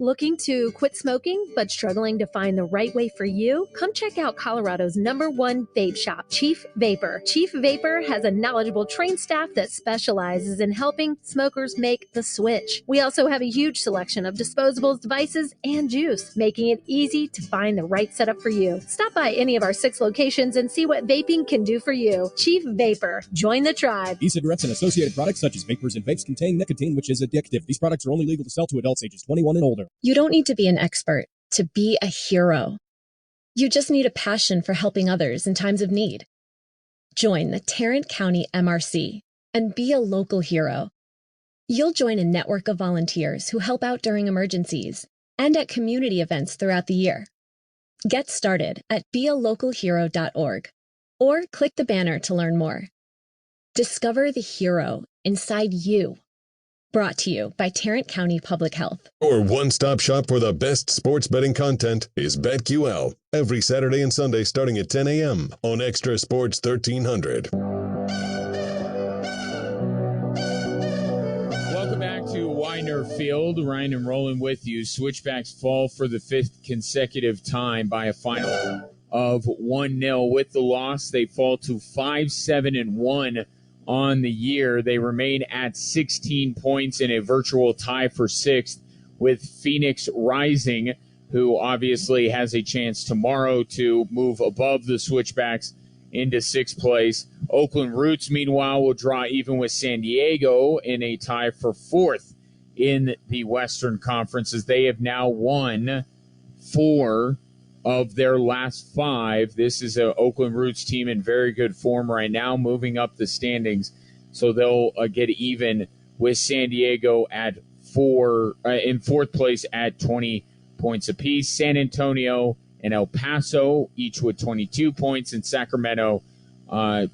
Looking to quit smoking but struggling to find the right way for you? Come check out Colorado's #1 vape shop, Chief Vapor. Chief Vapor has a knowledgeable trained staff that specializes in helping smokers make the switch. We also have a huge selection of disposables, devices, and juice, making it easy to find the right setup for you. Stop by any of our 6 locations and see what vaping can do for you. Chief Vapor. Join the tribe. E-cigarettes and associated products such as vapors and vapes contain nicotine, which is addictive. These products are only legal to sell to adults ages 21 and older. You don't need to be an expert to be a hero. You just need a passion for helping others in times of need. Join the Tarrant County MRC and be a local hero. You'll join a network of volunteers who help out during emergencies and at community events throughout the year. Get started at bealocalhero.org or click the banner to learn more. Discover the hero inside you. Brought to you by Tarrant County Public Health. Your one-stop shop for the best sports betting content is BetQL. Every Saturday and Sunday starting at 10 a.m. on Extra Sports 1300. Welcome back to Widener Field. Ryan and Roland with you. Switchbacks fall for the 5th consecutive time by a final of 1-0. With the loss, they fall to 5-7-1 on the year. They remain at 16 points in a virtual tie for 6th, with Phoenix Rising, who obviously has a chance tomorrow to move above the Switchbacks into 6th place. Oakland Roots, meanwhile, will draw even with San Diego in a tie for 4th in the Western Conference, as they have now won 4 of their last 5. This is an Oakland Roots team in very good form right now, moving up the standings. So they'll get even with San Diego at in 4th place at 20 points apiece. San Antonio and El Paso, each with 22 points, and Sacramento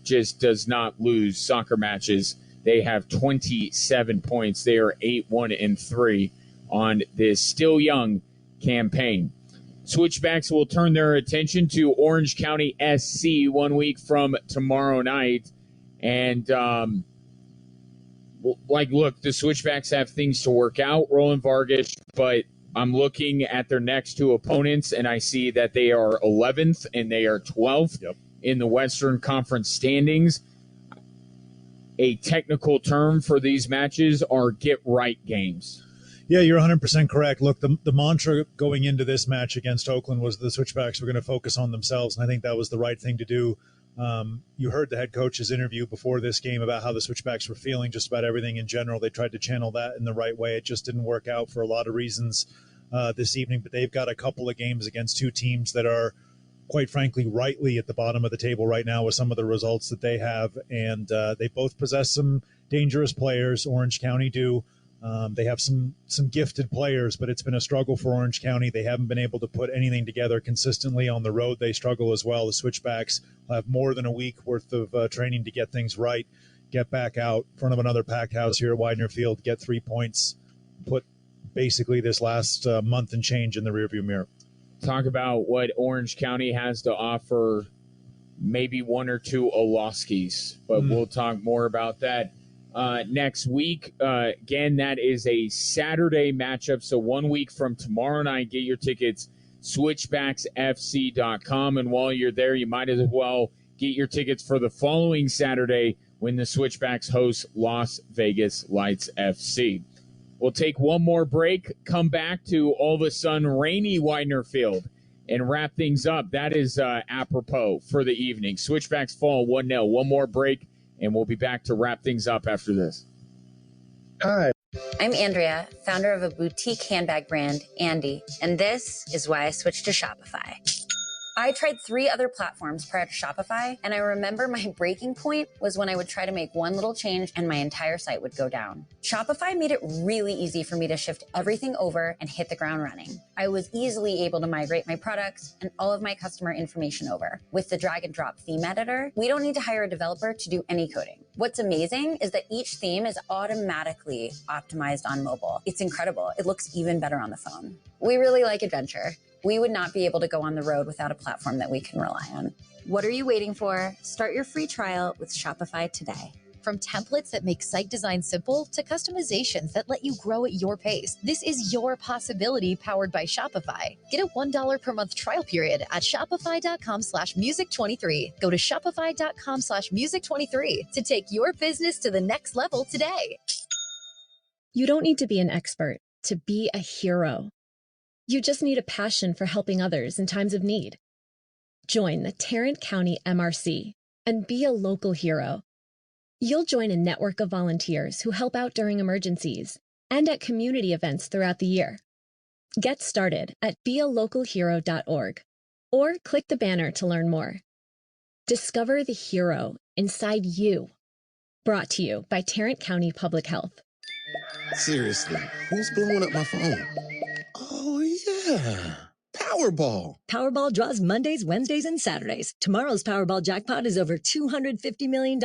just does not lose soccer matches. They have 27 points. They are 8-1-3 on this still young campaign. Switchbacks will turn their attention to Orange County SC 1 week from tomorrow night. And, look, the Switchbacks have things to work out, Roland Vargas, but I'm looking at their next 2 opponents, and I see that they are 11th and they are 12th in the Western Conference standings. A technical term for these matches are get-right games. Yeah, you're 100% correct. Look, the mantra going into this match against Oakland was the Switchbacks were going to focus on themselves, and I think that was the right thing to do. You heard the head coach's interview before this game about how the Switchbacks were feeling, just about everything in general. They tried to channel that in the right way. It just didn't work out for a lot of reasons this evening, but they've got a couple of games against 2 teams that are quite frankly, rightly at the bottom of the table right now with some of the results that they have. And they both possess some dangerous players. Orange County do. They have some gifted players, but it's been a struggle for Orange County. They haven't been able to put anything together consistently on the road. They struggle as well. The Switchbacks have more than a week worth of training to get things right, get back out in front of another packed house here at Widener Field, get 3 points, put basically this last month and change in the rearview mirror. Talk about what Orange County has to offer, maybe one or two Oloskis, but we'll talk more about that next week. Again, that is a Saturday matchup, so 1 week from tomorrow night. Get your tickets, switchbacksfc.com, and while you're there, you might as well get your tickets for the following Saturday when the Switchbacks host Las Vegas Lights FC. We'll take one more break, come back to all of a sudden rainy Widener Field, and wrap things up. That is apropos for the evening. Switchbacks fall 1-0. One more break, and we'll be back to wrap things up after this. Hi. I'm Andrea, founder of a boutique handbag brand, Andy, and this is why I switched to Shopify. I tried 3 other platforms prior to Shopify, and I remember my breaking point was when I would try to make one little change and my entire site would go down. Shopify made it really easy for me to shift everything over and hit the ground running. I was easily able to migrate my products and all of my customer information over. With the drag and drop theme editor, we don't need to hire a developer to do any coding. What's amazing is that each theme is automatically optimized on mobile. It's incredible. It looks even better on the phone. We really like adventure. We would not be able to go on the road without a platform that we can rely on. What are you waiting for? Start your free trial with Shopify today. From templates that make site design simple to customizations that let you grow at your pace, this is your possibility powered by Shopify. Get a $1 per month trial period at shopify.com/music23. Go to shopify.com/music23 to take your business to the next level today. You don't need to be an expert to be a hero. You just need a passion for helping others in times of need. Join the Tarrant County MRC and be a local hero. You'll join a network of volunteers who help out during emergencies and at community events throughout the year. Get started at bealocalhero.org or click the banner to learn more. Discover the hero inside you. Brought to you by Tarrant County Public Health. Seriously, who's blowing up my phone? Oh, yeah. Powerball. Powerball draws Mondays, Wednesdays, and Saturdays. Tomorrow's Powerball jackpot is over $250 million.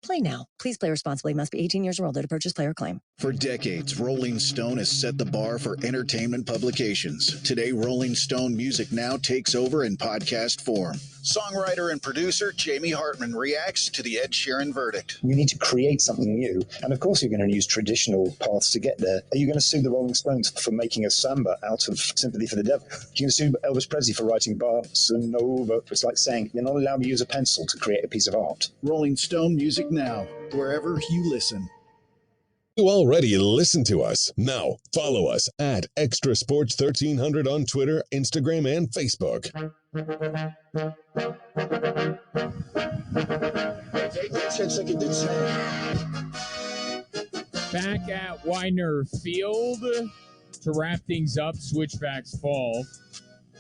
Play now. Please play responsibly. Must be 18 years or older to purchase player claim. For decades, Rolling Stone has set the bar for entertainment publications. Today, Rolling Stone Music Now takes over in podcast form. Songwriter and producer Jamie Hartman reacts to the Ed Sheeran verdict. You need to create something new. And of course, you're going to use traditional paths to get there. Are you going to sue the Rolling Stones for making a samba out of Sympathy for the Devil? You're going to sue Elvis Presley for writing Bossa Nova. It's like saying you're not allowed to use a pencil to create a piece of art. Rolling Stone Music Now, wherever you listen. You already listen to us. Now, follow us at Extra Sports 1300 on Twitter, Instagram, and Facebook. Back at Widener Field to wrap things up. Switchbacks fall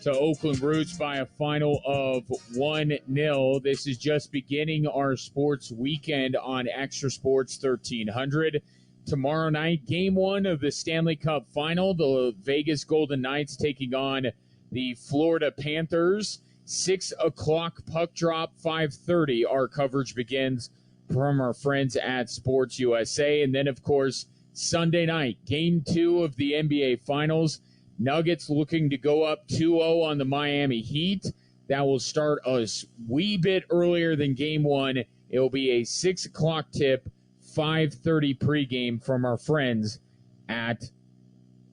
to Oakland Roots by a final of 1-0. This is just beginning our sports weekend on Extra Sports 1300. Tomorrow night, Game 1 of the Stanley Cup Final. The Vegas Golden Knights taking on the Florida Panthers. 6 o'clock puck drop, 5:30. Our coverage begins from our friends at Sports USA. And then, of course, Sunday night, Game 2 of the NBA Finals. Nuggets looking to go up 2-0 on the Miami Heat. That will start a wee bit earlier than Game 1. It will be a 6 o'clock tip, 5:30 pregame from our friends at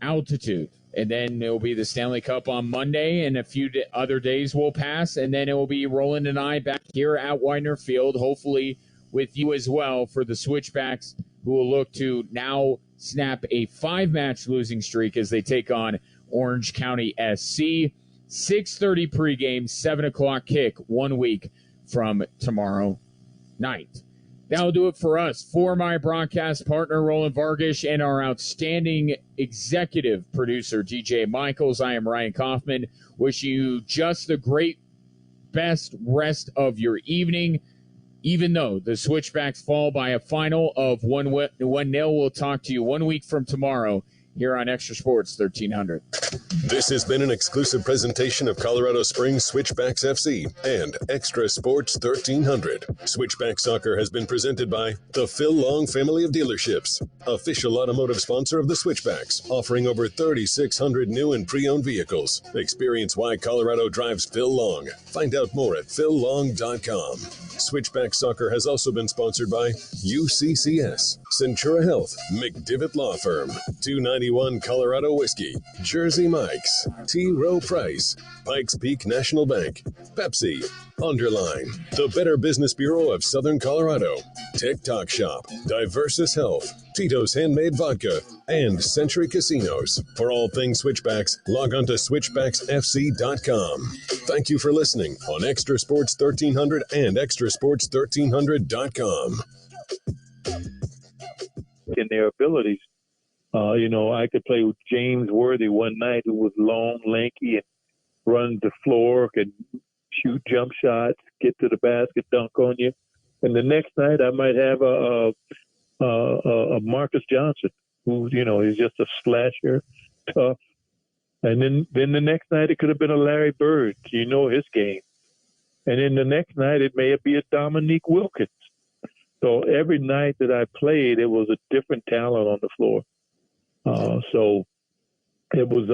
Altitude. And then it will be the Stanley Cup on Monday, and a few other days will pass, and then it will be Roland and I back here at Widener Field, hopefully with you as well, for the Switchbacks, who will look to now snap a 5-match losing streak as they take on Orange County SC. 6:30 pregame, 7 o'clock kick, 1 week from tomorrow night. That'll do it for us. For my broadcast partner, Roland Vargas, and our outstanding executive producer, DJ Michaels, I am Ryan Kaufman. Wish you just the great best rest of your evening. Even though the Switchbacks fall by a final of 1-0, we'll talk to you 1 week from tomorrow here on Extra Sports 1300. This has been an exclusive presentation of Colorado Springs Switchbacks FC and Extra Sports 1300. Switchback Soccer has been presented by the Phil Long Family of Dealerships, official automotive sponsor of the Switchbacks, offering over 3,600 new and pre-owned vehicles. Experience why Colorado drives Phil Long. Find out more at phillong.com. Switchback Soccer has also been sponsored by UCCS, Centura Health, McDivitt Law Firm, 291 Colorado Whiskey, Jersey Mike's, T. Rowe Price, Pikes Peak National Bank, Pepsi, Underline, the Better Business Bureau of Southern Colorado, TikTok Shop, Diversus Health, Tito's Handmade Vodka, and Century Casinos. For all things Switchbacks, log on to switchbacksfc.com. Thank you for listening on Extra Sports 1300 and extrasports1300.com. In their abilities. I could play with James Worthy one night, who was long, lanky, and runs the floor, could shoot jump shots, get to the basket, dunk on you. And the next night, I might have a Marcus Johnson, who he's just a slasher, tough. And then the next night, it could have been a Larry Bird, his game. And then the next night, it may be a Dominique Wilkins. So every night that I played, it was a different talent on the floor. So it was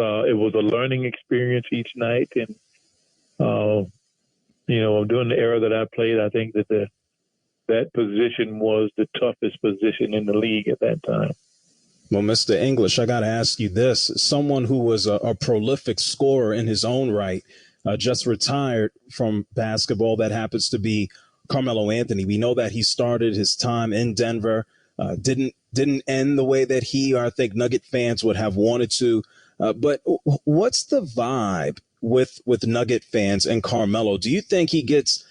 a learning experience each night. And, during the era that I played, I think that that position was the toughest position in the league at that time. Well, Mr. English, I got to ask you this. Someone who was a prolific scorer in his own right, just retired from basketball. That happens to be Carmelo Anthony. We know that he started his time in Denver, didn't end the way that he, or I think Nugget fans would have wanted to. But what's the vibe with Nugget fans and Carmelo? Do you think he gets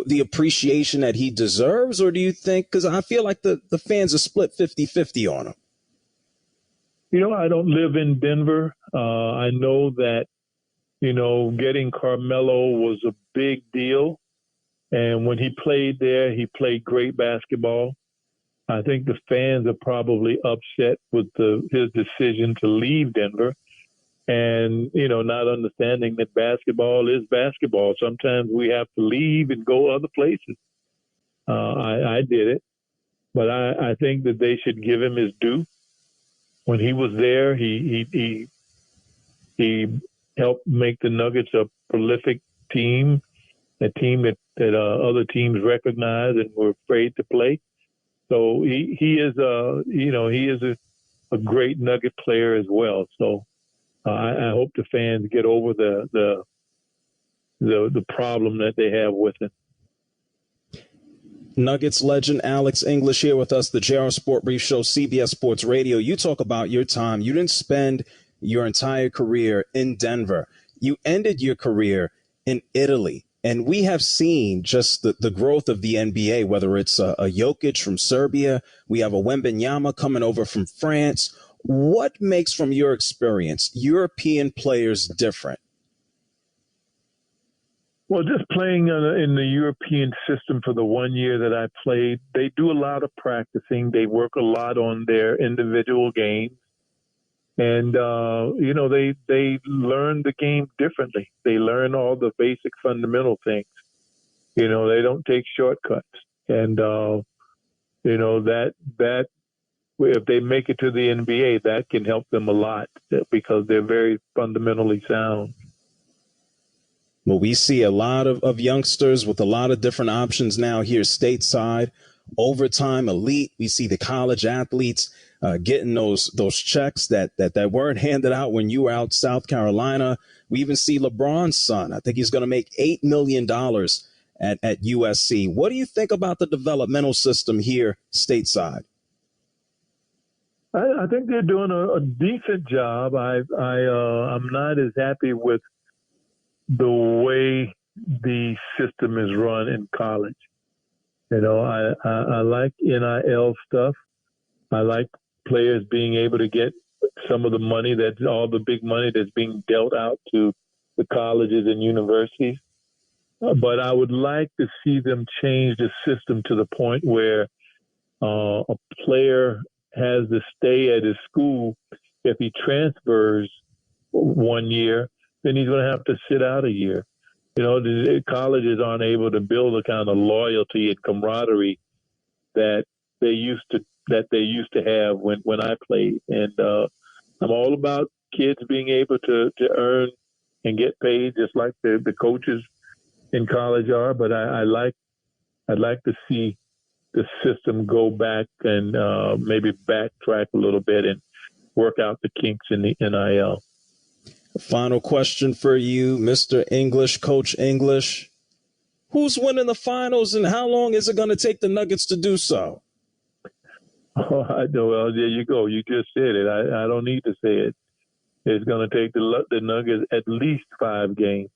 the appreciation that he deserves, or do you think, because I feel like the fans are split 50-50 on him? I don't live in Denver. I know that, getting Carmelo was a big deal. And when he played there, he played great basketball. I think the fans are probably upset with his decision to leave Denver and, not understanding that basketball is basketball. Sometimes we have to leave and go other places. I did it, but I think that they should give him his due. When he was there, he helped make the Nuggets a prolific team, a team that other teams recognize and were afraid to play. So he is a great Nugget player as well. So I hope the fans get over the problem that they have with him. Nuggets legend Alex English here with us, the JR Sport Brief Show, CBS Sports Radio. You talk about your time. You didn't spend your entire career in Denver. You ended your career in Italy. And we have seen just the growth of the NBA, whether it's a Jokic from Serbia, we have a Wembanyama coming over from France. What makes, from your experience, European players different? Well, just playing in the European system for the 1 year that I played, they do a lot of practicing. They work a lot on their individual games. And, they learn the game differently. They learn all the basic fundamental things. They don't take shortcuts. And, that if they make it to the NBA, that can help them a lot because they're very fundamentally sound. Well, we see a lot of youngsters with a lot of different options now here stateside. Overtime elite. We see the college athletes getting those checks that weren't handed out when you were out South Carolina. We even see LeBron's son. I think he's going to make $8 million at USC. What do you think about the developmental system here stateside? I think they're doing a decent job. I'm not as happy with the way the system is run in college. I like NIL stuff. I like players being able to get some of the money, all the big money that's being dealt out to the colleges and universities. But I would like to see them change the system to the point where a player has to stay at his school. If he transfers 1 year, then he's going to have to sit out a year. The colleges aren't able to build the kind of loyalty and camaraderie that they used to have when I played. And I'm all about kids being able to earn and get paid just like the coaches in college are. But I'd like to see the system go back and maybe backtrack a little bit and work out the kinks in the NIL. Final question for you, Mr. English, Coach English. Who's winning the finals, and how long is it going to take the Nuggets to do so? Oh, I know. Well, there you go. You just said it. I don't need to say it. It's going to take the Nuggets at least 5 games.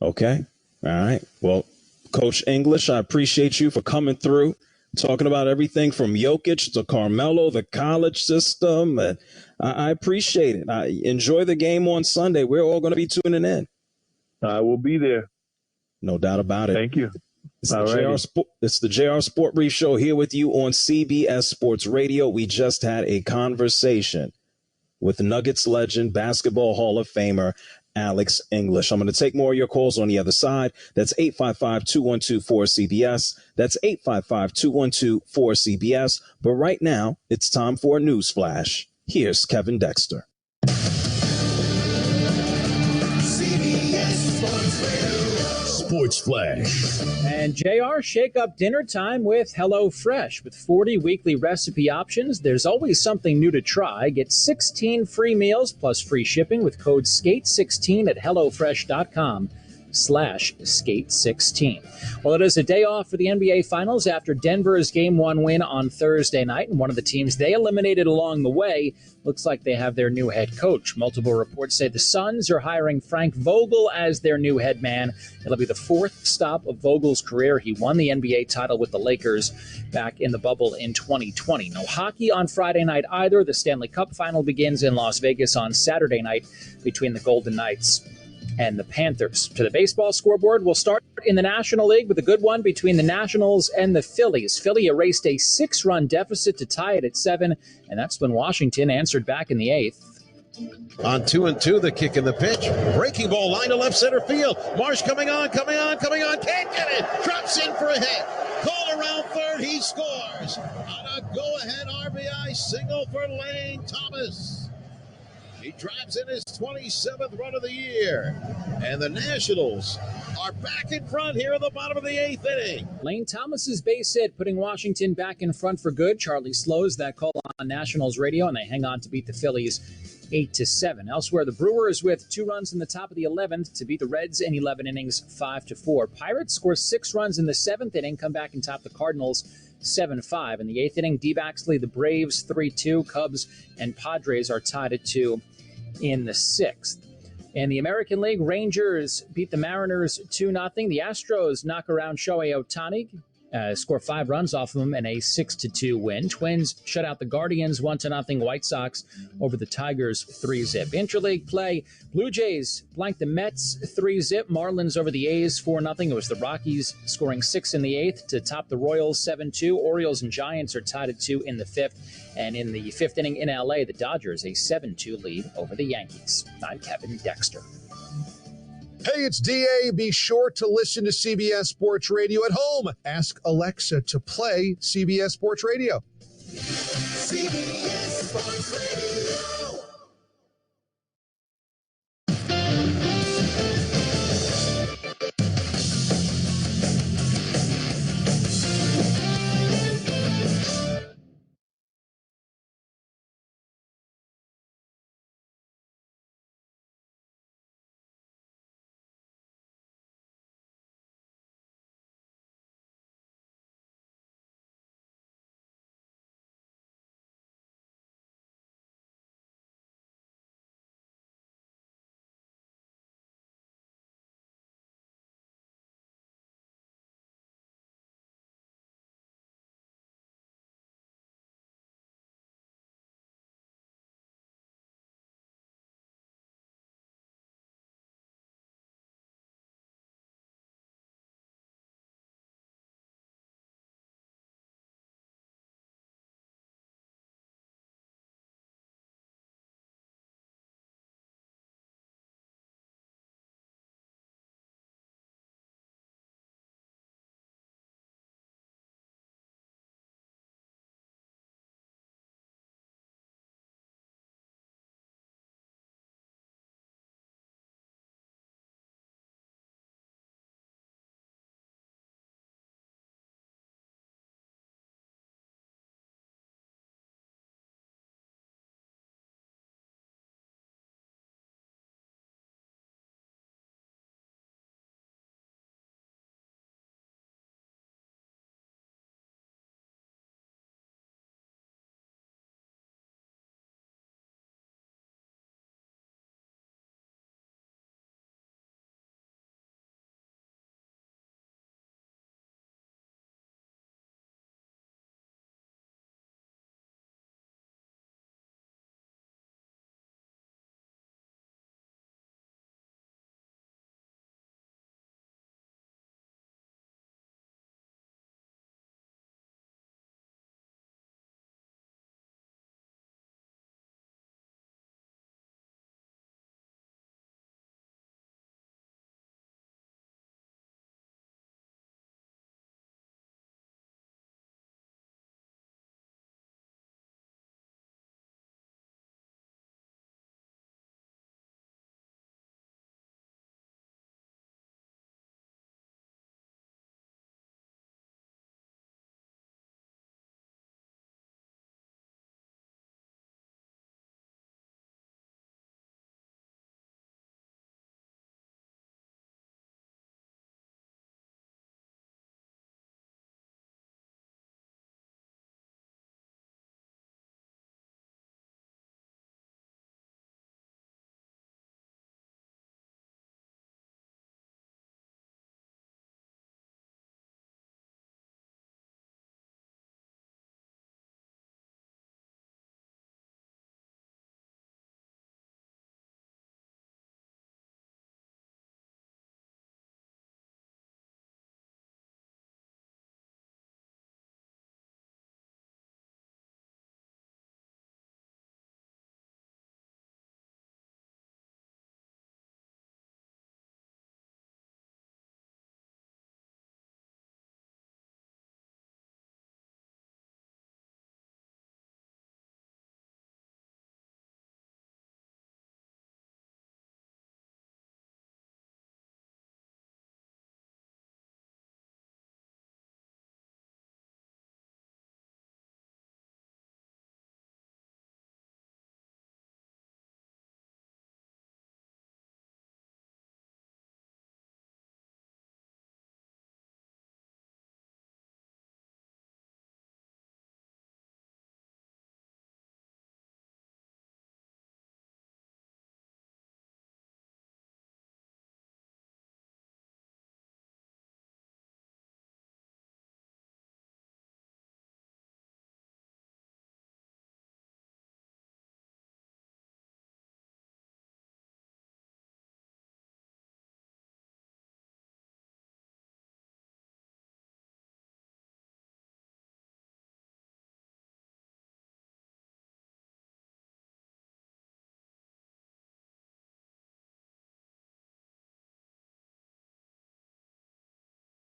Okay. All right. Well, Coach English, I appreciate you for coming through, talking about everything from Jokic to Carmelo, the college system. And I appreciate it. I enjoy the game on Sunday. We're all going to be tuning in. I will be there. No doubt about it. Thank you. It's the JR Sport Brief Show here with you on CBS Sports Radio. We just had a conversation with Nuggets legend, Basketball Hall of Famer, Alex English. I'm going to take more of your calls on the other side. That's 855-212-4CBS. That's 855-212-4CBS. But right now, it's time for a news flash. Here's Kevin Dexter. CBS Sports Radio. Sports Flash. And JR, shake up dinner time with HelloFresh. With 40 weekly recipe options, there's always something new to try. Get 16 free meals plus free shipping with code SKATE16 at HelloFresh.com/skate16. Well, it is a day off for the NBA Finals after Denver's Game 1 win on Thursday night, and one of the teams they eliminated along the way looks like they have their new head coach. Multiple reports say the Suns are hiring Frank Vogel as their new head man. It'll be the 4th stop of Vogel's career. He won the NBA title with the Lakers back in the bubble in 2020. No hockey on Friday night either. The Stanley Cup final begins in Las Vegas on Saturday night between the Golden Knights and the Panthers. To the baseball scoreboard, we'll start in the National League with a good one between the Nationals and the Phillies. Philly erased a 6-run deficit to tie it at 7, and that's when Washington answered back in the 8th. On 2-2, the kick and the pitch. Breaking ball line to left center field. Marsh coming on. Can't get it. Drops in for a hit. Call around third. He scores on a go-ahead RBI single for Lane Thomas. He drives in his 27th run of the year. And the Nationals are back in front here in the bottom of the 8th inning. Lane Thomas's base hit putting Washington back in front for good. Charlie slows that call on Nationals radio, and they hang on to beat the Phillies 8-7. Elsewhere, the Brewers with 2 runs in the top of the 11th to beat the Reds in 11 innings 5-4. Pirates score 6 runs in the 7th inning, come back and top the Cardinals 7-5. In the 8th inning, D-backs lead the Braves 3-2. Cubs and Padres are tied at 2 in the 6th. In the American League, Rangers beat the Mariners 2-0. The Astros knock around Shohei Ohtani, score 5 runs off of him in a 6-2 win. Twins shut out the Guardians 1-0. White Sox over the Tigers 3-zip. Interleague play, Blue Jays blanked the Mets 3-zip. Marlins over the A's 4-0. It was the Rockies scoring 6 in the 8th to top the Royals 7-2. Orioles and Giants are tied at 2 in the 5th. And in the 5th inning in LA, the Dodgers a 7-2 lead over the Yankees. I'm Kevin Dexter. Hey, it's DA. Be sure to listen to CBS Sports Radio at home. Ask Alexa to play CBS Sports Radio. CBS Sports Radio.